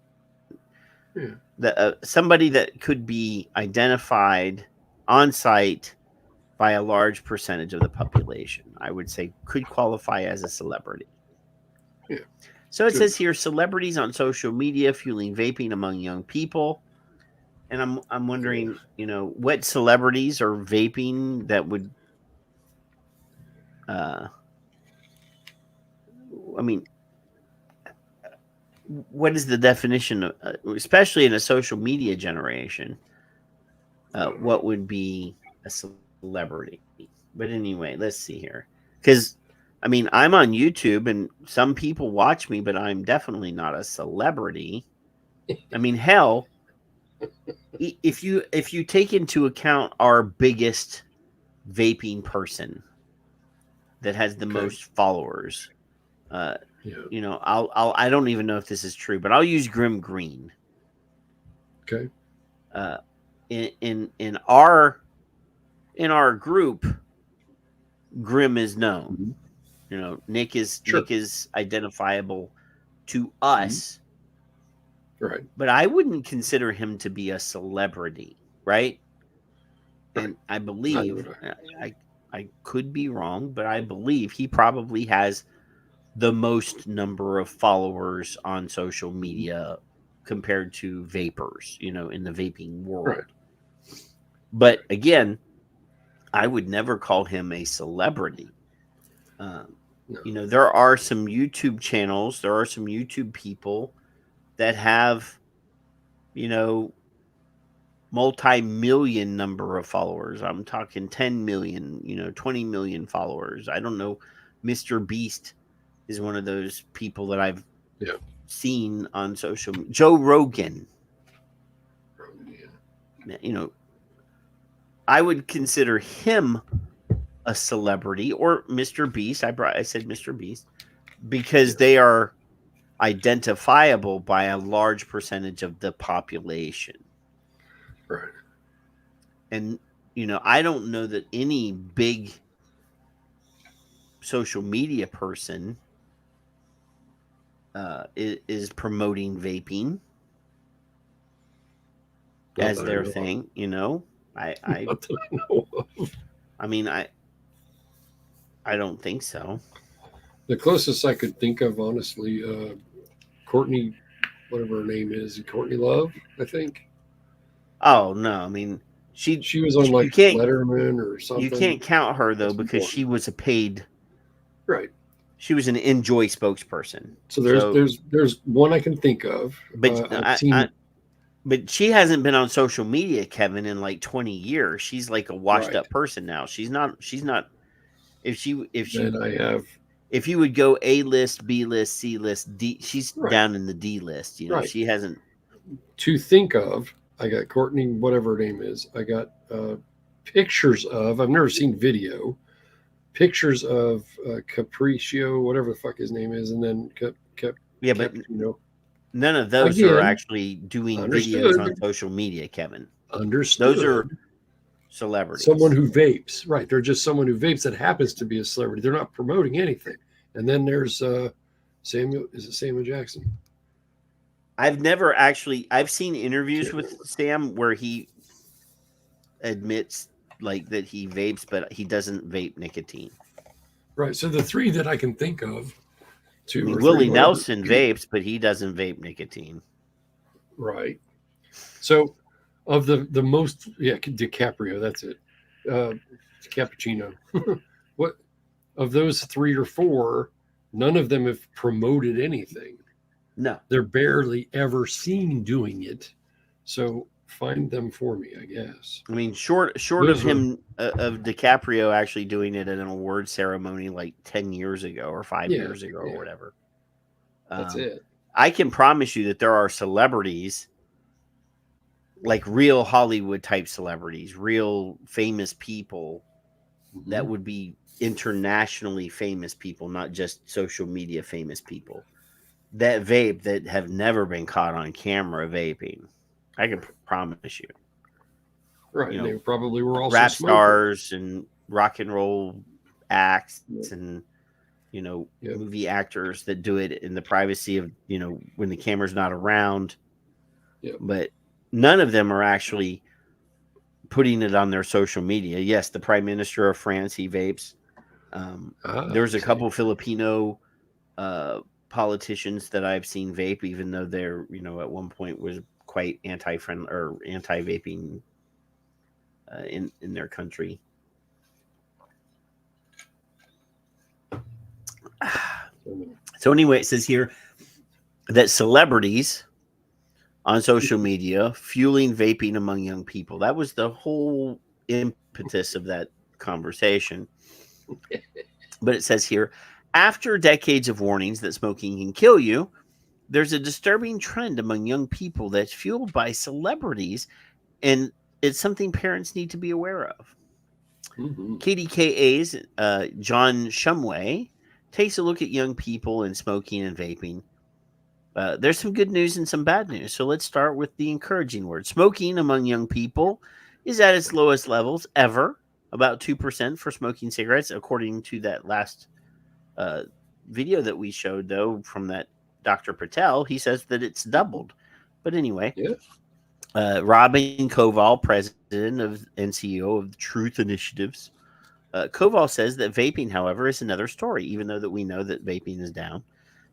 Speaker 4: Yeah.
Speaker 8: Somebody that could be identified on site by a large percentage of the population, I would say could qualify as a celebrity.
Speaker 4: Yeah.
Speaker 8: So it says here, celebrities on social media fueling vaping among young people. And I'm wondering, you know, what celebrities are vaping that would, I mean, what is the definition of, especially in a social media generation? What would be a celebrity? But anyway, let's see here. Because, I mean, I'm on YouTube and some people watch me, but I'm definitely not a celebrity. I mean, hell, if you take into account our biggest vaping person that has the most followers, you know, I don't even know if this is true, but I'll use Grim Green.
Speaker 4: Okay.
Speaker 8: In our group, Grim is known.
Speaker 4: Mm-hmm.
Speaker 8: You know, Nick is identifiable to us.
Speaker 4: Right.
Speaker 8: But I wouldn't consider him to be a celebrity, right? And I believe I could be wrong, but I believe he probably has the most number of followers on social media compared to vapors, you know, in the vaping world.
Speaker 4: Right.
Speaker 8: But again, I would never call him a celebrity. You know, there are some YouTube channels, there are some YouTube people that have, you know, multi-million number of followers. I'm talking 10 million, you know, 20 million followers. I don't know. Mr. Beast is one of those people that I've seen on social media. Joe Rogan. You know, I would consider him a celebrity, or Mr. Beast. I said Mr. Beast because they are identifiable by a large percentage of the population.
Speaker 4: Right.
Speaker 8: And, you know, I don't know that any big social media person is promoting vaping as their thing, you know. I mean, I don't think so.
Speaker 4: The closest I could think of, honestly, Courtney, whatever her name is, Courtney Love, I think.
Speaker 8: Oh no, I mean she
Speaker 4: was on like Letterman or something.
Speaker 8: You can't count her though because she was a paid.
Speaker 4: Right.
Speaker 8: She was an Enjoy spokesperson.
Speaker 4: So there's one I can think of.
Speaker 8: But but she hasn't been on social media, Kevin, in like 20 years. She's like a washed up person now. She's not. If you would go A list, B list, C list, D, she's down in the D list. You know, she hasn't.
Speaker 4: To think of, I got Courtney, whatever her name is. I got pictures of. I've never seen video. Pictures of Capriccio, whatever the fuck his name is, and then
Speaker 8: but none of those are actually doing videos on social media, Kevin.
Speaker 4: Understood.
Speaker 8: Those are celebrities.
Speaker 4: Someone who vapes, right? They're just someone who vapes that happens to be a celebrity. They're not promoting anything. And then there's Samuel. Is it Samuel Jackson?
Speaker 8: I've seen interviews with Sam where he admits like that he vapes, but he doesn't vape nicotine.
Speaker 4: Right. So the three that I can think of,
Speaker 8: Willie Nelson vapes, but he doesn't vape nicotine.
Speaker 4: Right. So of the most, DiCaprio, that's it. Cappuccino. What of those 3 or 4, none of them have promoted anything.
Speaker 8: No.
Speaker 4: They're barely ever seen doing it. So find them for me, I guess.
Speaker 8: I mean, short of him of DiCaprio actually doing it at an award ceremony like 10 years ago or 5 years ago or whatever.
Speaker 4: That's it.
Speaker 8: I can promise you that there are celebrities, like real Hollywood type celebrities, real famous people that would be internationally famous people, not just social media famous people, that vape that have never been caught on camera vaping. I can promise you.
Speaker 4: Right.
Speaker 8: You
Speaker 4: And they
Speaker 8: know,
Speaker 4: probably were also
Speaker 8: rap
Speaker 4: smokers.
Speaker 8: stars and rock and roll acts
Speaker 4: Yep.
Speaker 8: and, you know,
Speaker 4: Yep.
Speaker 8: movie actors that do it in the privacy of, you know, when the camera's not around.
Speaker 4: Yep.
Speaker 8: But none of them are actually putting it on their social media. Yes, the Prime Minister of France, he vapes. There's a
Speaker 4: See.
Speaker 8: couple Filipino politicians that I've seen vape, even though they're, you know, at one point was quite anti-friendly or anti-vaping in their country. So anyway, it says here that celebrities on social media fueling vaping among young people. That was the whole impetus of that conversation. But it says here, after decades of warnings that smoking can kill you, there's a disturbing trend among young people that's fueled by celebrities, and it's something parents need to be aware of. KDKA's John Shumway takes a look at young people and smoking and vaping. There's some good news and some bad news. So let's start with the encouraging word. Smoking among young people is at its lowest levels ever, about 2% for smoking cigarettes, according to that last video that we showed, though, from that Dr. Patel. He says that it's doubled. But anyway, Robin Koval, president of and CEO of Truth Initiatives. Koval says that vaping, however, is another story, even though that we know that vaping is down.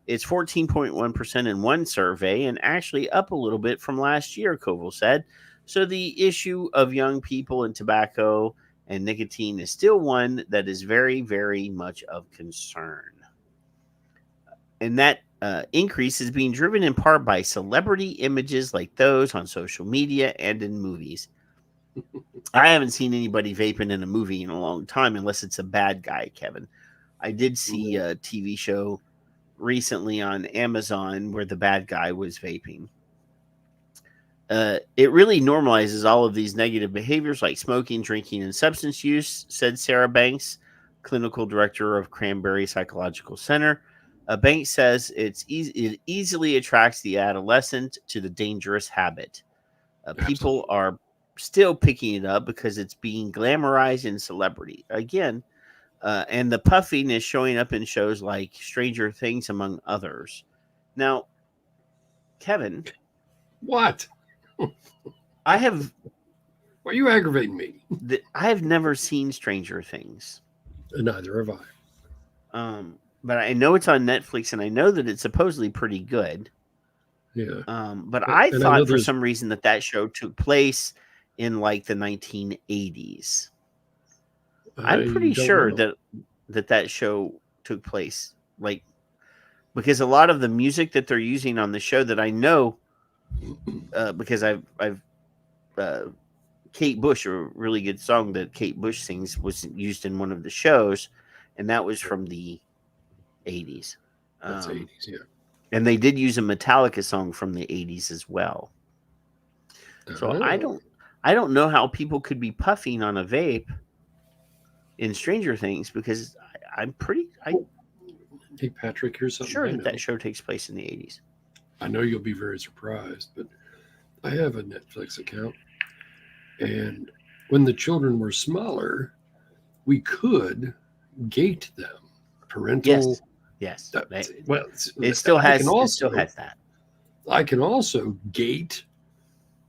Speaker 8: It's 14.1% in one survey and actually up a little bit from last year, Koval said. So the issue of young people and tobacco and nicotine is still one that is very, very much of concern. And that increase is being driven in part by celebrity images like those on social media and in movies. I haven't seen anybody vaping in a movie in a long time unless it's a bad guy, Kevin. I did see a TV show recently on Amazon where the bad guy was vaping. It really normalizes all of these negative behaviors like smoking, drinking, and substance use, said Sarah Banks, clinical director of Cranberry Psychological Center. Banks says it easily attracts the adolescent to the dangerous habit. People are still picking it up because it's being glamorized in celebrity. Again, and the puffing is showing up in shows like Stranger Things, among others. Now, Kevin.
Speaker 4: What?
Speaker 8: I have.
Speaker 4: Why are you aggravating me?
Speaker 8: I have never seen Stranger Things.
Speaker 4: Neither have
Speaker 8: I. But I know it's on Netflix, and I know that it's supposedly pretty good.
Speaker 4: Yeah.
Speaker 8: But I thought for some reason that show took place in like the 1980s. I'm pretty sure that show took place like because a lot of the music that they're using on the show that I know because I've Kate Bush, a really good song that Kate Bush sings, was used in one of the shows, and that was from the 80s.
Speaker 4: That's 80s, yeah.
Speaker 8: And they did use a Metallica song from the 80s as well. So I don't know how people could be puffing on a vape in Stranger Things because I'm pretty.
Speaker 4: Hey, Patrick, here's something.
Speaker 8: Sure that show takes place in the 80s.
Speaker 4: I know you'll be very surprised, but I have a Netflix account. And when the children were smaller, we could gate them. Parental.
Speaker 8: Yes.
Speaker 4: It still has
Speaker 8: that.
Speaker 4: I can also gate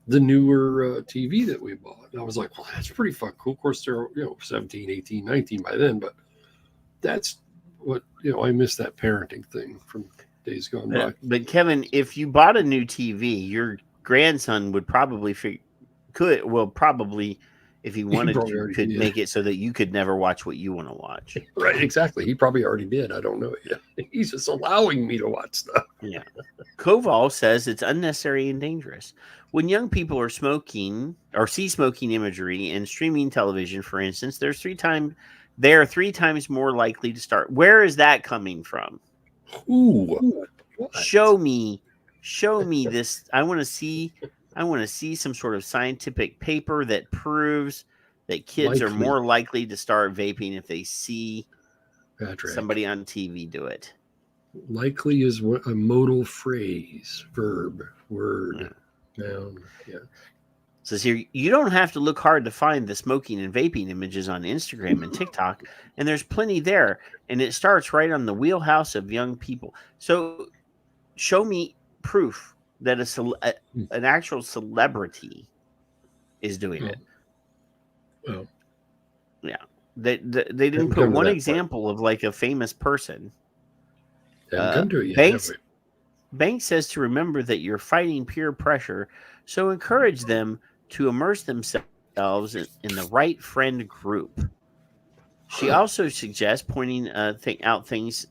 Speaker 4: the newer TV that we bought. And I was like, well, that's pretty fucking cool. Of course, they're 17, 18, 19 by then, but that's what I miss that parenting thing from days gone by.
Speaker 8: But Kevin, if you bought a new TV, your grandson would probably if he wanted to, could make it so that you could never watch what you want to watch.
Speaker 4: Right, exactly. He probably already did. I don't know yet. He's just allowing me to watch stuff.
Speaker 8: Yeah. Koval says it's unnecessary and dangerous. When young people are smoking or see smoking imagery in streaming television, for instance, they are 3 times more likely to start. Where is that coming from?
Speaker 4: Ooh. What?
Speaker 8: Show me this. I want to see some sort of scientific paper that proves that kids are
Speaker 4: Likely.
Speaker 8: more likely to start vaping if they see
Speaker 4: Patrick.
Speaker 8: somebody on TV do it.
Speaker 4: Likely is a modal phrase, verb, word, noun. Yeah.
Speaker 8: Says here, you don't have to look hard to find the smoking and vaping images on Instagram and TikTok, and there's plenty there. And it starts right on the wheelhouse of young people. So, show me proof that an actual celebrity is doing it.
Speaker 4: Oh.
Speaker 8: Yeah, they didn't put one example of like a famous person.
Speaker 4: Haven't come to it yet, have we?
Speaker 8: Banks says to remember that you're fighting peer pressure, so encourage them to immerse themselves in the right friend group. She also suggests pointing out things,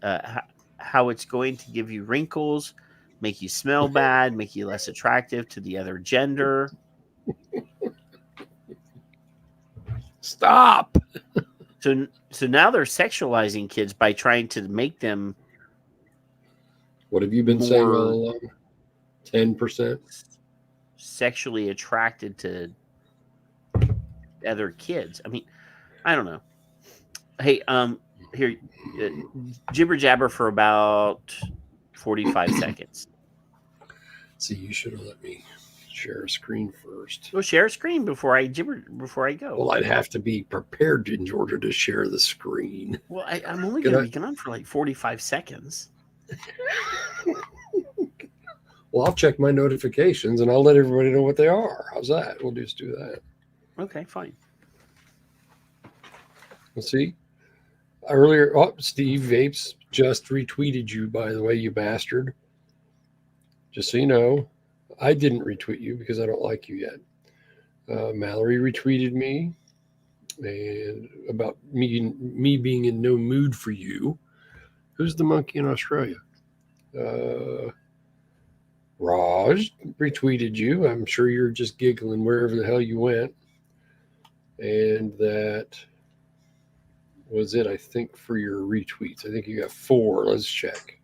Speaker 8: how it's going to give you wrinkles, make you smell bad, make you less attractive to the other gender.
Speaker 4: Stop.
Speaker 8: So now they're sexualizing kids by trying to make them.
Speaker 4: What have you been saying all along? 10%?
Speaker 8: Sexually attracted to other kids. I mean, I don't know. Hey, here, jibber jabber for about 45 seconds.
Speaker 4: See, you should have let me share a screen first.
Speaker 8: Well, share a screen before I go.
Speaker 4: Well, I'd have to be prepared in order to share the screen.
Speaker 8: Well, I'm only going to be gone for like 45 seconds.
Speaker 4: Well, I'll check my notifications and I'll let everybody know what they are. How's that? We'll just do that.
Speaker 8: Okay, fine.
Speaker 4: Let's see. Earlier, Steve Vapes just retweeted you, by the way, you bastard. Just so you know, I didn't retweet you because I don't like you yet. Mallory retweeted me and about me being in no mood for you. Who's the monkey in Australia? Raj retweeted you. I'm sure you're just giggling wherever the hell you went. And that was it, I think, for your retweets. I think you got 4. Let's check.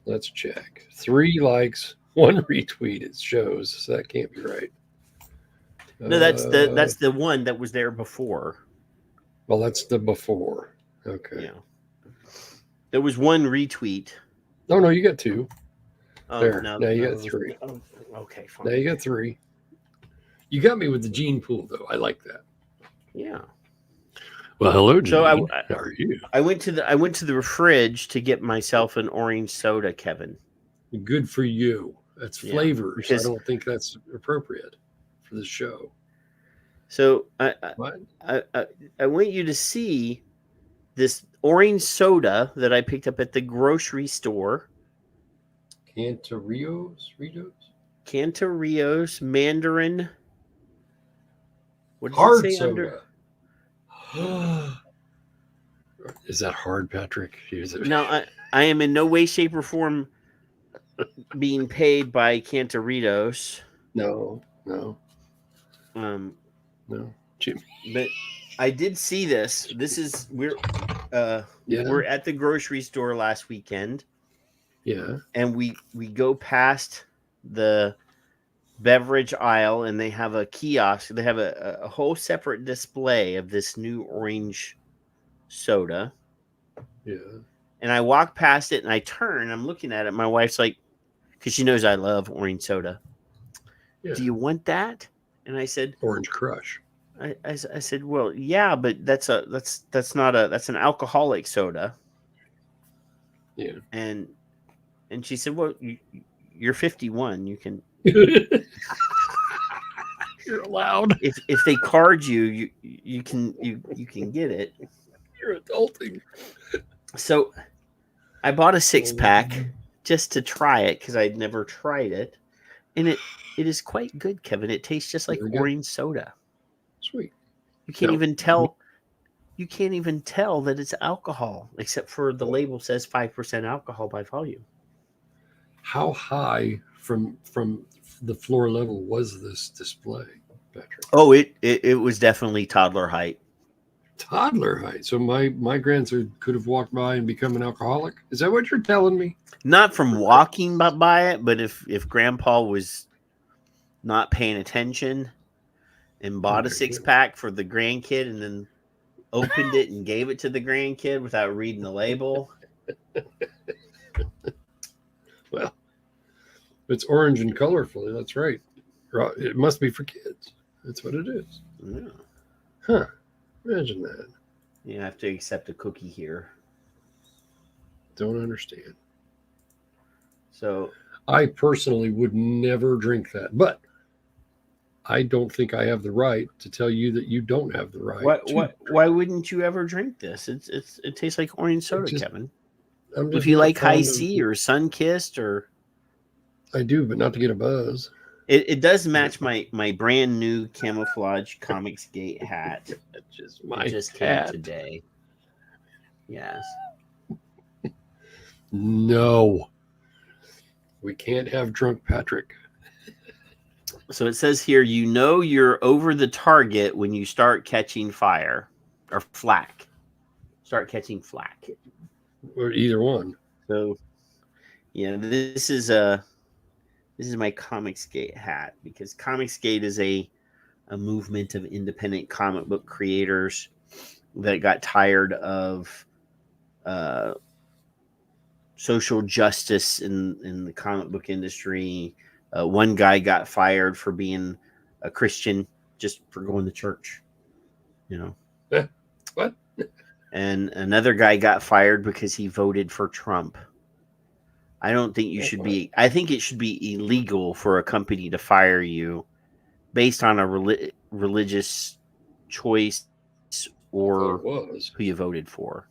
Speaker 4: 3 likes, 1 retweet, it shows. So that can't be right.
Speaker 8: No, that's the one that was there before.
Speaker 4: Well, that's the before. Okay.
Speaker 8: Yeah. There was 1 retweet.
Speaker 4: Oh, no, you got 2. There.
Speaker 8: Now
Speaker 4: you got 3.
Speaker 8: Okay, fine.
Speaker 4: Now you got 3. You got me with the gene pool, though. I like that.
Speaker 8: Yeah.
Speaker 4: Well, hello, Gene.
Speaker 8: So
Speaker 4: How are you?
Speaker 8: I went to the fridge to get myself an orange soda, Kevin.
Speaker 4: Good for you. That's flavors.
Speaker 8: Because
Speaker 4: I don't think that's appropriate for the show.
Speaker 8: So I want you to see this orange soda that I picked up at the grocery store. Cantorios Mandarin. What does
Speaker 4: hard
Speaker 8: it say
Speaker 4: soda. Is that hard, Patrick?
Speaker 8: No, I am in no way, shape, or form being paid by Cantoritos.
Speaker 4: No.
Speaker 8: Jimmy. But I did see this. This is we're at the grocery store last weekend.
Speaker 4: Yeah.
Speaker 8: And we go past the beverage aisle and they have a kiosk. They have a whole separate display of this new orange soda.
Speaker 4: Yeah.
Speaker 8: And I walk past it and I turn. I'm looking at it. My wife's like, because she knows I love orange soda. Yeah. Do you want that? And I said,
Speaker 4: Orange Crush.
Speaker 8: I said, well, yeah, but that's an alcoholic soda.
Speaker 4: Yeah.
Speaker 8: And she said, well, you're 51. You can.
Speaker 4: You're allowed.
Speaker 8: If they card you can get it.
Speaker 4: You're adulting.
Speaker 8: So I bought a 6-pack just to try it because I'd never tried it. And it is quite good, Kevin. It tastes just like orange soda.
Speaker 4: Sweet.
Speaker 8: You can't even tell that it's alcohol, except for the label says 5% alcohol by volume.
Speaker 4: How high from the floor level was this display, Patrick?
Speaker 8: Oh, it was definitely toddler height.
Speaker 4: Toddler height. So my grandson could have walked by and become an alcoholic. Is that what you're telling me?
Speaker 8: Not from walking by it, but if Grandpa was not paying attention and bought a
Speaker 4: Okay.
Speaker 8: 6-pack for the grandkid and then opened it and gave it to the grandkid without reading the label.
Speaker 4: Well, it's orange and colorful. That's right. It must be for kids. That's what it is.
Speaker 8: Yeah.
Speaker 4: Huh. Imagine that.
Speaker 8: You have to accept a cookie here.
Speaker 4: Don't understand.
Speaker 8: So
Speaker 4: I personally would never drink that, but I don't think I have the right to tell you that you don't have the right.
Speaker 8: why wouldn't you ever drink this? It tastes like orange soda, Kevin.
Speaker 4: I'm just
Speaker 8: If you
Speaker 4: not
Speaker 8: like High
Speaker 4: fond of-
Speaker 8: C or Sunkissed, or
Speaker 4: I do, but not to get a buzz.
Speaker 8: it does match my brand new camouflage Comics Gate hat.
Speaker 4: That's just
Speaker 8: It just came today. Yes.
Speaker 4: No. We can't have drunk Patrick.
Speaker 8: So it says here, you're over the target when you start catching fire or flack. Start catching flack.
Speaker 4: Or either one.
Speaker 8: So, yeah, this is my Comicsgate hat, because Comicsgate is a movement of independent comic book creators that got tired of social justice in the comic book industry. One guy got fired for being a Christian, just for going to church,
Speaker 4: What?
Speaker 8: And another guy got fired because he voted for Trump. I don't think you should be. I think it should be illegal for a company to fire you based on a religious choice or who you voted for.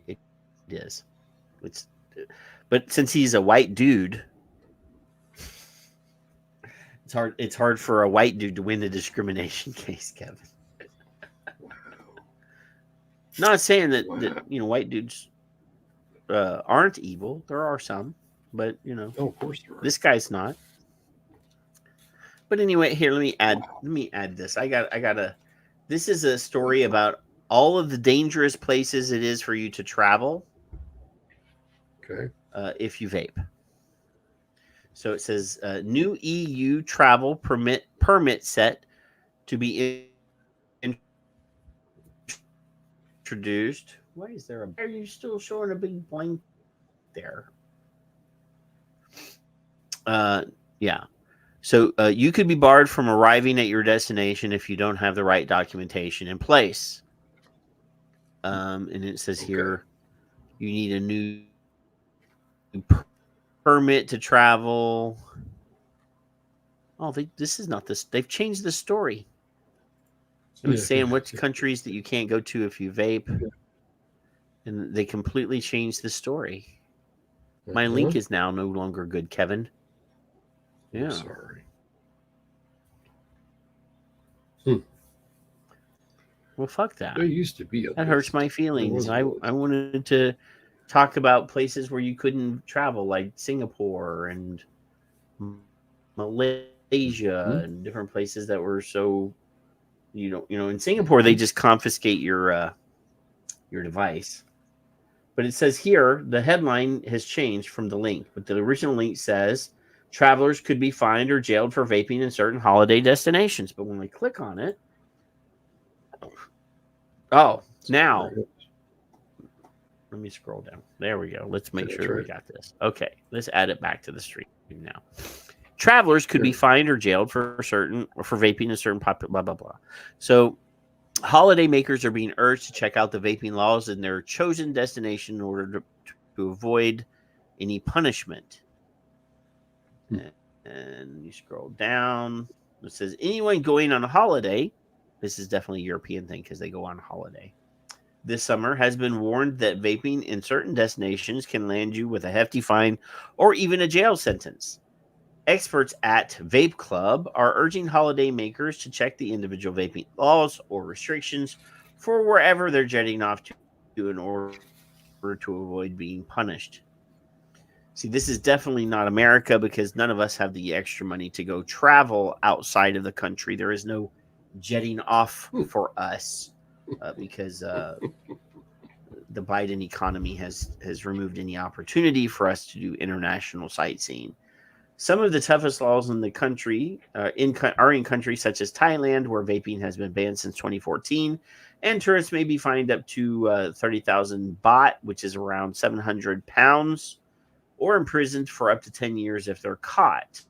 Speaker 8: It is. But since he's a white dude, it's hard for a white dude to win the discrimination case, Kevin. Not saying that white dudes aren't evil. There are some, but
Speaker 4: of course there are.
Speaker 8: This guy's not. But anyway, here, let me add this. I got this is a story about all of the dangerous places it is for you to travel.
Speaker 4: Okay.
Speaker 8: If you vape. So it says new EU travel permit set to be introduced. Why is there are you still showing a big blank there? Yeah. So you could be barred from arriving at your destination if you don't have the right documentation in place. And it says here you need a new permit to travel. Oh, this is not this. They've changed the story. It was saying what countries that you can't go to if you vape. And they completely changed the story. My link is now no longer good, Kevin. Yeah.
Speaker 4: I'm sorry.
Speaker 8: Well, fuck that.
Speaker 4: There used to be
Speaker 8: that hurts my feelings. I wanted to talk about places where you couldn't travel, like Singapore and Malaysia and different places that were so, in Singapore they just confiscate your device. But it says here the headline has changed from the link, but the original link says travelers could be fined or jailed for vaping in certain holiday destinations. But when we click on it, now let me scroll down. There we go. Let's make sure we got this. Okay, let's add it back to the stream now. Travelers could be fined or jailed for vaping in certain blah blah blah. So holiday makers are being urged to check out the vaping laws in their chosen destination in order to avoid any punishment. And you scroll down. It says anyone going on a holiday. This is definitely a European thing because they go on holiday. This summer has been warned that vaping in certain destinations can land you with a hefty fine or even a jail sentence. Experts at Vape Club are urging holiday makers to check the individual vaping laws or restrictions for wherever they're jetting off to in order to avoid being punished. See, this is definitely not America because none of us have the extra money to go travel outside of the country. There is no jetting off for us because the Biden economy has removed any opportunity for us to do international sightseeing. Some of the toughest laws in the country are in countries such as Thailand, where vaping has been banned since 2014, and tourists may be fined up to 30,000 baht, which is around 700 pounds, or imprisoned for up to 10 years if they're caught.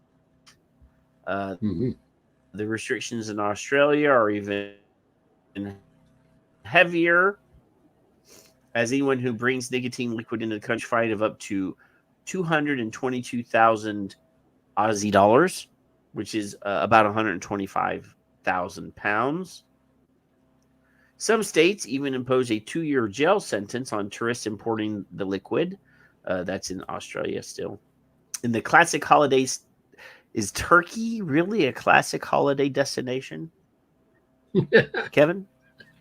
Speaker 8: The restrictions in Australia are even heavier, as anyone who brings nicotine liquid into the country fine of up to 222,000 Aussie dollars, which is about 125,000 pounds. Some states even impose a 2-year jail sentence on tourists importing the liquid. That's in Australia still. In the classic holidays, is Turkey really a classic holiday destination? Kevin?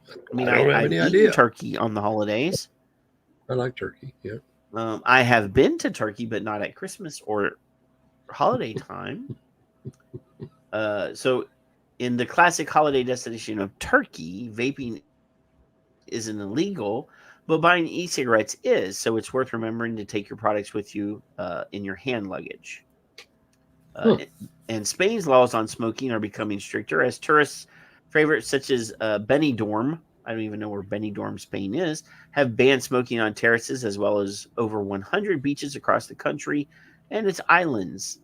Speaker 8: I mean,
Speaker 4: I don't have
Speaker 8: I've
Speaker 4: any
Speaker 8: eaten
Speaker 4: idea.
Speaker 8: turkey on the holidays.
Speaker 4: I like turkey. Yeah.
Speaker 8: I have been to Turkey, but not at Christmas or holiday time. So in the classic holiday destination of Turkey, vaping isn't illegal, but buying e-cigarettes is. So it's worth remembering to take your products with you in your hand luggage. And Spain's laws on smoking are becoming stricter as tourists' favorites such as Benidorm, I don't even know where Benidorm, Spain is, have banned smoking on terraces as well as over 100 beaches across the country and its islands.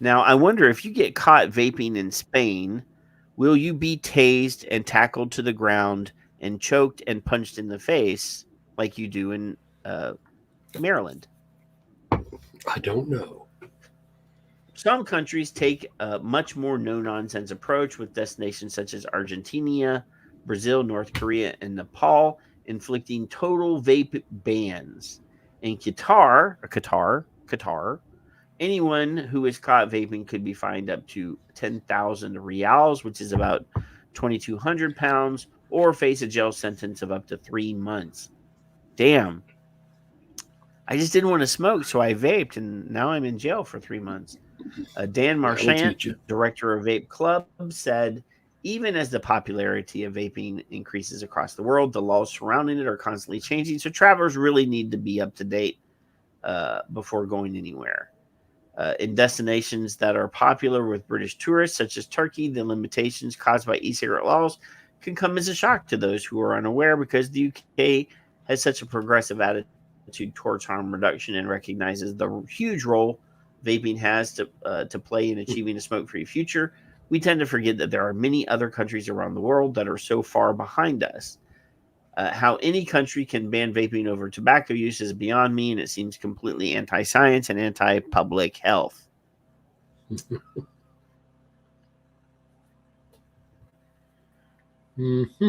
Speaker 8: Now, I wonder if you get caught vaping in Spain, will you be tased and tackled to the ground and choked and punched in the face like you do in Maryland?
Speaker 4: I don't know.
Speaker 8: Some countries take a much more no-nonsense approach, with destinations such as Argentina, Brazil, North Korea, and Nepal inflicting total vape bans. In Qatar, anyone who is caught vaping could be fined up to 10,000 rials, which is about 2,200 pounds, or face a jail sentence of up to 3 months. Damn. I just didn't want to smoke, so I vaped, and now I'm in jail for 3 months. Dan Marchant, director of Vape Club, said, even as the popularity of vaping increases across the world, the laws surrounding it are constantly changing, so travelers really need to be up to date before going anywhere. In destinations that are popular with British tourists, such as Turkey, the limitations caused by e-cigarette laws can come as a shock to those who are unaware, because the UK has such a progressive attitude towards harm reduction and recognizes the huge role vaping has to play in achieving a smoke-free future. We tend to forget that there are many other countries around the world that are so far behind us. How any country can ban vaping over tobacco use is beyond me, and it seems completely anti-science and anti-public health.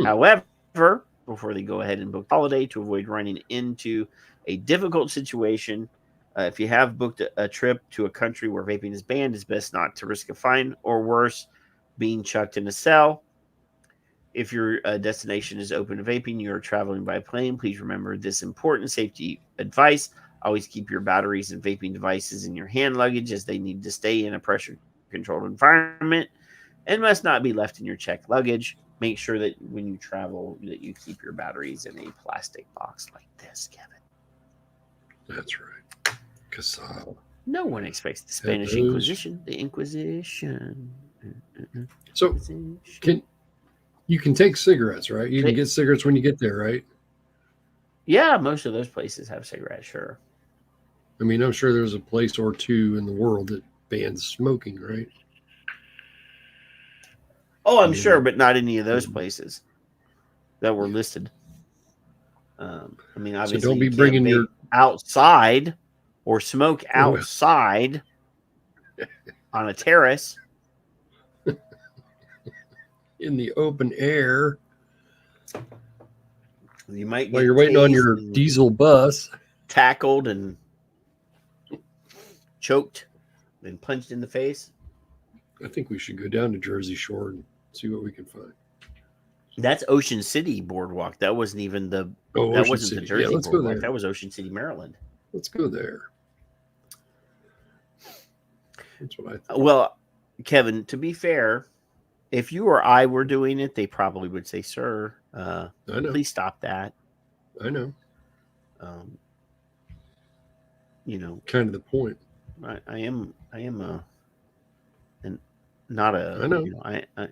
Speaker 8: However, before they go ahead and book the holiday, to avoid running into a difficult situation, if you have booked a trip to a country where vaping is banned, it's best not to risk a fine or worse, being chucked in a cell. If your destination is open to vaping, you are traveling by plane, please remember this important safety advice. Always keep your batteries and vaping devices in your hand luggage, as they need to stay in a pressure-controlled environment and must not be left in your checked luggage. Make sure that when you travel that you keep your batteries in a plastic box like this, Kevin.
Speaker 4: That's right. Casal.
Speaker 8: No one expects the Spanish Inquisition. The Inquisition.
Speaker 4: So, you can take cigarettes, right? You can get cigarettes when you get there, right?
Speaker 8: Yeah, most of those places have cigarettes, sure.
Speaker 4: I mean, I'm sure there's a place or two in the world that bans smoking, right?
Speaker 8: Oh, I'm sure, but not any of those places that were listed. I mean, obviously,
Speaker 4: so don't be bringing your
Speaker 8: outside or smoke outside on a terrace
Speaker 4: in the open air.
Speaker 8: You might get
Speaker 4: while you're waiting on your diesel bus,
Speaker 8: tackled and choked and punched in the face.
Speaker 4: I think we should go down to Jersey Shore and see what we can find.
Speaker 8: That's Ocean City Boardwalk. That wasn't even the
Speaker 4: the Jersey
Speaker 8: Boardwalk. That was Ocean City, Maryland.
Speaker 4: Let's go there. That's what I thought.
Speaker 8: Well, Kevin, to be fair, if you or I were doing it, they probably would say, "Sir,
Speaker 4: I know.
Speaker 8: please stop that."
Speaker 4: I know.
Speaker 8: You know,
Speaker 4: Kind of the point.
Speaker 8: I am not a.
Speaker 4: I know.
Speaker 8: You know,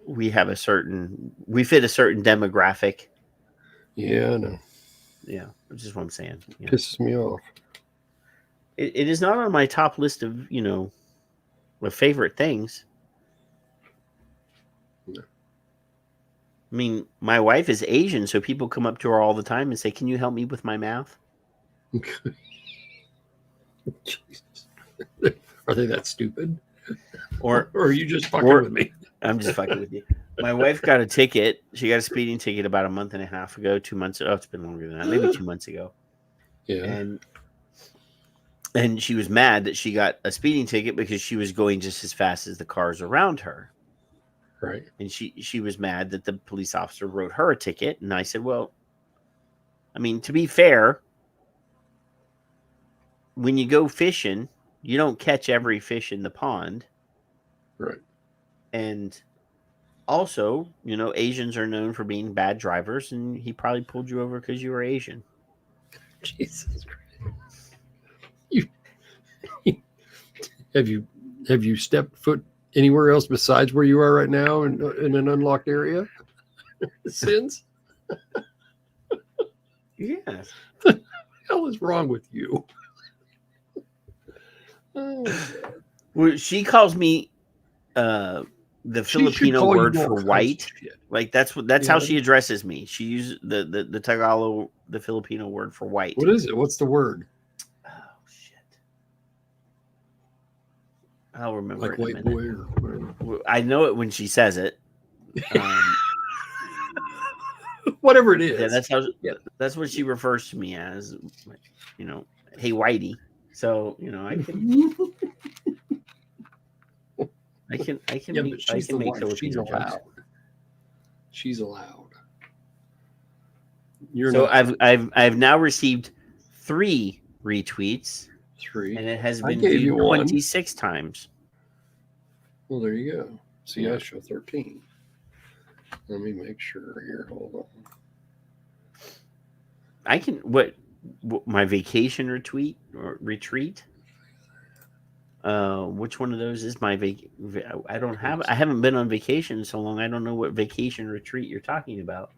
Speaker 8: we fit a certain demographic.
Speaker 4: Yeah, I know.
Speaker 8: Yeah, that's just what I'm saying. Yeah.
Speaker 4: Pisses me off.
Speaker 8: It is not on my top list of of favorite things.
Speaker 4: No.
Speaker 8: I mean, my wife is Asian, so people come up to her all the time and say, "Can you help me with my math?"
Speaker 4: Jesus. Are they that stupid?
Speaker 8: Or
Speaker 4: are you just fucking with me?
Speaker 8: I'm just fucking with you. My wife got a ticket. She got a speeding ticket about a month and a half ago, 2 months. Oh, it's been longer than that. Maybe 2 months ago.
Speaker 4: Yeah.
Speaker 8: And she was mad that she got a speeding ticket because she was going just as fast as the cars around her.
Speaker 4: Right.
Speaker 8: And she was mad that the police officer wrote her a ticket. And I said, well, I mean, to be fair, when you go fishing, you don't catch every fish in the pond.
Speaker 4: Right.
Speaker 8: And also, Asians are known for being bad drivers, and he probably pulled you over because you were Asian.
Speaker 4: Jesus Christ. Have you stepped foot anywhere else besides where you are right now in an unlocked area since?
Speaker 8: Yes.
Speaker 4: What the hell is wrong with you? Oh.
Speaker 8: Well, she calls me the Filipino word for white. Like that's how she addresses me. She uses the Tagalog, the Filipino word for white.
Speaker 4: What is it? What's the word?
Speaker 8: Oh shit! I'll remember.
Speaker 4: Like
Speaker 8: it
Speaker 4: white
Speaker 8: in a minute.
Speaker 4: boy or whatever.
Speaker 8: I know it when she says it.
Speaker 4: Whatever it is.
Speaker 8: Yeah, that's what she refers to me as. Hey whitey. So I can make Filipino jokes.
Speaker 4: She's allowed.
Speaker 8: I've now received 3 retweets.
Speaker 4: 3,
Speaker 8: and it has been viewed 26 times.
Speaker 4: Well, there you go. See, I show 13. Let me make sure here. Hold on.
Speaker 8: I can what my vacation retreat? Which one of those is my I haven't been on vacation in so long. I don't know what vacation retreat you're talking about.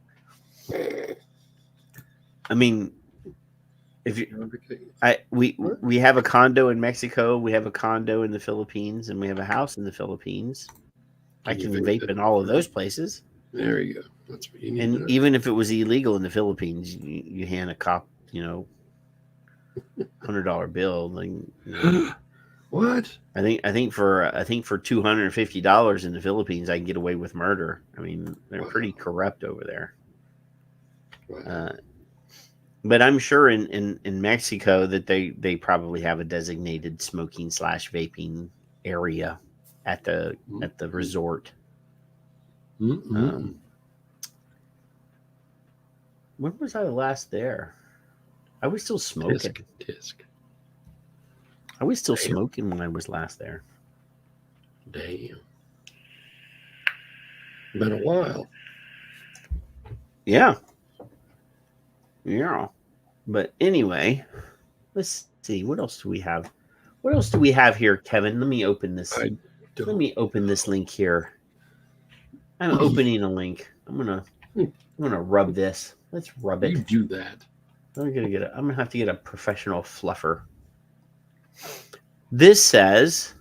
Speaker 8: I mean, we have a condo in Mexico, we have a condo in the Philippines, and we have a house in the Philippines. I can vape in all of those places.
Speaker 4: There you go. That's what you need.
Speaker 8: And even if it was illegal in the Philippines, you hand a cop, $100 bill. Like,
Speaker 4: what?
Speaker 8: I think for $250 in the Philippines, I can get away with murder. I mean, they're pretty corrupt over there.
Speaker 4: Wow.
Speaker 8: But I'm sure in Mexico that they probably have a designated smoking / vaping area at the resort. When was I last there? I was still smoking.
Speaker 4: Tisk.
Speaker 8: I was still smoking when I was last there.
Speaker 4: Damn. Been a while.
Speaker 8: Yeah. But anyway, let's see. What else do we have? What else do we have here, Kevin? Let me open this. Let me open this link here. I'm opening a link. I'm gonna rub this. Let's rub it.
Speaker 4: You do that.
Speaker 8: I'm gonna have to get a professional fluffer. This says,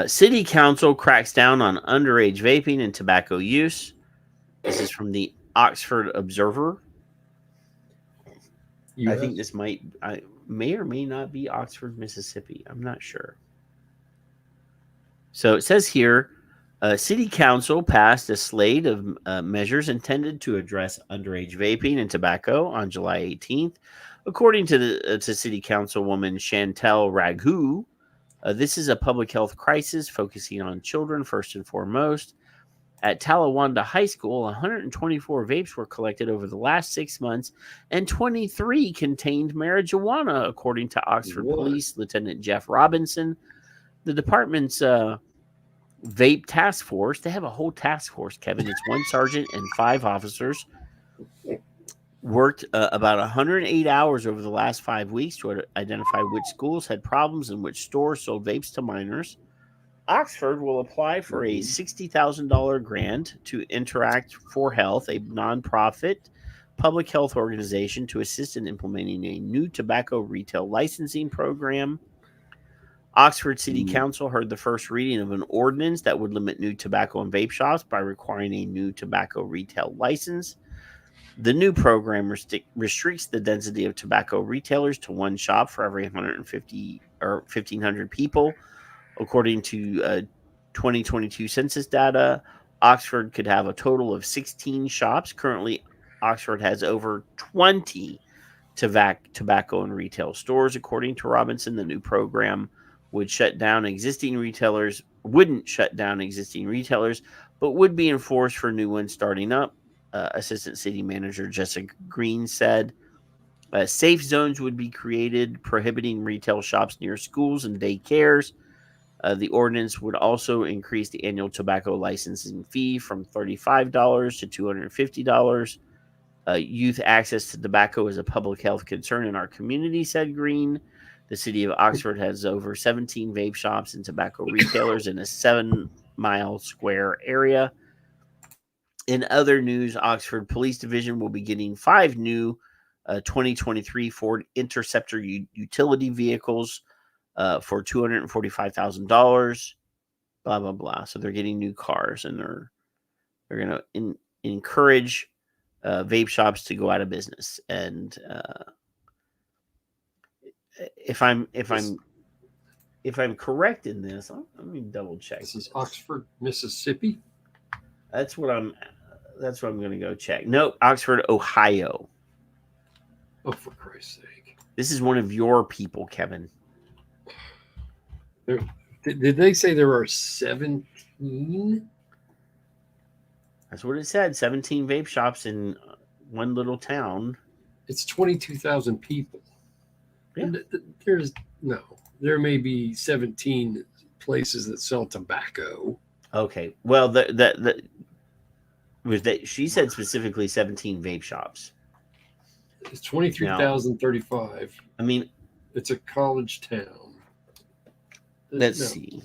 Speaker 8: City Council cracks down on underage vaping and tobacco use. This is from the Oxford Observer. I think this may or may not be Oxford, Mississippi. I'm not sure. So it says here, City Council passed a slate of measures intended to address underage vaping and tobacco on July 18th. According to City Councilwoman Chantel Raghou, this is a public health crisis focusing on children first and foremost. At Talawanda High School, 124 vapes were collected over the last 6 months, and 23 contained marijuana, according to Oxford Police Lieutenant Jeff Robinson. The department's vape task force. They have a whole task force, Kevin. It's 1 sergeant and 5 officers. Worked about 108 hours over the last 5 weeks to identify which schools had problems and which stores sold vapes to minors. Oxford will apply for a $60,000 grant to Interact for Health, a nonprofit public health organization, to assist in implementing a new tobacco retail licensing program. Oxford City Council heard the first reading of an ordinance that would limit new tobacco and vape shops by requiring a new tobacco retail license. The new program restricts the density of tobacco retailers to 1 shop for every 150 or 1,500 people. According to 2022 census data, Oxford could have a total of 16 shops. Currently, Oxford has over 20 tobacco and retail stores. According to Robinson, the new program wouldn't shut down existing retailers, but would be enforced for new ones starting up. Assistant City Manager Jessica Green said safe zones would be created, prohibiting retail shops near schools and daycares. The ordinance would also increase the annual tobacco licensing fee from $35 to $250. Youth access to tobacco is a public health concern in our community, said Green. The city of Oxford has over 17 vape shops and tobacco retailers in a 7-mile square area. In other news, Oxford Police Division will be getting 5 new 2023 Ford Interceptor utility vehicles for $245,000. Blah blah blah. So they're getting new cars, and they're going to encourage vape shops to go out of business. And if I'm correct in this, let me double check.
Speaker 4: This is Oxford, Mississippi.
Speaker 8: That's what I'm going to go check. No, Oxford, Ohio.
Speaker 4: Oh, for Christ's sake!
Speaker 8: This is one of your people, Kevin.
Speaker 4: Did they say there are 17?
Speaker 8: That's what it said. 17 vape shops in one little town.
Speaker 4: It's 22,000 people.
Speaker 8: Yeah.
Speaker 4: There may be 17 places that sell tobacco.
Speaker 8: Okay. Well, she said specifically 17 vape shops.
Speaker 4: It's 23,035.
Speaker 8: I mean,
Speaker 4: it's a college town.
Speaker 8: Let's see.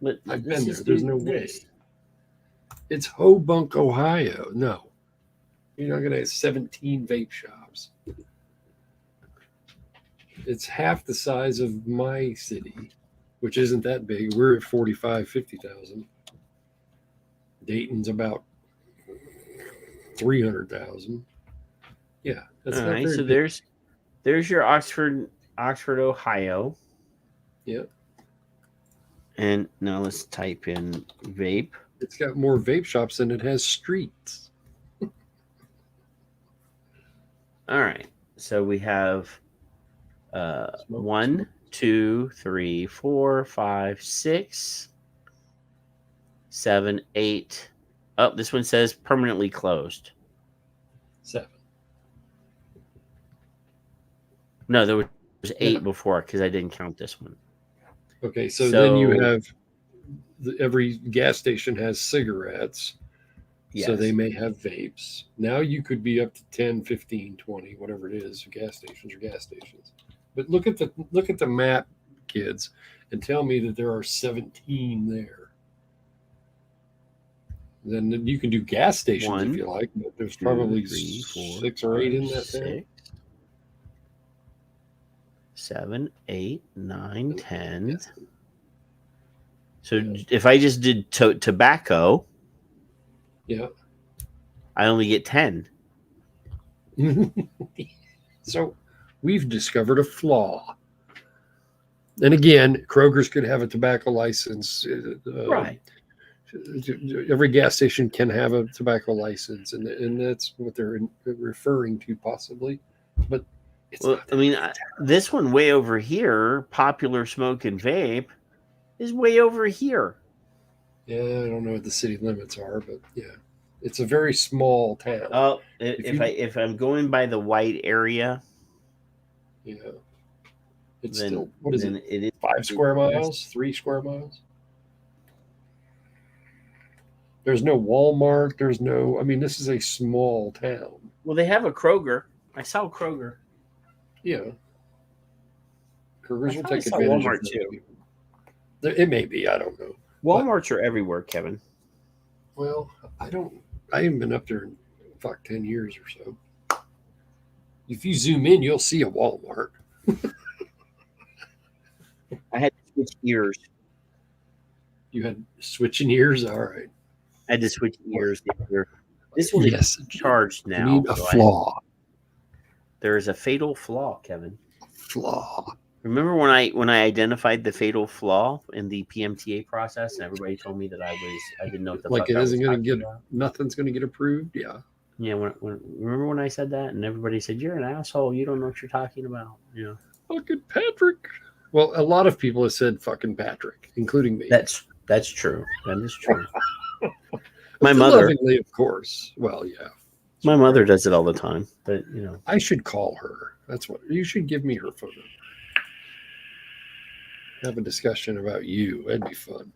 Speaker 4: No. I've been there. There's no way. It's Hobunk, Ohio. No. You're not going to have 17 vape shops. It's half the size of my city, which isn't that big. We're at 45, 50,000. Dayton's about 300,000. Yeah. That's
Speaker 8: all
Speaker 4: not
Speaker 8: right.
Speaker 4: very
Speaker 8: So
Speaker 4: big.
Speaker 8: there's your Oxford, Ohio.
Speaker 4: Yep.
Speaker 8: And now let's type in vape.
Speaker 4: It's got more vape shops than it has streets.
Speaker 8: All right. So we have 1, 2, 3, 4, 5, 6, 7, 8. Oh, this one says permanently closed.
Speaker 4: 7.
Speaker 8: No, there was 8 before because I didn't count this one.
Speaker 4: Okay, so then you have every gas station has cigarettes. Yes. So they may have vapes. Now you could be up to 10, 15, 20, whatever it is. Gas stations. But look at the map, kids, and tell me that there are 17 there. Then you can do gas stations if you like, but there's probably 6 or 8 in that town.
Speaker 8: 7, 8, 9, 10. Yes. So if I just did tobacco,
Speaker 4: yeah,
Speaker 8: I only get 10.
Speaker 4: So we've discovered a flaw. And again, Kroger's could have a tobacco license.
Speaker 8: Right.
Speaker 4: Every gas station can have a tobacco license, and that's what they're referring to possibly. But
Speaker 8: this one way over here, Popular Smoke and Vape, is way over here.
Speaker 4: Yeah, I don't know what the city limits are, but yeah, it's a very small town.
Speaker 8: Oh, if I'm going by the white area,
Speaker 4: yeah, it's still, what is it?
Speaker 8: It is
Speaker 4: 5 square miles, 3 square miles. There's no Walmart. There's no. I mean, this is a small town.
Speaker 8: Well, they have a Kroger. I saw Kroger.
Speaker 4: Yeah. Kroger's
Speaker 8: I
Speaker 4: will
Speaker 8: thought I
Speaker 4: take
Speaker 8: saw
Speaker 4: advantage
Speaker 8: Walmart
Speaker 4: of
Speaker 8: too.
Speaker 4: people. It may be. I don't know.
Speaker 8: Walmarts are everywhere, Kevin.
Speaker 4: Well, I haven't been up there in 10 years or so. If you zoom in, you'll see a Walmart.
Speaker 8: I had to switch ears.
Speaker 4: You had switching ears. All right.
Speaker 8: I had to switch ears. This one
Speaker 4: Yes.
Speaker 8: is charged now.
Speaker 4: You need a
Speaker 8: so
Speaker 4: flaw.
Speaker 8: there is a fatal flaw, Kevin.
Speaker 4: Flaw.
Speaker 8: Remember when I identified the fatal flaw in the PMTA process, and everybody told me that I didn't know what the
Speaker 4: Like
Speaker 8: fuck
Speaker 4: it
Speaker 8: I was
Speaker 4: isn't going to
Speaker 8: talking
Speaker 4: get,
Speaker 8: about?
Speaker 4: nothing's going to get approved. Yeah.
Speaker 8: Yeah, remember when I said that, and everybody said, "You're an asshole. You don't know what you're talking about." Yeah,
Speaker 4: Fucking Patrick. Well, a lot of people have said fucking Patrick, including me.
Speaker 8: that's true. That is true. My mother,
Speaker 4: Lovingly, of course. Well, yeah.
Speaker 8: my mother does it all the time, but
Speaker 4: I should call her. That's what you should give me her phone number. Have a discussion about you. That'd be fun.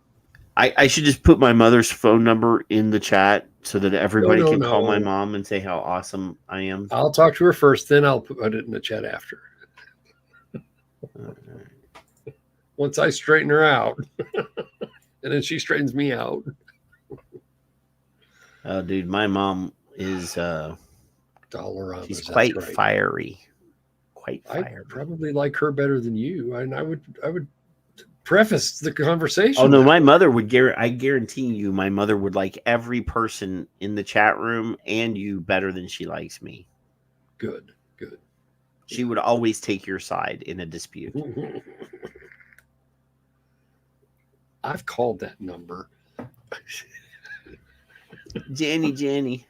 Speaker 8: I should just put my mother's phone number in the chat so that everybody can call my
Speaker 4: No.
Speaker 8: mom and say how awesome I am.
Speaker 4: I'll talk to her first, then I'll put it in the chat after. Once I straighten her out, and then she straightens me out.
Speaker 8: Oh, dude, my mom is
Speaker 4: Dollar
Speaker 8: she's quite fiery. Quite
Speaker 4: I
Speaker 8: fiery.
Speaker 4: probably like her better than you, and I would preface the conversation.
Speaker 8: Oh no, my mother would I guarantee you my mother would like every person in the chat room and you better than she likes me.
Speaker 4: Good.
Speaker 8: She would always take your side in a dispute.
Speaker 4: I've called that number.
Speaker 8: Jenny.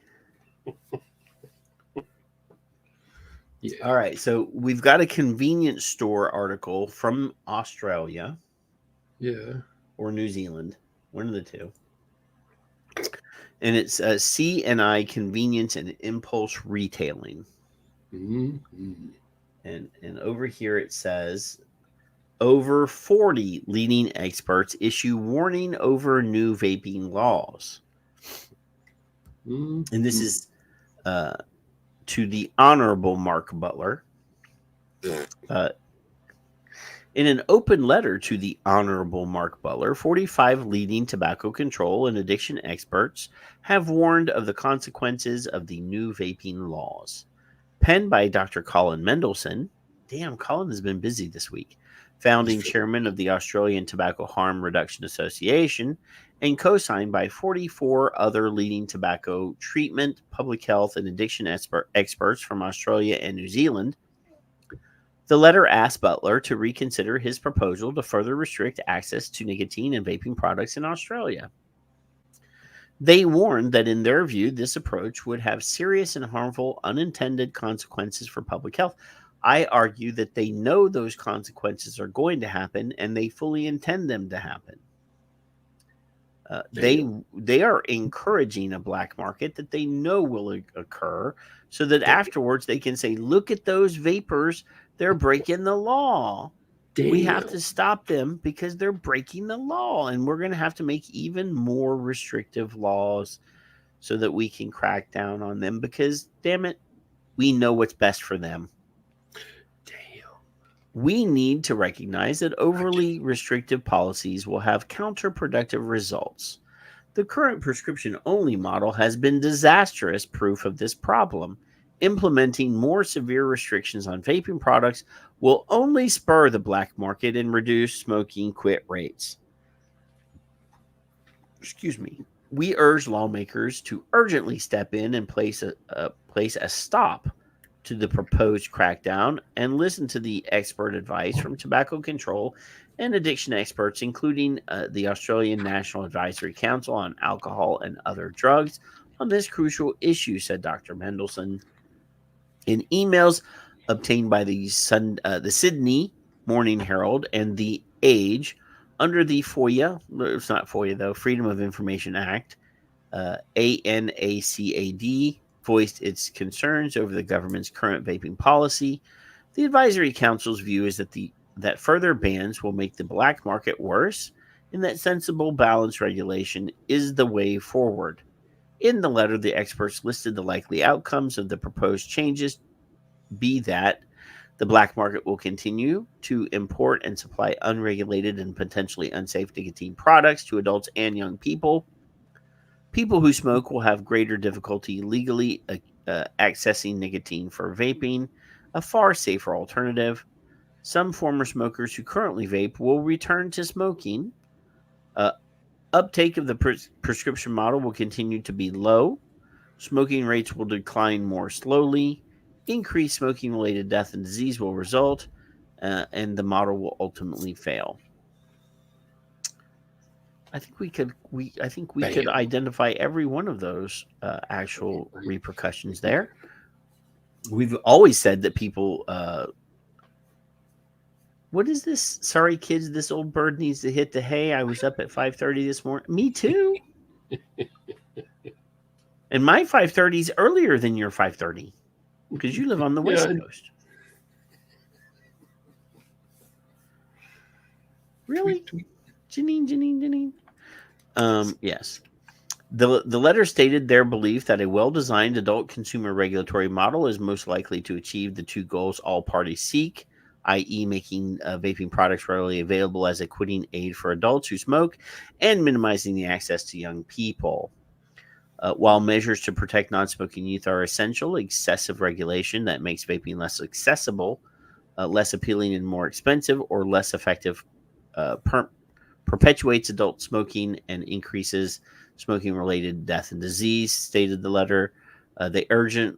Speaker 4: Yeah.
Speaker 8: All right, so we've got a convenience store article from Australia.
Speaker 4: Yeah.
Speaker 8: Or New Zealand, one of the two. And it's C&I Convenience and Impulse Retailing.
Speaker 4: Mm-hmm.
Speaker 8: And over here it says, over 40 leading experts issue warning over new vaping laws.
Speaker 4: Mm-hmm.
Speaker 8: And this is to the Honorable Mark Butler. In an open letter to the Honorable Mark Butler, 45 leading tobacco control and addiction experts have warned of the consequences of the new vaping laws. Penned by Dr. Colin Mendelsohn, damn, Colin has been busy this week, founding chairman of the Australian Tobacco Harm Reduction Association, and co-signed by 44 other leading tobacco treatment, public health, and addiction experts from Australia and New Zealand. The letter asked Butler to reconsider his proposal to further restrict access to nicotine and vaping products in Australia. They warned that in their view, this approach would have serious and harmful unintended consequences for public health. I argue that they know those consequences are going to happen and they fully intend them to happen. They are encouraging a black market that they know will occur so that afterwards they can say, look at those vapors. They're breaking the law. We have to stop them because they're breaking the law. And we're going to have to make even more restrictive laws so that we can crack down on them because, damn it, we know what's best for them. We need to recognize that overly restrictive policies will have counterproductive results. The current prescription-only model has been disastrous proof of this problem. Implementing more severe restrictions on vaping products will only spur the black market and reduce smoking quit rates. Excuse me. We urge lawmakers to urgently step in and place a stop to the proposed crackdown and listen to the expert advice from tobacco control and addiction experts, including the Australian National Advisory Council on Alcohol and Other Drugs, on this crucial issue, said Dr. Mendelsohn. In emails obtained by the Sydney Morning Herald and the Age under the FOIA, it's not FOIA though, Freedom of Information Act, ANACAD, voiced its concerns over the government's current vaping policy. The Advisory Council's view is that further bans will make the black market worse and that sensible, balanced regulation is the way forward. In the letter, the experts listed the likely outcomes of the proposed changes, be that the black market will continue to import and supply unregulated and potentially unsafe nicotine products to adults and young people. People who smoke will have greater difficulty legally accessing nicotine for vaping, a far safer alternative. Some former smokers who currently vape will return to smoking. Uh, Uptake of the prescription model will continue to be low. Smoking rates will decline more slowly. Increased smoking related death and disease will result, and the model will ultimately fail. I think we could identify every one of those actual repercussions there. We've always said that people. What is this? Sorry, kids. This old bird needs to hit the hay. I was up at 5:30 this morning. Me too. And my 5:30 is earlier than your 5:30 because you live on the West Coast. Really? Janine. Yes. The letter stated their belief that a well-designed adult consumer regulatory model is most likely to achieve the two goals all parties seek, i.e. making vaping products readily available as a quitting aid for adults who smoke and minimizing the access to young people. While measures to protect non-smoking youth are essential, excessive regulation that makes vaping less accessible, less appealing and more expensive, or less effective perpetuates adult smoking and increases smoking-related death and disease, stated the letter. They urged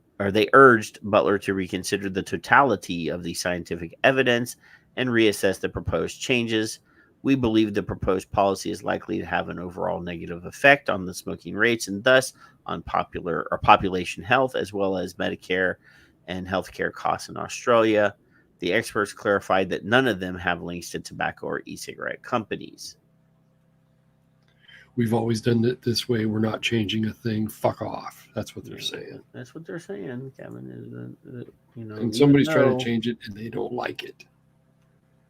Speaker 8: Butler to reconsider the totality of the scientific evidence and reassess the proposed changes. We believe the proposed policy is likely to have an overall negative effect on the smoking rates and thus on population health, as well as Medicare and healthcare costs in Australia. The experts clarified that none of them have links to tobacco or e-cigarette companies.
Speaker 4: We've always done it this way. We're not changing a thing. Fuck off. That's what they're saying.
Speaker 8: That's what they're saying, Kevin.
Speaker 4: And somebody's trying to change it, and they don't like it.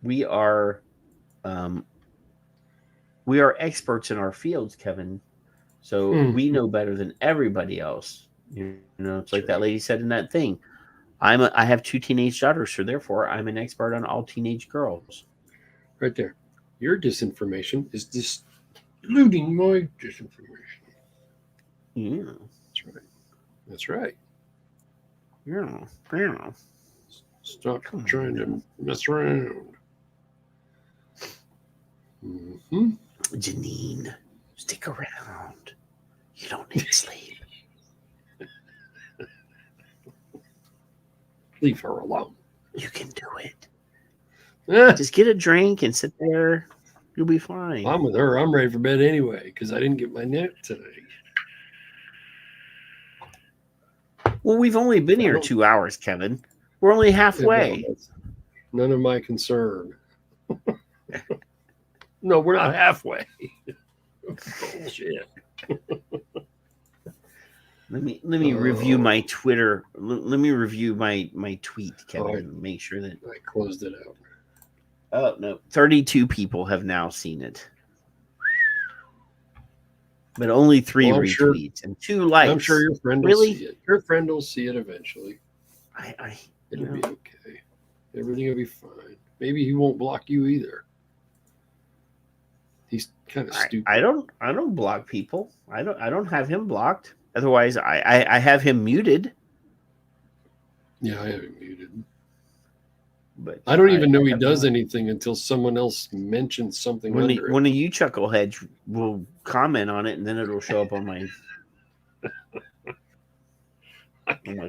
Speaker 8: We are experts in our fields, Kevin. So we know better than everybody else. It's like that lady said in that thing. I have 2 teenage daughters, so therefore I'm an expert on all teenage girls.
Speaker 4: Right there. Your disinformation is diluting my disinformation.
Speaker 8: Yeah.
Speaker 4: That's right.
Speaker 8: Yeah.
Speaker 4: Stop trying to mess around. Mm-hmm.
Speaker 8: Janine, stick around. You don't need sleep.
Speaker 4: Leave her alone.
Speaker 8: You can do it. Just get a drink and sit there. You'll be fine.
Speaker 4: I'm with her. I'm ready for bed anyway because I didn't get my nap today.
Speaker 8: Well, we've only been here 2 hours, Kevin. We're only halfway.
Speaker 4: None of my concern. No, we're not halfway. Bullshit.
Speaker 8: Let me review my Twitter. Let me review my tweet, Kevin. Make sure that
Speaker 4: I closed it out.
Speaker 8: Oh no, 32 people have now seen it, but only 3 retweets and 2 likes.
Speaker 4: I'm sure your friend will see it. Your friend will see it eventually. It'll be okay. Everything will be fine. Maybe he won't block you either. He's kind of stupid.
Speaker 8: I don't block people. I don't have him blocked. Otherwise, I have him muted.
Speaker 4: Yeah, I have him muted.
Speaker 8: But
Speaker 4: I don't even know he does anything until someone else mentions something.
Speaker 8: One of you chuckleheads will comment on it, and then it'll show up on my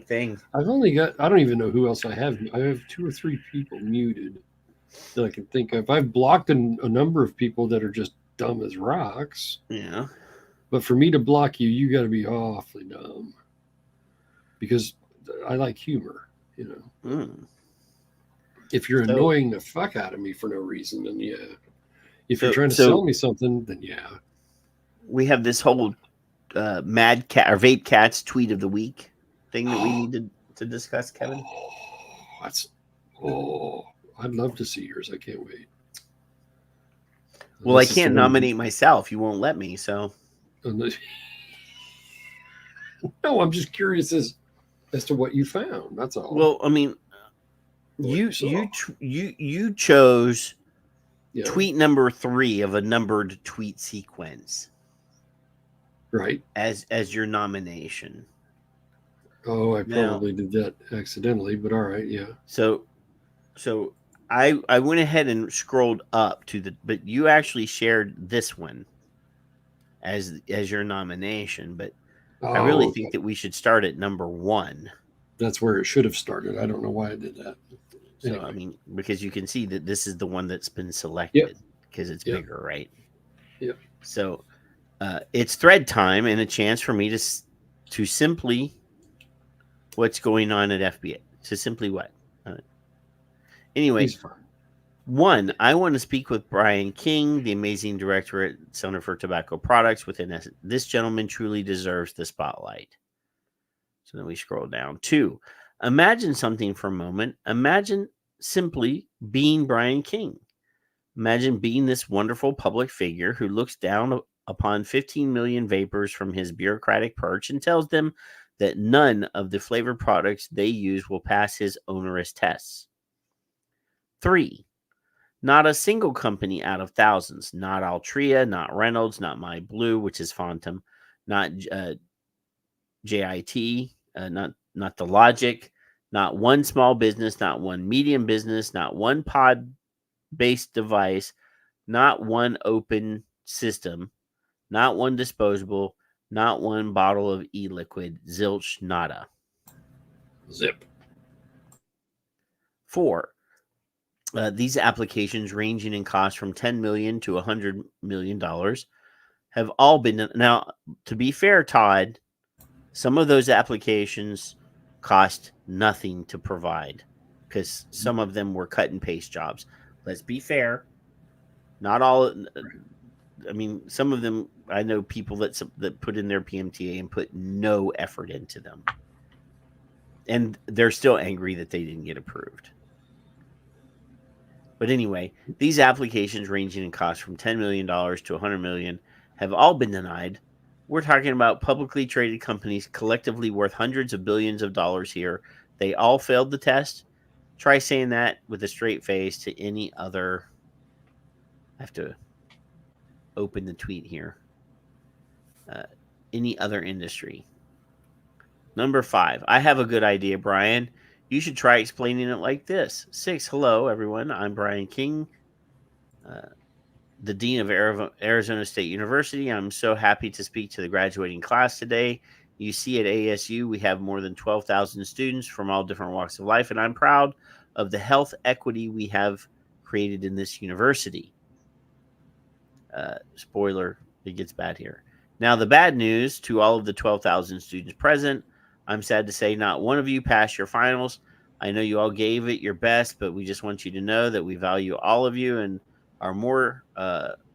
Speaker 8: thing.
Speaker 4: I don't even know who else I have. I have 2 or 3 people muted that I can think of. I've blocked a number of people that are just dumb as rocks.
Speaker 8: Yeah.
Speaker 4: But for me to block you, you got to be awfully dumb. Because I like humor, If you're annoying the fuck out of me for no reason, then yeah. If you're trying to sell me something, then yeah.
Speaker 8: We have this whole Mad Cat or Vape Cats tweet of the week thing that we need to discuss, Kevin.
Speaker 4: I'd love to see yours. I can't wait.
Speaker 8: Well, I
Speaker 4: This is the
Speaker 8: can't
Speaker 4: one-
Speaker 8: nominate myself. You won't let me. So
Speaker 4: No, I'm just curious as to what you found. That's all.
Speaker 8: well, I mean,
Speaker 4: What
Speaker 8: you
Speaker 4: saw.
Speaker 8: you chose
Speaker 4: Yeah,
Speaker 8: tweet number 3 of a numbered tweet sequence
Speaker 4: right.
Speaker 8: as your nomination.
Speaker 4: Oh, I
Speaker 8: Now-
Speaker 4: probably did that accidentally, but all right, yeah.
Speaker 8: So I went ahead and scrolled up to but you actually shared this one as your nomination, but I really
Speaker 4: Oh,
Speaker 8: think that we should start at number 1.
Speaker 4: that's where it should have started. I don't know why I did that.
Speaker 8: So
Speaker 4: Anyway.
Speaker 8: I mean, because you can see that this is the one that's been selected because it's
Speaker 4: Yep.
Speaker 8: bigger, right?
Speaker 4: Yep.
Speaker 8: So it's thread time and a chance for me to simply what's going on at FBA. To simply what? Anyway,
Speaker 4: He's fine.
Speaker 8: 1, I want to speak with Brian King, the amazing director at Center for Tobacco Products. This gentleman truly deserves the spotlight. So then we scroll down. 2, imagine something for a moment. Imagine simply being Brian King. Imagine being this wonderful public figure who looks down upon 15 million vapors from his bureaucratic perch and tells them that none of the flavored products they use will pass his onerous tests. 3, not a single company out of thousands, not Altria, not Reynolds, not My Blue, which is Fontum, not JIT, not the Logic, not one small business, not one medium business, not one pod-based device, not one open system, not one disposable, not one bottle of e-liquid, zilch, nada.
Speaker 4: Zip.
Speaker 8: 4, these applications ranging in cost from $10 million to $100 million have all been. Now, to be fair, Todd, some of those applications cost nothing to provide because some of them were cut and paste jobs. Let's be fair. Not all. I mean, some of them, I know people that put in their PMTA and put no effort into them. And they're still angry that they didn't get approved. But anyway, these applications ranging in cost from $10 million to $100 million have all been denied. We're talking about publicly traded companies collectively worth hundreds of billions of dollars here. They all failed the test. Try saying that with a straight face to any other. I have to open the tweet here. Any other industry. Number 5. I have a good idea, Brian. You should try explaining it like this. 6. Hello, everyone. I'm Brian King, the Dean of Arizona State University. I'm so happy to speak to the graduating class today. You see, at ASU, we have more than 12,000 students from all different walks of life, and I'm proud of the health equity we have created in this university. Spoiler, it gets bad here. Now, the bad news to all of the 12,000 students present, I'm sad to say not one of you passed your finals. I know you all gave it your best, but we just want you to know that we value all of you and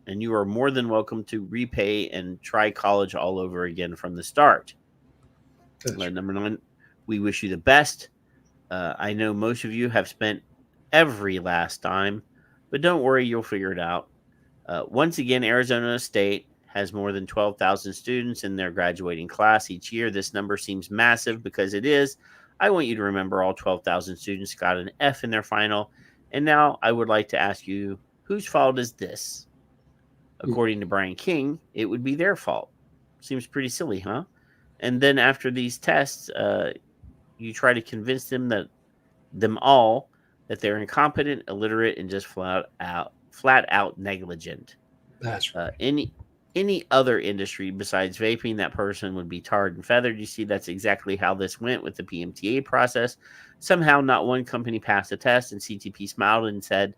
Speaker 8: you are more than welcome to repay and try college all over again from the start. Number 9, we wish you the best. I know most of you have spent every last dime, but don't worry, you'll figure it out. Once again, Arizona State has more than 12,000 students in their graduating class each year. This number seems massive because it is. I want you to remember all 12,000 students got an F in their final. And now I would like to ask you, whose fault is this? According to Brian King, it would be their fault. Seems pretty silly, huh? And then after these tests, you try to convince them that they're incompetent, illiterate, and just flat out negligent.
Speaker 4: That's right.
Speaker 8: Any other industry besides vaping, that person would be tarred and feathered. You see, that's exactly how this went with the PMTA process. Somehow, not one company passed the test, and CTP smiled and said,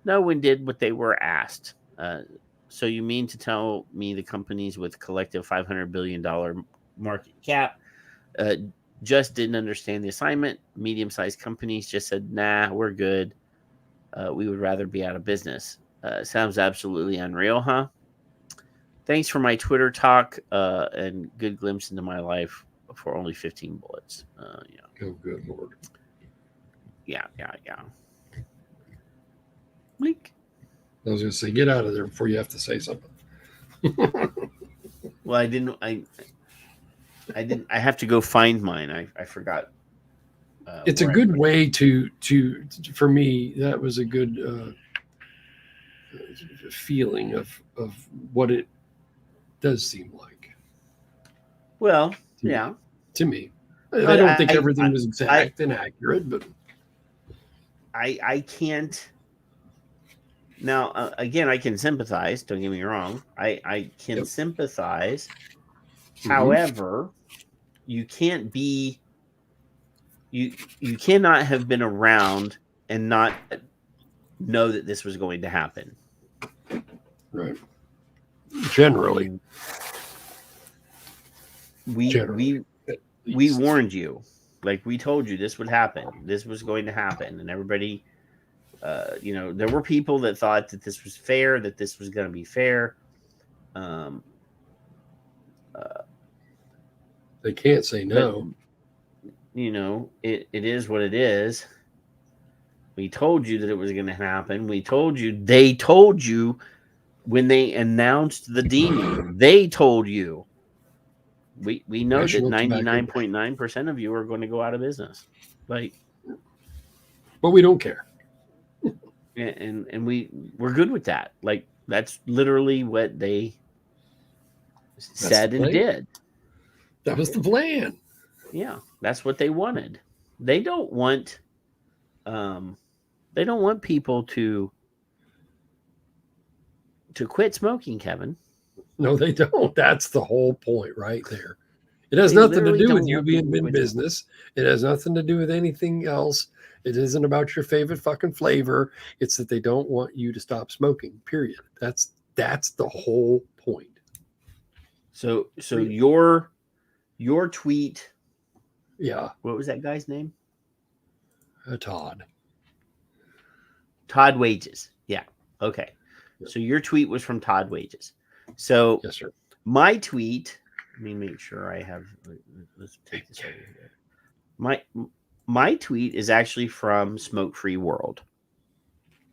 Speaker 8: no one did what they were asked. So you mean to tell me the companies with collective $500 billion market cap just didn't understand the assignment? Medium-sized companies just said, nah, we're good. We would rather be out of business. Sounds absolutely unreal, huh? Thanks for my Twitter talk and good glimpse into my life for only 15 bullets.
Speaker 4: Oh, good Lord.
Speaker 8: Yeah. Bleak.
Speaker 4: I was going to say, get out of there before you have to say something.
Speaker 8: Well, I have to go find mine. I forgot.
Speaker 4: It's a good way to for me, that was a good feeling of what it does seem like.
Speaker 8: Well, yeah.
Speaker 4: To me. I don't think everything was exact and accurate, but
Speaker 8: I can't. Now, again, I can sympathize. Don't get me wrong. I can sympathize.
Speaker 4: Mm-hmm.
Speaker 8: However, you can't be. You cannot have been around and not know that this was going to happen.
Speaker 4: Right. Generally.
Speaker 8: We warned you. Like, we told you this would happen. This was going to happen. And everybody, there were people that thought that this was fair, that this was going to be fair.
Speaker 4: They can't say no.
Speaker 8: But, it is what it is. We told you that it was going to happen. They told you when they announced the deeming, they told you. We know that 99.9% of you are going to go out of business. But
Speaker 4: we don't care.
Speaker 8: And we're good with that. Like, that's literally what they said and did.
Speaker 4: That was the plan.
Speaker 8: Yeah, that's what they wanted. They don't want people to quit smoking, Kevin.
Speaker 4: No, they don't. That's the whole point right there. It has nothing to do with you being in business. It has nothing to do with anything else. It isn't about your favorite fucking flavor. It's that they don't want you to stop smoking, period. That's the whole point.
Speaker 8: So your tweet.
Speaker 4: Yeah.
Speaker 8: What was that guy's name?
Speaker 4: Todd
Speaker 8: Wages. Yeah. Okay. Yep. So your tweet was from Todd Wages. So
Speaker 4: yes, sir.
Speaker 8: My tweet. Let me make sure I have. Let's take this over here. My tweet is actually from Smoke Free World.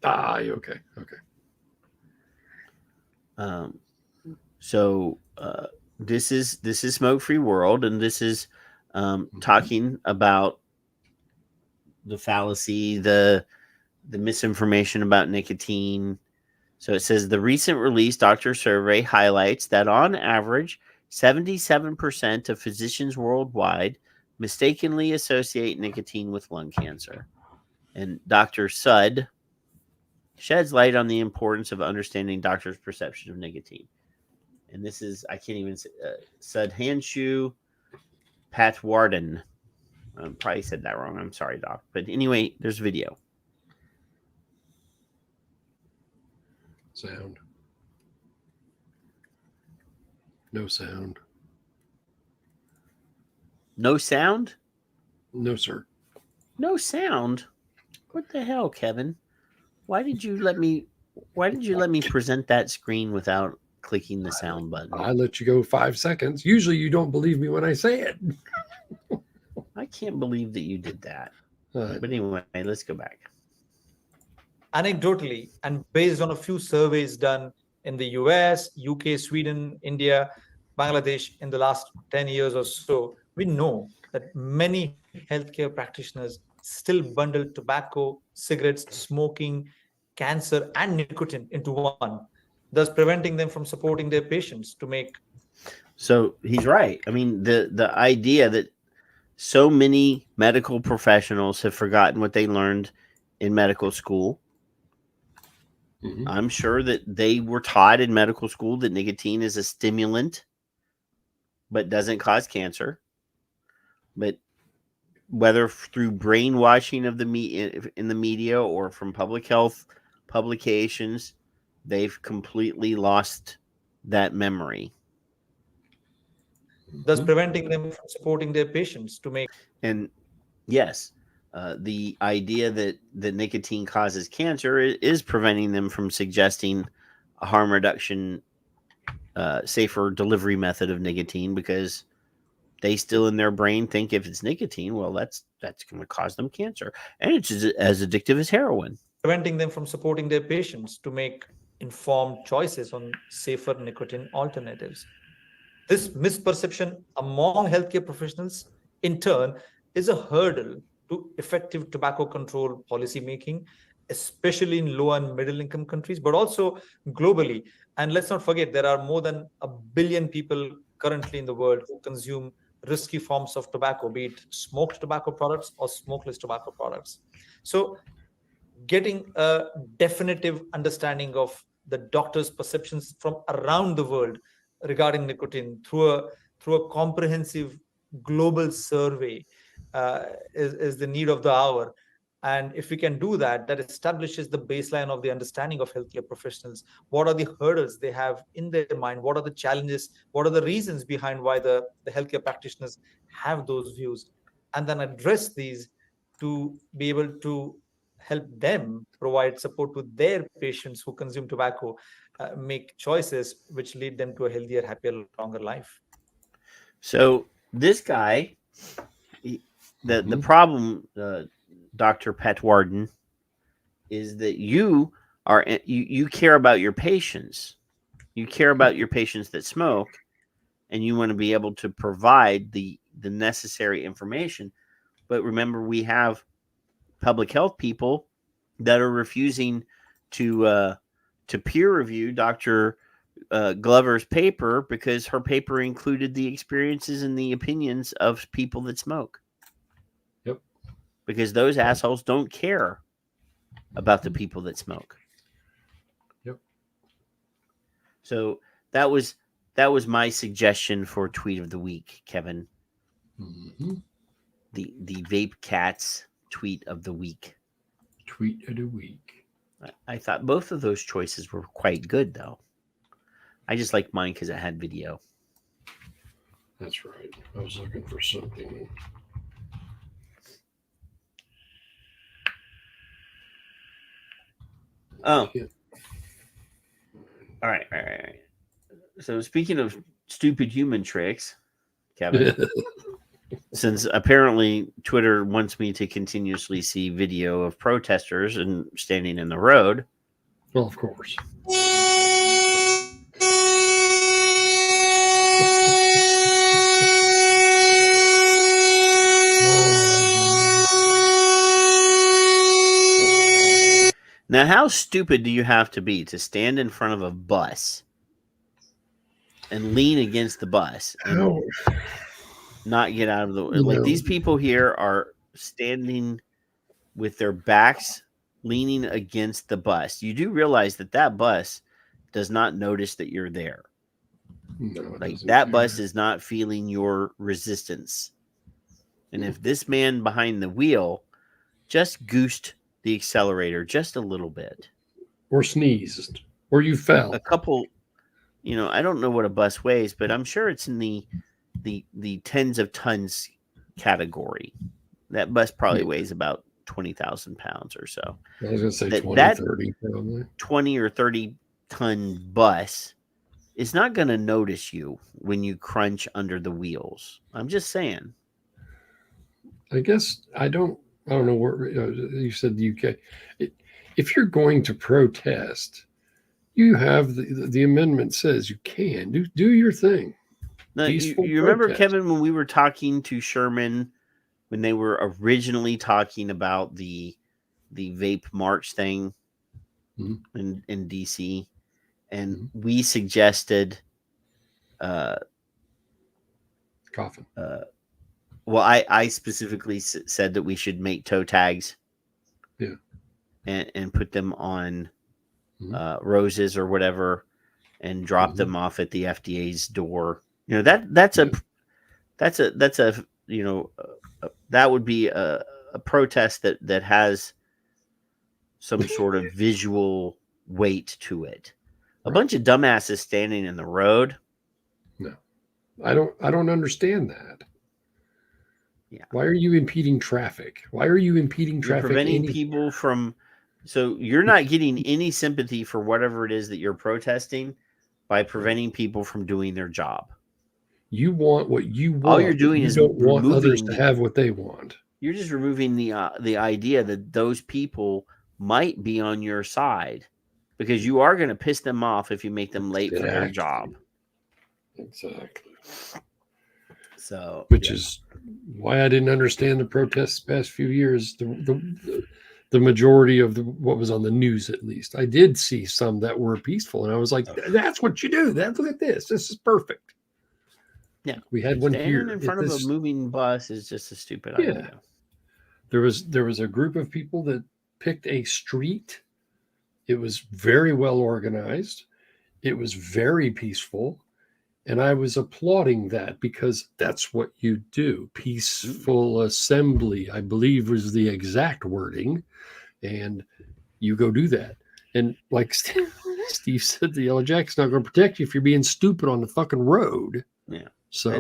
Speaker 4: Okay.
Speaker 8: So this is Smoke Free World, and this is talking about the fallacy, the misinformation about nicotine. So it says the recent release doctor survey highlights that on average, 77% of physicians worldwide mistakenly associate nicotine with lung cancer. And Dr. Sud sheds light on the importance of understanding doctors' perception of nicotine. And this is, I can't even say, Sudhanshu Patwardhan. I probably said that wrong. I'm sorry, Doc. But anyway, there's video.
Speaker 4: Sound. No sound.
Speaker 8: No sound?
Speaker 4: No, sir.
Speaker 8: No sound? What the hell, Kevin? Why did you let me present that screen without clicking the sound button?
Speaker 4: I let you go 5 seconds. Usually you don't believe me when I say it.
Speaker 8: I can't believe that you did that. But anyway, let's go back.
Speaker 11: Anecdotally, and based on a few surveys done in the US, UK, Sweden, India, Bangladesh in the last 10 years or so, we know that many healthcare practitioners still bundle tobacco, cigarettes, smoking, cancer, and nicotine into one, thus preventing them from supporting their patients to make.
Speaker 8: So he's right. I mean, the idea that so many medical professionals have forgotten what they learned in medical school. Mm-hmm. I'm sure that they were taught in medical school that nicotine is a stimulant, but doesn't cause cancer. But whether through brainwashing of in the media or from public health publications, they've completely lost that memory.
Speaker 11: Thus preventing them from supporting their patients to make.
Speaker 8: And yes, the idea that nicotine causes cancer is preventing them from suggesting a harm reduction, safer delivery method of nicotine, because they still in their brain think if it's nicotine, well, that's going to cause them cancer. And it's as addictive as heroin.
Speaker 11: Preventing them from supporting their patients to make informed choices on safer nicotine alternatives. This misperception among healthcare professionals, in turn, is a hurdle to effective tobacco control policy making, especially in low and middle income countries, but also globally. And let's not forget, there are more than 1 billion people currently in the world who consume risky forms of tobacco, be it smoked tobacco products or smokeless tobacco products. So getting a definitive understanding of the doctor's perceptions from around the world regarding nicotine through a comprehensive global survey is the need of the hour. And if we can do that, that establishes the baseline of the understanding of healthcare professionals. What are the hurdles they have in their mind? What are the challenges? What are the reasons behind why the healthcare practitioners have those views? And then address these to be able to help them provide support to their patients who consume tobacco, make choices which lead them to a healthier, happier, longer life.
Speaker 8: So this guy, the problem, Dr. Patwardhan, is that you care about your patients. You care about your patients that smoke, and you want to be able to provide the necessary information. But remember, we have public health people that are refusing to peer review Dr. Glover's paper because her paper included the experiences and the opinions of people that smoke.
Speaker 4: Yep.
Speaker 8: Because those assholes don't care about the people that smoke.
Speaker 4: Yep.
Speaker 8: So that was my suggestion for tweet of the week, Kevin.
Speaker 4: Mm-hmm.
Speaker 8: The vape cats tweet of the week.
Speaker 4: Tweet of the week.
Speaker 8: I thought both of those choices were quite good, though. I just liked mine because it had video.
Speaker 4: That's right. I was looking for something.
Speaker 8: Oh. All right. So speaking of stupid human tricks, Kevin, since apparently Twitter wants me to continuously see video of protesters and standing in the road.
Speaker 4: Well, of course.
Speaker 8: Now, how stupid do you have to be to stand in front of a bus and lean against the bus and not get out of the way? Like, these people here are standing with their backs leaning against the bus. You do realize that bus does not notice that you're there.
Speaker 4: No,
Speaker 8: like that bus is not feeling your resistance. And if this man behind the wheel just goosed the accelerator just a little bit,
Speaker 4: or sneezed, or you fell
Speaker 8: a couple, I don't know what a bus weighs, but I'm sure it's in the tens of tons category. That bus probably weighs about 20,000 pounds or so.
Speaker 4: I was going to say 20, 30 probably.
Speaker 8: 20 or 30 ton bus is not going to notice you when you crunch under the wheels. I'm just saying.
Speaker 4: I guess I don't know where you said the UK. If you're going to protest, you have the amendment says you can do your thing.
Speaker 8: Now, you remember, Kevin, when we were talking to Sherman, when they were originally talking about the vape march thing in DC, and we suggested
Speaker 4: coffin.
Speaker 8: Well, I specifically said that we should make toe tags, and put them on roses or whatever, and drop them off at the FDA's door. That's a that would be a protest that has some sort of visual weight to it. A bunch of dumbasses standing in the road.
Speaker 4: No, I don't understand that.
Speaker 8: Yeah.
Speaker 4: Why are you impeding traffic? Why are you impeding traffic?
Speaker 8: You're preventing people from. So you're not getting any sympathy for whatever it is that you're protesting by preventing people from doing their job.
Speaker 4: You want what you want.
Speaker 8: All you're doing is
Speaker 4: don't want others to have what they want.
Speaker 8: You're just removing the idea that those people might be on your side because you are going to piss them off if you make them late for their job.
Speaker 4: Exactly.
Speaker 8: So,
Speaker 4: which is why I didn't understand the protests the past few years. The majority of what was on the news, at least, I did see some that were peaceful, and I was like, "That's what you do. Look at this. This is perfect."
Speaker 8: Yeah,
Speaker 4: we had one
Speaker 8: standing
Speaker 4: here
Speaker 8: in front of a moving bus is just a stupid idea.
Speaker 4: There was a group of people that picked a street. It was very well organized. It was very peaceful. And I was applauding that because that's what you do. Peaceful assembly, I believe, was the exact wording. And you go do that. And like Steve said, the Yellow Jacket's not going to protect you if you're being stupid on the fucking road.
Speaker 8: Yeah.
Speaker 4: So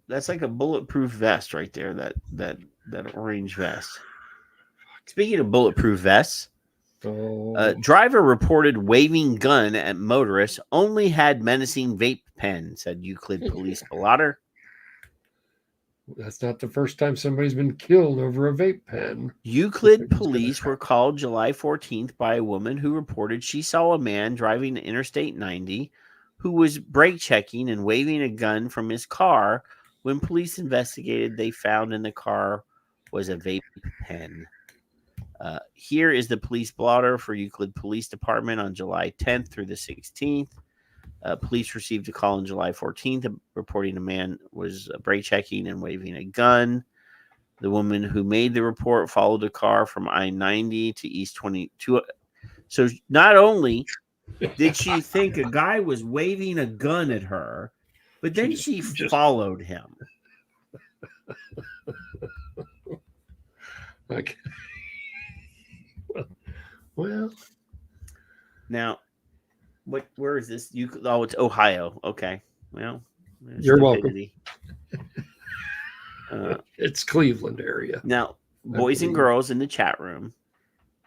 Speaker 8: that's like a bulletproof vest right there. That orange vest. Speaking of bulletproof vests, driver reported waving gun at motorist, only had menacing vape pen, said Euclid police blotter.
Speaker 4: That's not the first time somebody's been killed over a vape pen.
Speaker 8: Euclid police were called July 14th by a woman who reported she saw a man driving Interstate 90 who was brake checking and waving a gun from his car. When police investigated, they found in the car was a vape pen. Here is the police blotter for Euclid Police Department on July 10th through the 16th. Police received a call on July 14th reporting a man was brake checking and waving a gun. The woman who made the report followed a car from I-90 to East 22. So not only did she think a guy was waving a gun at her, but then she followed him.
Speaker 4: Okay. Well,
Speaker 8: now, where is this? Oh, it's Ohio. Okay. Well,
Speaker 4: you're welcome. It's Cleveland area.
Speaker 8: Now, boys and girls in the chat room,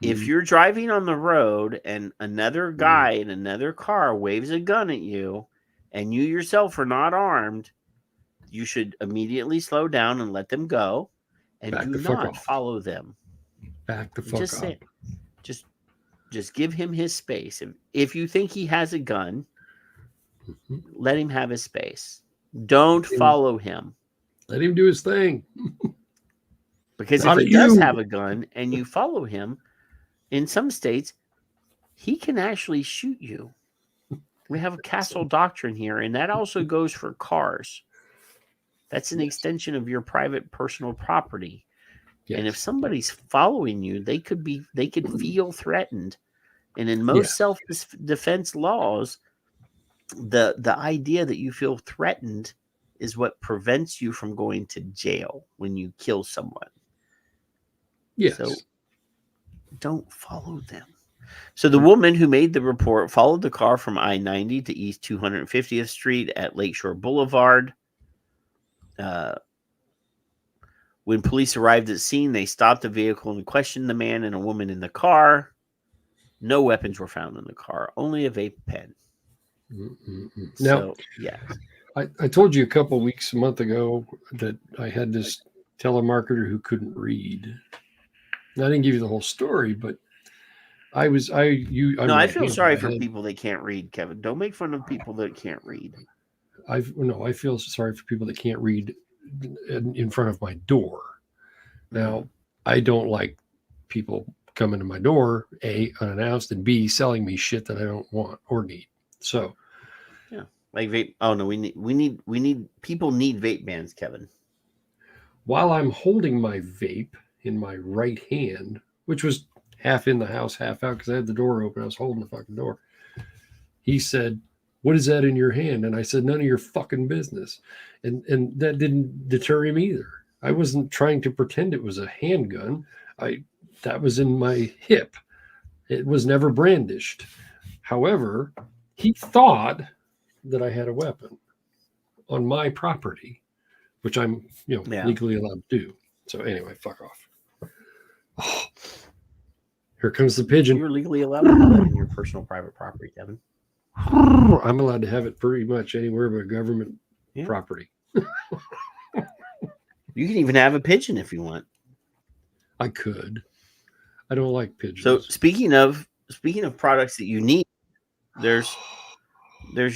Speaker 8: if you're driving on the road and another guy in another car waves a gun at you and you yourself are not armed, you should immediately slow down and let them go and do not follow them.
Speaker 4: Back the fuck up.
Speaker 8: Just give him his space. If you think he has a gun, let him have his space. Don't follow him.
Speaker 4: Let him do his thing.
Speaker 8: Because if he does have a gun and you follow him, in some states, he can actually shoot you. We have a castle doctrine here, and that also goes for cars. That's an extension of your private personal property. Yes. And if somebody's following you, they could feel threatened. And in most self-defense laws, the idea that you feel threatened is what prevents you from going to jail when you kill someone.
Speaker 4: Yes.
Speaker 8: So don't follow them. So the woman who made the report followed the car from I-90 to East 250th Street at Lakeshore Boulevard. When police arrived at the scene, they stopped the vehicle and questioned the man and a woman in the car. No weapons were found in the car, only a vape pen.
Speaker 4: Now, I told you a month ago that I had this telemarketer who couldn't read. And I didn't give you the whole story, but I feel
Speaker 8: sorry for people that can't read, Kevin. Don't make fun of people that can't read.
Speaker 4: I feel sorry for people that can't read in front of my door. Now, I don't like people coming to my door, A, unannounced, and B, selling me shit that I don't want or need. So,
Speaker 8: yeah, like vape. Oh no, we need people need vape bans, Kevin.
Speaker 4: While I'm holding my vape in my right hand, which was half in the house, half out, because I had the door open, I was holding the fucking door. He said, "What is that in your hand?" And I said, "None of your fucking business." And that didn't deter him either. I wasn't trying to pretend it was a handgun. That was in my hip. It was never brandished. However, he thought that I had a weapon on my property, which I'm, legally allowed to do. So anyway, fuck off. Oh, here comes the pigeon.
Speaker 8: You're legally allowed to have that in your personal private property, Kevin.
Speaker 4: I'm allowed to have it pretty much anywhere but government property.
Speaker 8: You can even have a pigeon if you want.
Speaker 4: I could. I don't like pigeons.
Speaker 8: So speaking of products that you need, there's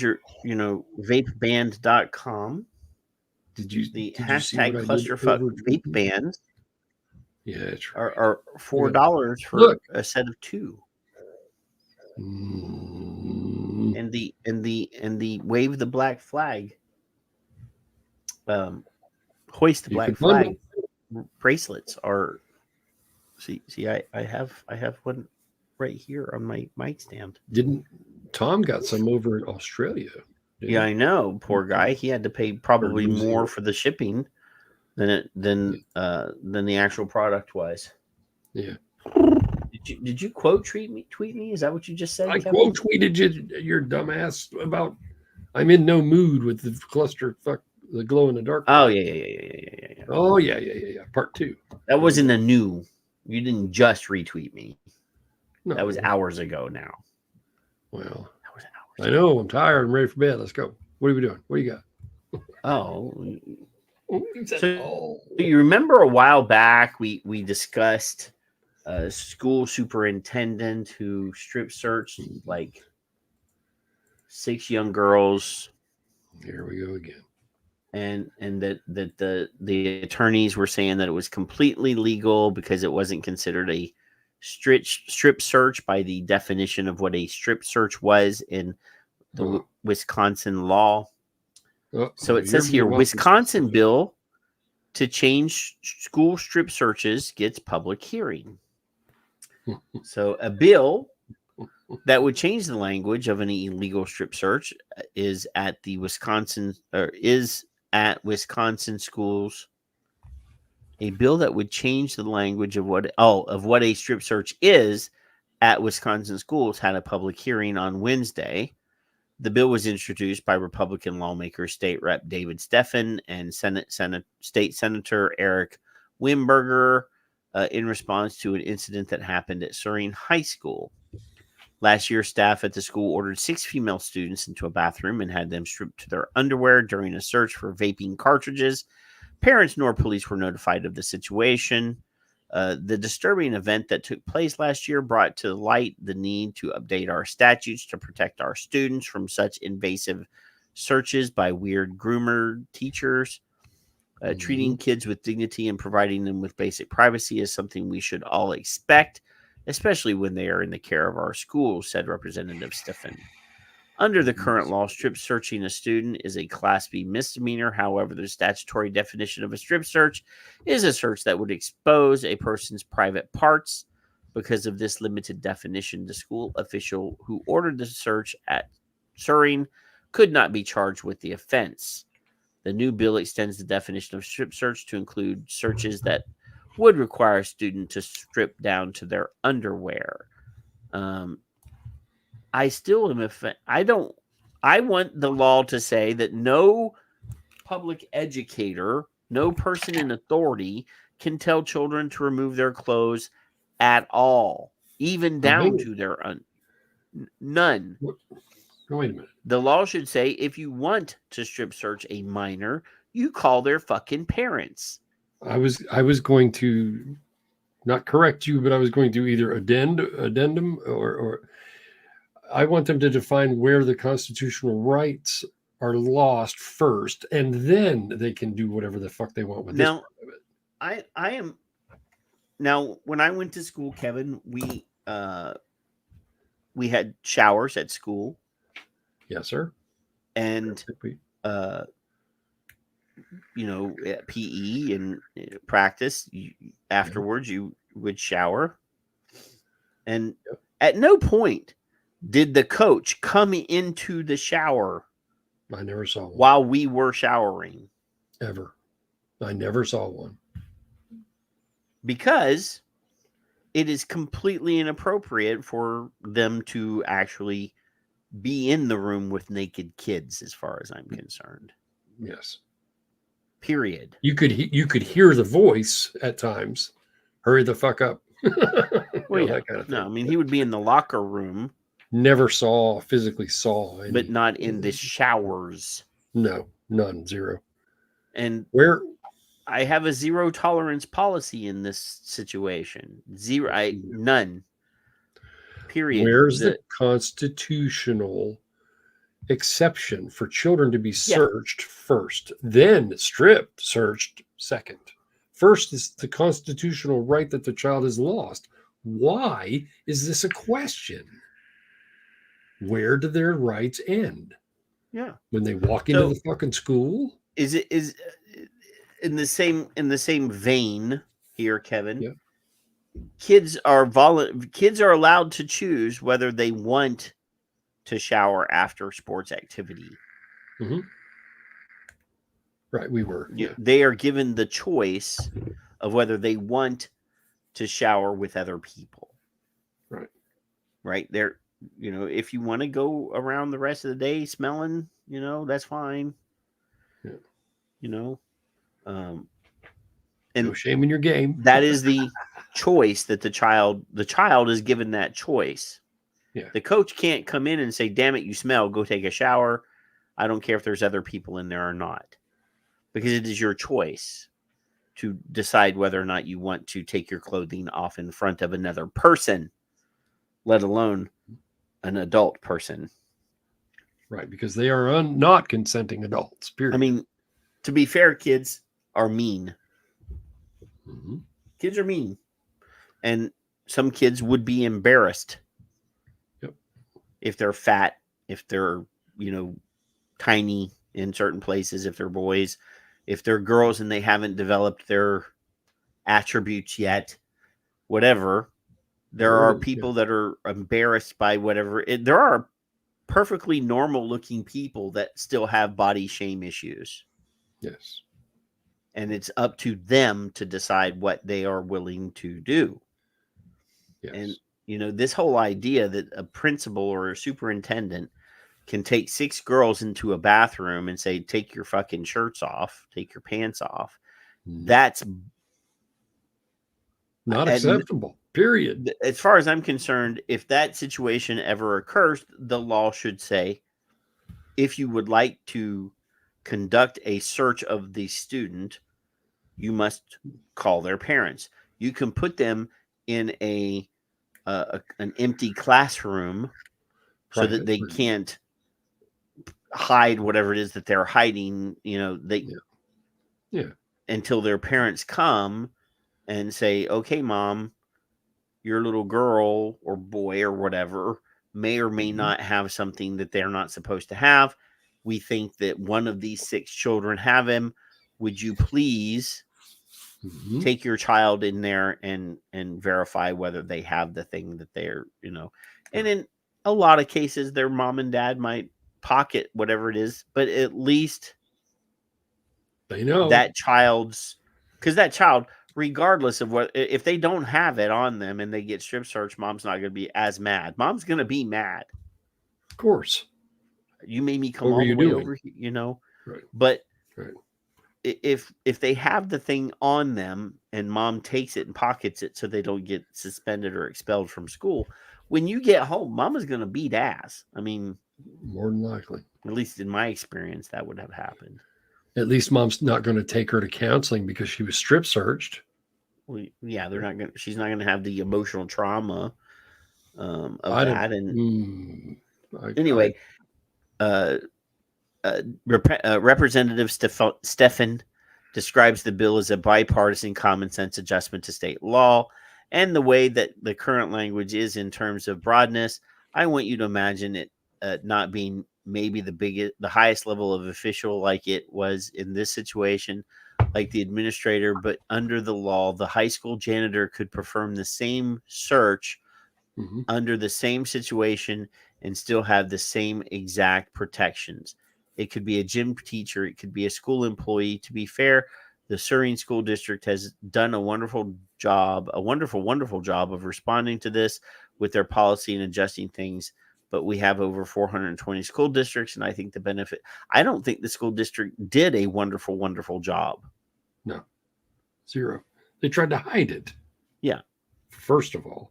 Speaker 8: your, vapeband.com.
Speaker 4: Did you
Speaker 8: The
Speaker 4: see
Speaker 8: hashtag
Speaker 4: what I did
Speaker 8: clusterfuck
Speaker 4: over
Speaker 8: vape bands
Speaker 4: Yeah, that's right.
Speaker 8: are $4 for
Speaker 4: Look.
Speaker 8: a set of 2.
Speaker 4: Mm.
Speaker 8: And the wave the black flag, hoist the
Speaker 4: You
Speaker 8: black
Speaker 4: can bundle.
Speaker 8: flag bracelets are. See, I have one right here on my mic stand.
Speaker 4: Didn't Tom got some over in Australia?
Speaker 8: Yeah, I know. Poor guy. He had to pay probably
Speaker 4: New
Speaker 8: more
Speaker 4: Zealand.
Speaker 8: for the shipping than the actual product was.
Speaker 4: Yeah.
Speaker 8: Did you quote tweet me? Is that what you just said?
Speaker 4: I
Speaker 8: Kevin?
Speaker 4: quote tweeted you, your dumbass, about I'm in no mood with the clusterfuck, the glow in the dark.
Speaker 8: Oh yeah.
Speaker 4: Oh yeah. Part 2.
Speaker 8: That wasn't a new. You didn't just retweet me.
Speaker 4: No,
Speaker 8: That was hours ago now.
Speaker 4: Well,
Speaker 8: That was hours.
Speaker 4: I know. I'm tired. I'm ready for bed. Let's go. What are we doing? What do you got?
Speaker 8: Oh.
Speaker 4: Said,
Speaker 8: So you remember a while back we discussed a school superintendent who strip searched like 6 young girls.
Speaker 4: Here we go again.
Speaker 8: And that the attorneys were saying that it was completely legal because it wasn't considered a strip search by the definition of what a strip search was in the Wisconsin law. So it says here, Wisconsin bill to change school strip searches gets public hearing. So a bill that would change the language of an illegal strip search is at Wisconsin schools. A bill that would change the language of what a strip search is at Wisconsin schools had a public hearing on Wednesday. The bill was introduced by Republican lawmaker State Rep David Steffen and State Senator Eric Wimberger in response to an incident that happened at Surrey High School. Last year, staff at the school ordered 6 female students into a bathroom and had them stripped to their underwear during a search for vaping cartridges. Parents nor police were notified of the situation. The disturbing event that took place last year brought to light the need to update our statutes to protect our students from such invasive searches by weird groomer teachers. Treating kids with dignity and providing them with basic privacy is something we should all expect, especially when they are in the care of our schools, said Representative Steffen. Under the current law, strip searching a student is a Class B misdemeanor. However, the statutory definition of a strip search is a search that would expose a person's private parts. Because of this limited definition, the school official who ordered the search at Surrey could not be charged with the offense. The new bill extends the definition of strip search to include searches that would require a student to strip down to their underwear. I still am I want the law to say that no public educator, no person in authority can tell children to remove their clothes at all, even down to their none.
Speaker 4: Wait a minute.
Speaker 8: The law should say if you want to strip search a minor, you call their fucking parents.
Speaker 4: I was going to not correct you, but I was going to either addendum or I want them to define where the constitutional rights are lost first, and then they can do whatever the fuck they want with this part of it.
Speaker 8: I am now. When I went to school, Kevin, we had showers at school.
Speaker 4: Yes, sir.
Speaker 8: And at PE and practice, afterwards you would shower, and at no point did the coach come into the shower.
Speaker 4: I never saw one
Speaker 8: while we were showering.
Speaker 4: Ever. I never saw one.
Speaker 8: Because it is completely inappropriate for them to actually be in the room with naked kids, as far as I'm concerned.
Speaker 4: Yes.
Speaker 8: Period.
Speaker 4: You could hear the voice at times. Hurry the fuck up.
Speaker 8: Well, that kind of thing. No, I mean, he would be in the locker room.
Speaker 4: Never physically saw any.
Speaker 8: But not in the showers.
Speaker 4: No, none, zero.
Speaker 8: And
Speaker 4: where
Speaker 8: I have a zero tolerance policy in this situation. None. period.
Speaker 4: Where's the constitutional exception for children to be searched first, then stripped, searched second? First is the constitutional right that the child has lost. Why is this a question? Where do their rights end?
Speaker 8: Yeah.
Speaker 4: When they walk into the fucking school?
Speaker 8: Is in the same vein here, Kevin?
Speaker 4: Yeah.
Speaker 8: Kids are allowed to choose whether they want to shower after sports activity.
Speaker 4: Mm-hmm. Right, we were. Yeah.
Speaker 8: They are given the choice of whether they want to shower with other people.
Speaker 4: Right.
Speaker 8: Right. They're, if you want to go around the rest of the day smelling, that's fine.
Speaker 4: Yeah.
Speaker 8: And
Speaker 4: no shame in your game.
Speaker 8: That is the choice that the child is given that choice.
Speaker 4: Yeah.
Speaker 8: The coach can't come in and say, damn it, you smell, go take a shower. I don't care if there's other people in there or not, because it is your choice to decide whether or not you want to take your clothing off in front of another person, let alone an adult person.
Speaker 4: Right, because they are not consenting adults, period.
Speaker 8: I mean, to be fair, kids are mean.
Speaker 4: Mm-hmm.
Speaker 8: Kids are mean. And some kids would be embarrassed.
Speaker 4: Yep.
Speaker 8: If they're fat, if they're, tiny in certain places, if they're boys, if they're girls and they haven't developed their attributes yet, whatever. There are people that are embarrassed by whatever. There are perfectly normal looking people that still have body shame issues.
Speaker 4: Yes.
Speaker 8: And it's up to them to decide what they are willing to do.
Speaker 4: Yes.
Speaker 8: And, this whole idea that a principal or a superintendent can take 6 girls into a bathroom and say, take your fucking shirts off, take your pants off. That's
Speaker 4: not acceptable, period.
Speaker 8: As far as I'm concerned, if that situation ever occurs, the law should say, if you would like to conduct a search of the student, you must call their parents. You can put them in an empty classroom so that they can't hide whatever it is that they're hiding, until their parents come and say, okay, mom, your little girl or boy or whatever may or may not have something that they're not supposed to have. We think that one of these 6 children have him. Would you please take your child in there and verify whether they have the thing that they're, and in a lot of cases, their mom and dad might pocket whatever it is, but at least
Speaker 4: they know
Speaker 8: because that child, regardless of what, if they don't have it on them and they get strip searched, mom's not going to be as mad. Mom's going to be mad.
Speaker 4: Of course.
Speaker 8: You made me come all the way over here,
Speaker 4: Right.
Speaker 8: But if they have the thing on them and mom takes it and pockets it so they don't get suspended or expelled from school, when you get home, mama's going to beat ass. I mean,
Speaker 4: more than likely,
Speaker 8: at least in my experience, that would have happened.
Speaker 4: At least mom's not going to take her to counseling because she was strip searched.
Speaker 8: Well, yeah, she's not going to have the emotional trauma of that. And anyway, Representative Stephan describes the bill as a bipartisan common sense adjustment to state law, and the way that the current language is in terms of broadness. I want you to imagine it not being maybe the highest level of official like it was in this situation, like the administrator, but under the law, the high school janitor could perform the same search under the same situation and still have the same exact protections. It could be a gym teacher. It could be a school employee. To be fair, the Surrey School District has done a wonderful job of responding to this with their policy and adjusting things. But we have over 420 school districts, and I think I don't think the school district did a wonderful, wonderful job.
Speaker 4: No, 0. They tried to hide it.
Speaker 8: Yeah.
Speaker 4: First of all,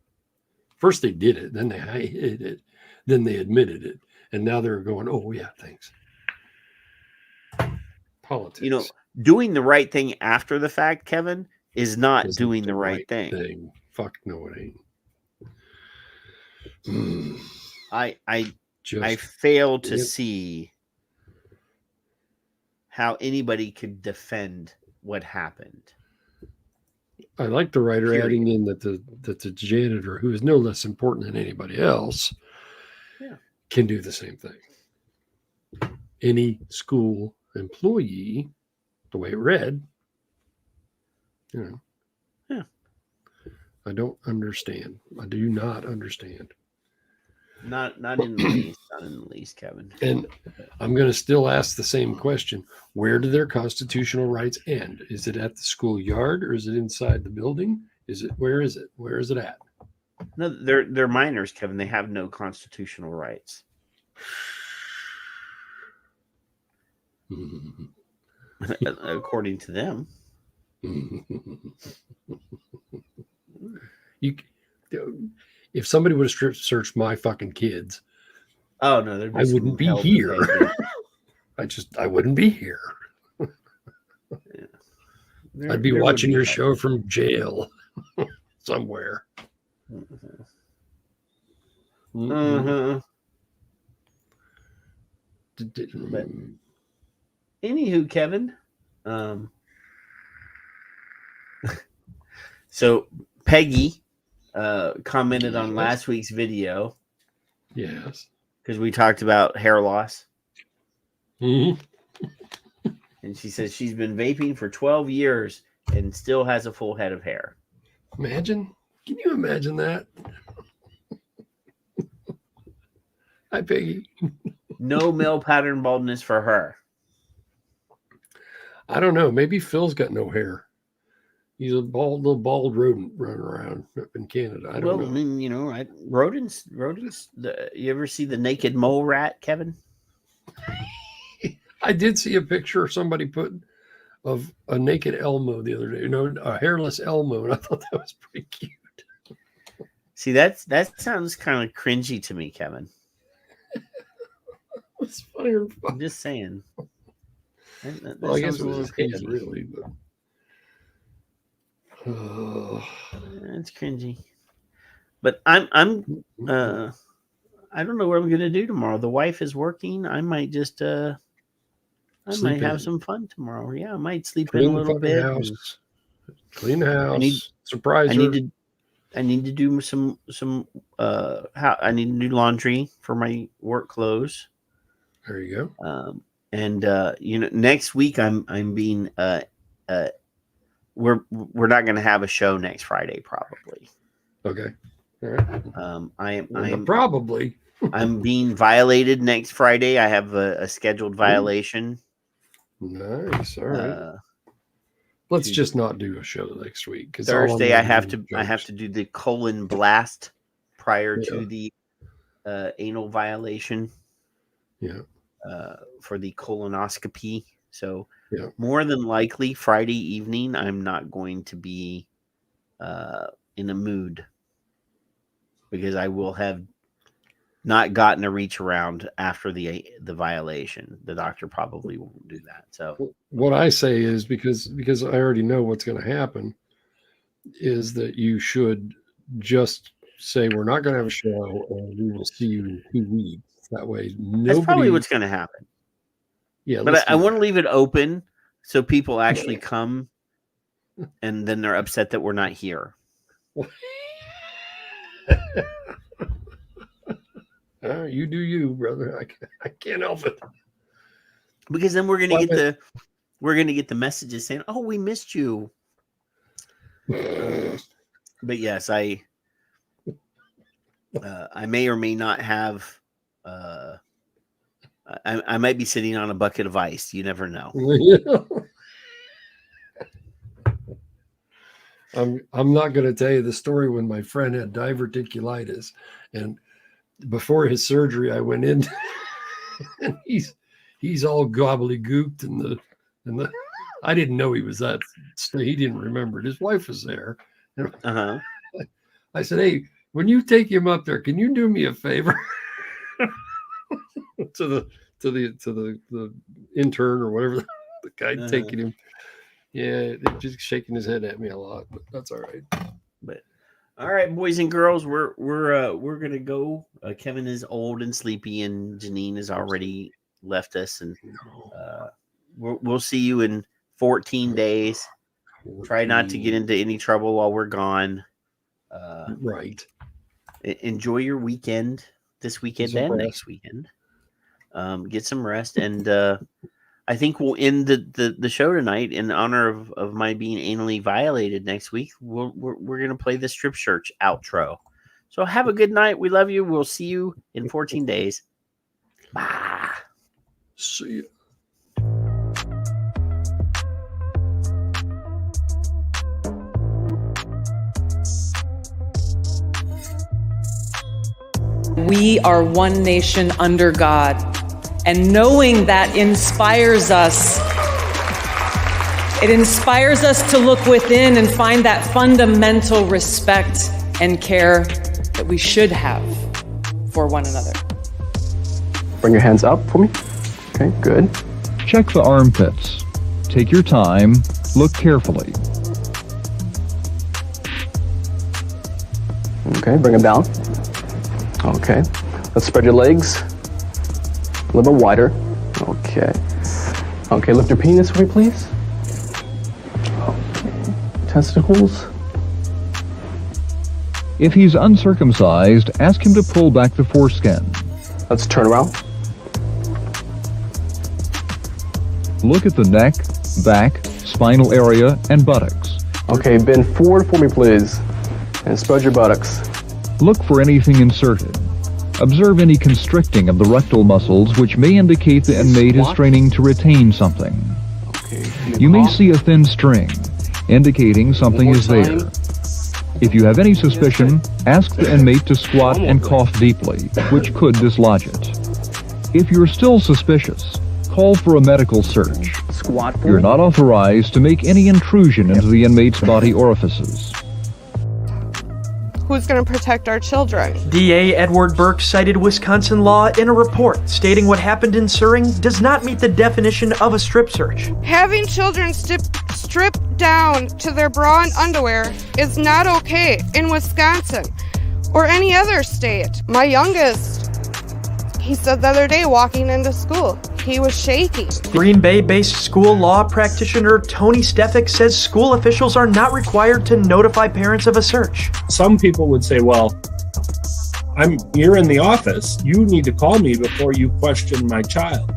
Speaker 4: they did it, then they hid it, then they admitted it, and now they're going, oh yeah, thanks. Politics.
Speaker 8: Doing the right thing after the fact, Kevin, is not doing the right thing.
Speaker 4: Fuck no, it ain't.
Speaker 8: I
Speaker 4: Just
Speaker 8: fail to see how anybody could defend what happened.
Speaker 4: I like the writer
Speaker 8: Period.
Speaker 4: adding in that the janitor, who is no less important than anybody else, can do the same thing. Any school employee, the way it read, I don't understand. I do not understand.
Speaker 8: Not in the least. Not in the least, Kevin.
Speaker 4: And I'm going to still ask the same question. Where do their constitutional rights end? Is it at the schoolyard or is it inside the building? Where is it? Where is it at?
Speaker 8: No, they're minors, Kevin. They have no constitutional rights. According to them.
Speaker 4: If somebody would have strip searched my fucking kids,
Speaker 8: oh no,
Speaker 4: I wouldn't be here. I wouldn't be here. I'd be watching your show from jail somewhere.
Speaker 8: But anywho, Kevin. So Peggy commented on last week's video.
Speaker 4: Yes.
Speaker 8: Because we talked about hair loss.
Speaker 4: Mm-hmm.
Speaker 8: And she says she's been vaping for 12 years and still has a full head of hair.
Speaker 4: Imagine. Can you imagine that? Hi, Peggy.
Speaker 8: No male pattern baldness for her.
Speaker 4: I don't know. Maybe Phil's got no hair. He's a little bald rodent running around up in Canada. I don't know.
Speaker 8: I mean, rodents. You ever see the naked mole rat, Kevin?
Speaker 4: I did see a picture somebody put of a naked Elmo the other day. A hairless Elmo, and I thought that was pretty cute.
Speaker 8: See, that sounds kind of cringy to me, Kevin.
Speaker 4: It's funny.
Speaker 8: I'm just saying.
Speaker 4: Well, I guess it was his head, really, but
Speaker 8: it's cringy. But I don't know what I'm gonna do tomorrow. The wife is working. I might just might have some fun tomorrow. Yeah, I might sleep in a little bit.
Speaker 4: Clean the house. Surprise her.
Speaker 8: I need to do some I need to do laundry for my work clothes.
Speaker 4: There you
Speaker 8: go. Next week I'm being we're not going to have a show next Friday probably.
Speaker 4: Okay. All right.
Speaker 8: I'm
Speaker 4: probably
Speaker 8: I'm being violated next Friday. I have a scheduled violation.
Speaker 4: Nice. All right. Let's just not do a show next week because
Speaker 8: Thursday I have to do the colon blast prior to the anal violation.
Speaker 4: Yeah.
Speaker 8: For the colonoscopy. So more than likely Friday evening I'm not going to be in a mood because I will have not gotten a reach around after the violation. The doctor probably won't do that. So
Speaker 4: what I say is because I already know what's going to happen is that you should just say we're not going to have a show and we will see you in 2 weeks. That way
Speaker 8: that's probably what's going to happen.
Speaker 4: Yeah,
Speaker 8: but I want to leave it open so people actually come and then they're upset that we're not here.
Speaker 4: You do you, brother. I can't help it.
Speaker 8: Because then we're gonna get the messages saying, "Oh, we missed you." But yes, I may or may not have. I might be sitting on a bucket of ice. You never know.
Speaker 4: I'm not going to tell you the story when my friend had diverticulitis, and before his surgery, I went in, and he's all gobbledygooked, and I didn't know he was that. He didn't remember it. His wife was there. I said, "Hey, when you take him up there, can you do me a favor?" to the intern or whatever the guy taking him. Yeah, just shaking his head at me a lot, but that's all right.
Speaker 8: But All right, boys and girls, we're gonna go. Kevin is old and sleepy, and Janine has already left us, and we'll see you in 14 days. Try not to get into any trouble while we're gone.
Speaker 4: Right.
Speaker 8: Enjoy your weekend this weekend and next weekend. Get some rest, and I think we'll end the show tonight in honor of my being anally violated next week. We're gonna play the Strip Church outro. So have a good night. We love you. We'll see you in 14 days. Bye.
Speaker 4: See you.
Speaker 12: We are one nation under God, and knowing that inspires us. It inspires us to look within and find that fundamental respect and care that we should have for one another.
Speaker 13: Bring your hands up for me. Okay, good.
Speaker 14: Check the armpits. Take your time. Look carefully.
Speaker 13: Okay, bring them down. Okay, let's spread your legs a little bit wider. Okay. Okay, lift your penis for me, please. Okay. Testicles.
Speaker 14: If he's uncircumcised, ask him to pull back the foreskin.
Speaker 13: Let's turn around.
Speaker 14: Look at the neck, back, spinal area, and buttocks.
Speaker 13: Okay, bend forward for me, please, and spread your buttocks.
Speaker 14: Look for anything inserted. Observe any constricting of the rectal muscles, which may indicate the inmate is straining to retain something.
Speaker 13: Okay.
Speaker 14: You may see a thin string, indicating something is there. If you have any suspicion, ask the inmate to squat and cough deeply, which could dislodge it. If you're still suspicious, call for a medical search.
Speaker 13: Squat for
Speaker 14: You're
Speaker 13: me.
Speaker 14: not authorized to make any intrusion into the inmate's body orifices.
Speaker 15: Who's going to protect our children?
Speaker 16: DA Edward Burke cited Wisconsin law in a report stating what happened in Suring does not meet the definition of a strip search.
Speaker 15: Having children stripped down to their bra and underwear is not okay in Wisconsin or any other state. My youngest, he said the other day walking into school, he was shaking.
Speaker 16: Green Bay-based school law practitioner Tony Stefik says school officials are not required to notify parents of a search.
Speaker 17: Some people would say, well, you're in the office. You need to call me before you question my child.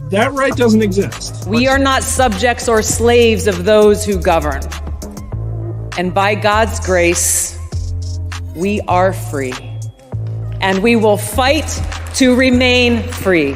Speaker 17: That right doesn't exist.
Speaker 12: We are not subjects or slaves of those who govern. And by God's grace, we are free. And we will fight to remain free.